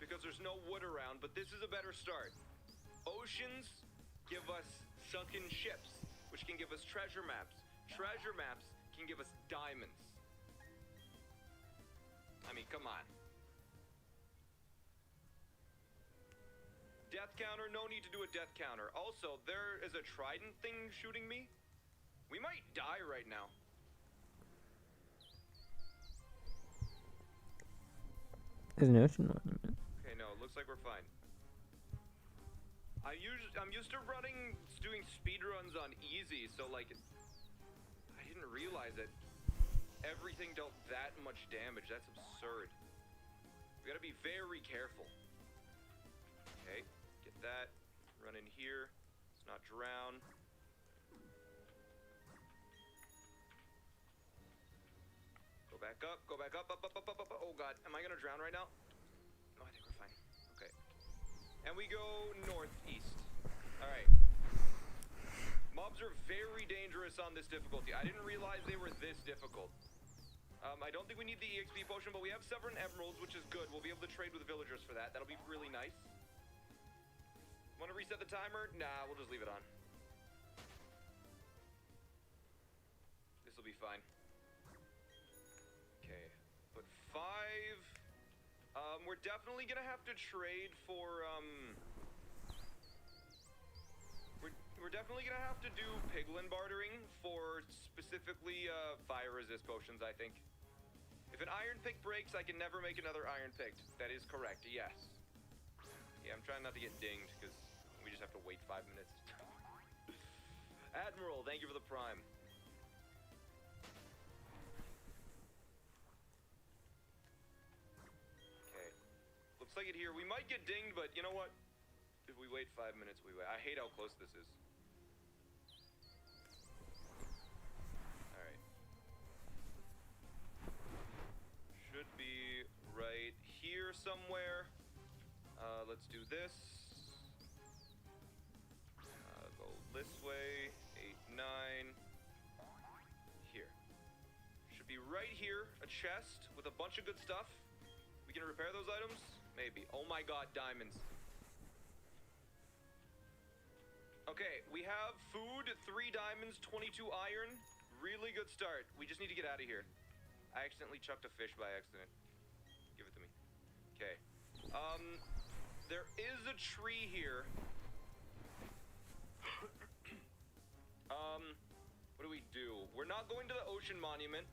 [SPEAKER 6] because there's no wood around, but this is a better start. Oceans give us sunken ships, which can give us treasure maps. Treasure maps can give us diamonds. I mean, come on. Death counter, no need to do a death counter. Also, there is a trident thing shooting me. We might die right now.
[SPEAKER 2] There's an ocean monument.
[SPEAKER 6] Okay, no, it looks like we're fine. I'm used to doing speed runs on easy, so like, I didn't realize that everything dealt that much damage. That's absurd. We gotta be very careful. Okay, get that. Run in here. Let's not drown. Go back up, up. Oh god, am I gonna drown right now? No, I think we're fine. Okay. And we go northeast. Alright. Mobs are very dangerous on this difficulty. I didn't realize they were this difficult. I don't think we need the EXP potion, but we have 7 emeralds, which is good. We'll be able to trade with villagers for that. That'll be really nice. Want to reset the timer? Nah, we'll just leave it on. This'll be fine. Okay, but 5. We're definitely gonna have to trade for, We're definitely gonna have to do piglin bartering for specifically, fire resist potions, I think. If an iron pick breaks, I can never make another iron pick. That is correct, yes. Yeah, I'm trying not to get dinged, because we just have to wait 5 minutes. Admiral, thank you for the prime. Looks like it here. We might get dinged, but you know what? If we wait 5 minutes, we wait. I hate how close this is. Alright. Should be right here somewhere. Let's do this. Go this way. 8, 9. Here. Should be right here. A chest with a bunch of good stuff. We can repair those items? Maybe. Oh my god, diamonds. Okay, we have food, 3 diamonds, 22 iron. Really good start. We just need to get out of here. I accidentally chucked a fish by accident. Give it to me. Okay. There is a tree here. What do we do? We're not going to the ocean monument.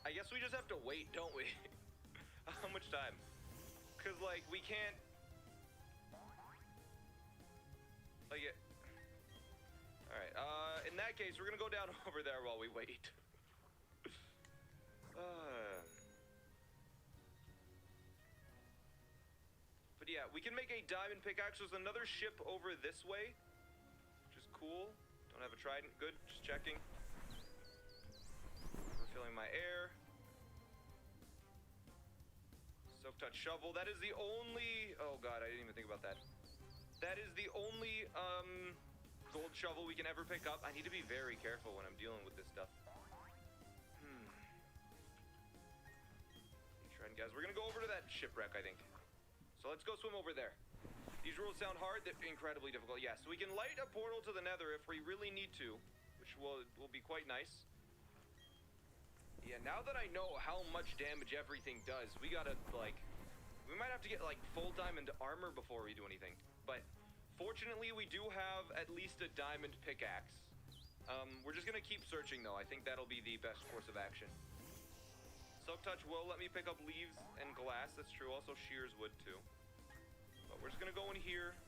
[SPEAKER 6] I guess we just have to wait, don't we? How much time? Because, like, we can't... Like, it... Alright, in that case, we're gonna go down over there while we wait. But yeah, we can make a diamond pickaxe. There's another ship over this way, which is cool. Don't have a trident. Good, just checking. Refilling my air. Silk touch shovel. That is the only... Oh god, I didn't even think about that. That is the only, gold shovel we can ever pick up. I need to be very careful when I'm dealing with this stuff. Trident, guys. We're gonna go over to that shipwreck, I think. So let's go swim over there. These rules sound hard. They're incredibly difficult. Yeah, so we can light a portal to the nether if we really need to, which will be quite nice. Yeah, now that I know how much damage everything does, we gotta, like... We might have to get, like, full diamond armor before we do anything. But, fortunately, we do have at least a diamond pickaxe. We're just gonna keep searching, though. I think that'll be the best course of action. Silk touch will let me pick up leaves and glass. That's true. Also shears wood, too. But we're just gonna go in here,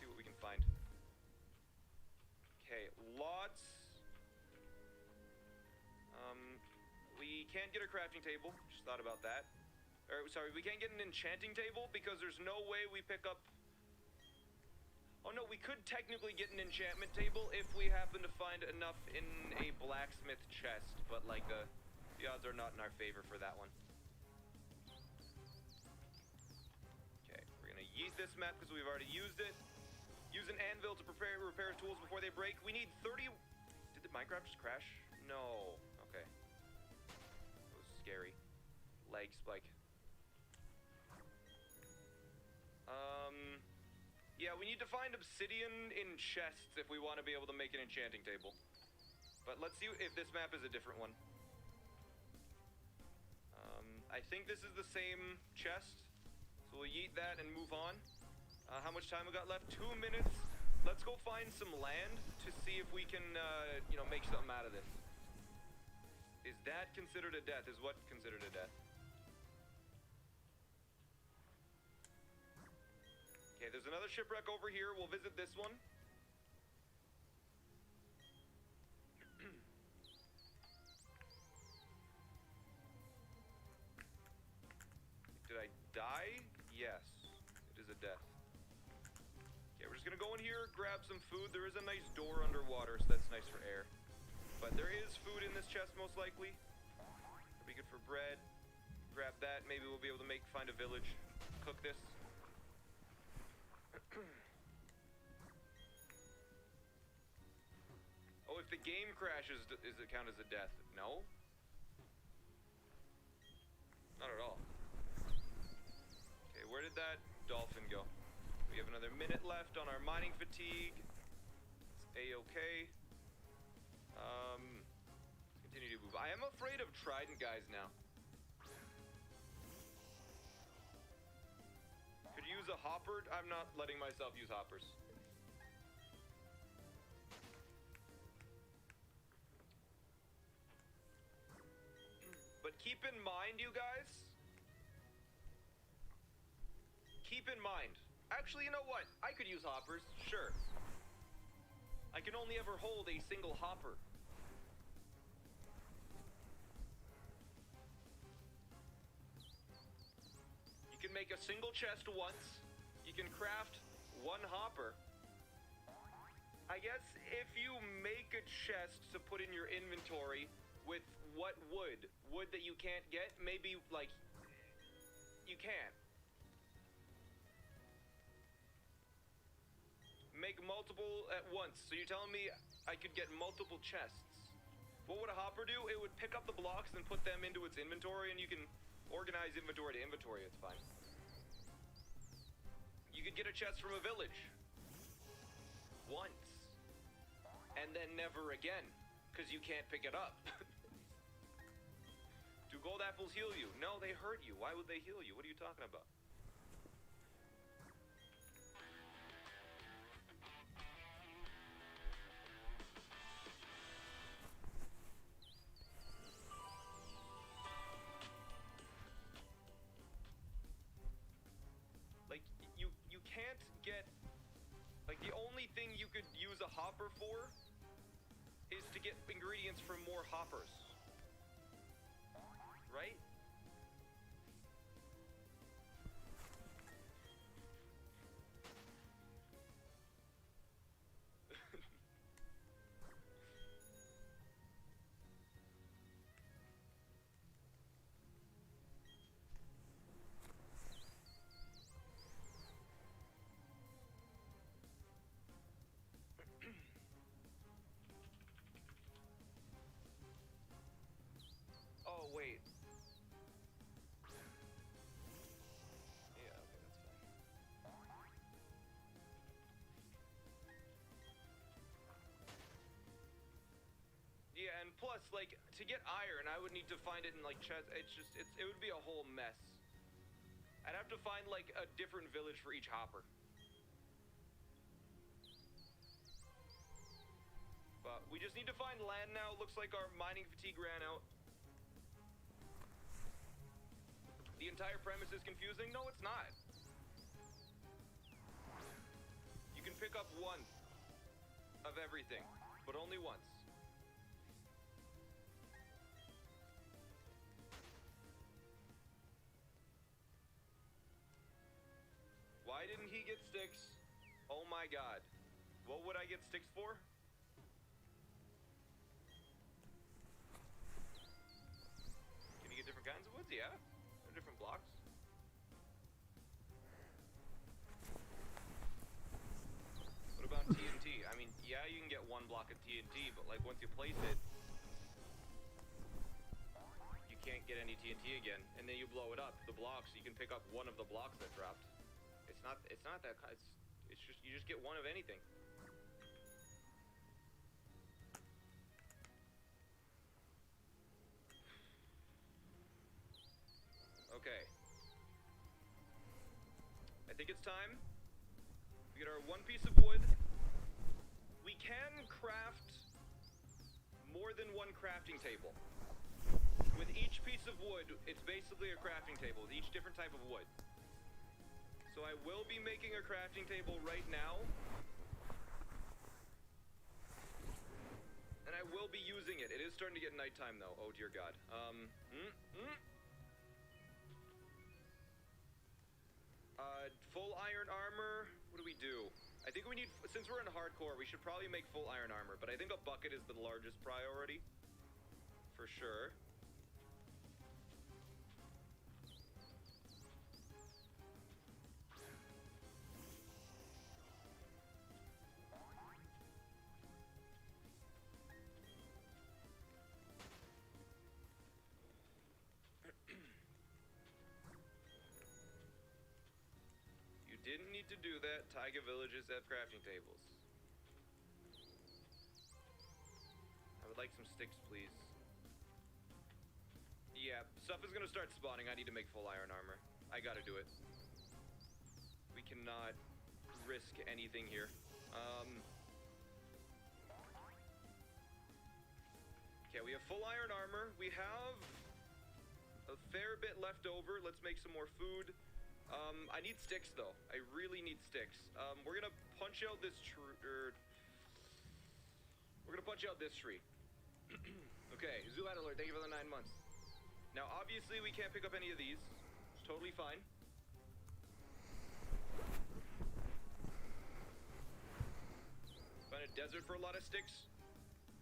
[SPEAKER 6] see what we can find. Okay, lots. We can't get a crafting table. Just thought about that. Or, sorry, we can't get an enchanting table because there's no way we pick up... Oh, no, we could technically get an enchantment table if we happen to find enough in a blacksmith chest, but like the odds are not in our favor for that one. Okay, we're gonna yeet this map because we've already used it. Use an anvil to repair tools before they break. We need 30. Did the Minecraft just crash? No. Okay. That was scary. Leg spike. Yeah, we need to find obsidian in chests if we want to be able to make an enchanting table. But let's see if this map is a different one. I think this is the same chest. So we'll yeet that and move on. How much time we got left? 2 minutes. Let's go find some land to see if we can, you know, make something out of this. Is that considered a death? Is what considered a death? Okay, there's another shipwreck over here. We'll visit this one. Did I die? Yes. It is a death. Okay, we're just gonna go in here, grab some food. There is a nice door underwater, so that's nice for air. But there is food in this chest, most likely. It'll be good for bread. Grab that. Maybe we'll be able to find a village. Cook this. Oh, if the game crashes, does it count as a death? No? Not at all. Okay, where did that dolphin go? We have another minute left on our mining fatigue. It's a-okay. Continue to move. I am afraid of trident guys now. Could use a hopper. I'm not letting myself use hoppers. But keep in mind, you guys. Keep in mind. Actually, you know what? I could use hoppers. Sure. I can only ever hold a single hopper. You can make a single chest once. You can craft one hopper. I guess if you make a chest to put in your inventory with what wood? Wood that you can't get? Maybe, like, you can't. Make multiple at once. So you're telling me I could get multiple chests. What would a hopper do? It would pick up the blocks and put them into its inventory, and you can organize inventory to inventory. It's fine. You could get a chest from a village. Once. And then never again. Because you can't pick it up. Do gold apples heal you? No, they hurt you. Why would they heal you? What are you talking about? You can't get, like, the only thing you could use a hopper for is to get ingredients from more hoppers. Right? Oh, wait. Yeah, okay, that's fine. Yeah, and plus, like, to get iron, I would need to find it in, like, chest. It would be a whole mess. I'd have to find, like, a different village for each hopper. But we just need to find land now. Looks like our mining fatigue ran out. The entire premise is confusing? No, it's not. You can pick up one of everything, but only once. Why didn't he get sticks? Oh my god. What would I get sticks for? Can you get different kinds of woods? Yeah. There are different blocks. What about TNT? I mean, yeah, you can get one block of TNT, but like once you place it, you can't get any TNT again, and then you blow it up. The blocks, you can pick up one of the blocks that dropped. It's not that. It's just you just get one of anything. Okay. I think it's time. We get our one piece of wood. We can craft more than one crafting table. With each piece of wood, it's basically a crafting table with each different type of wood. So I will be making a crafting table right now. And I will be using it. It is starting to get nighttime though. Oh dear God. Full iron armor. What do we do? I think we need, since we're in hardcore, we should probably make full iron armor. But I think a bucket is the largest priority. For sure. Didn't need to do that. Taiga villages have crafting tables. I would like some sticks, please. Yeah, stuff is gonna start spawning. I need to make full iron armor. I gotta do it. We cannot risk anything here. Okay, we have full iron armor. We have a fair bit left over. Let's make some more food. I need sticks though. I really need sticks. We're gonna punch out this tree. We're gonna punch out this tree. Okay, Zoo Ad Alert, thank you for the 9 months. Now, obviously, we can't pick up any of these. It's totally fine. Find a desert for a lot of sticks.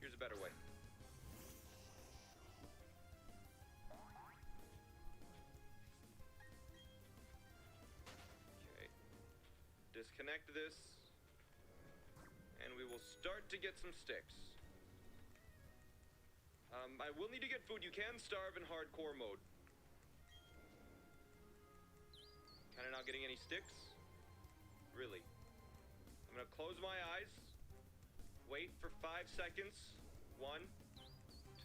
[SPEAKER 6] Here's a better way. Disconnect this, and we will start to get some sticks. I will need to get food. You can starve in hardcore mode. Kinda not getting any sticks. Really. I'm gonna close my eyes. Wait for 5 seconds. 1,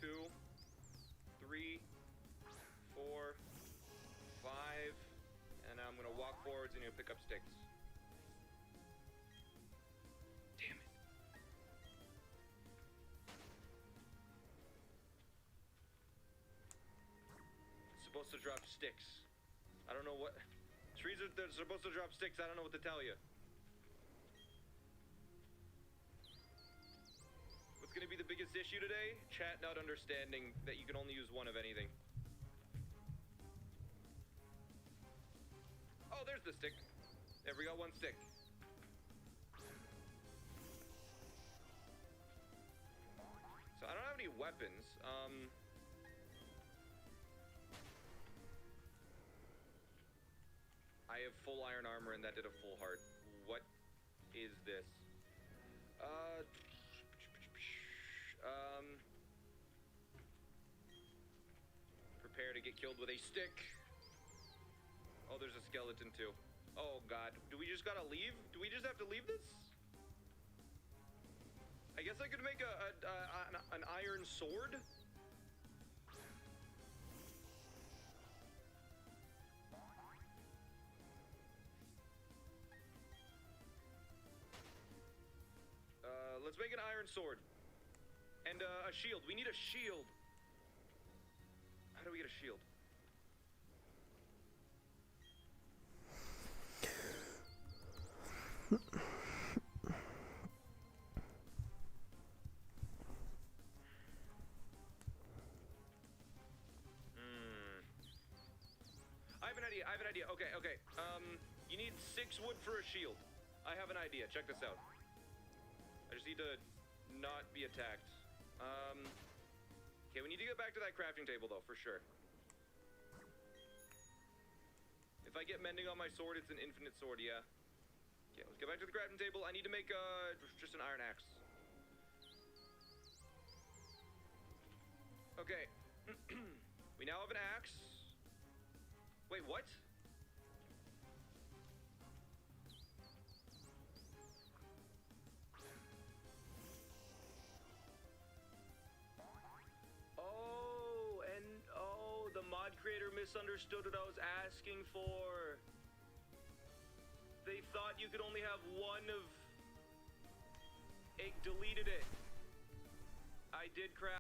[SPEAKER 6] 2, 3, 4, 5, and I'm gonna walk forwards and you'll pick up sticks. Supposed to drop sticks. I don't know what trees are. They're supposed to drop sticks. I don't know what to tell you. What's gonna be the biggest issue today? Chat not understanding that you can only use one of anything. Oh, there's the stick. There, we got one stick. So I don't have any weapons. I have full iron armor and that did a full heart. What is this? Prepare to get killed with a stick. Oh, there's a skeleton too. Oh God, do we just gotta leave? Do we just have to leave this? I guess I could make an iron sword. Let's make an iron sword. And a shield. We need a shield. How do we get a shield? I have an idea. Okay. You need 6 wood for a shield. I have an idea. Check this out. I just need to not be attacked. Okay, we need to get back to that crafting table though, for sure. If I get mending on my sword, it's an infinite sword, yeah. Okay, let's get back to the crafting table. I need to make just an iron axe. Okay. We now have an axe. Wait, what? The mod creator misunderstood what I was asking for. They thought you could only have one of... It deleted it. I did craft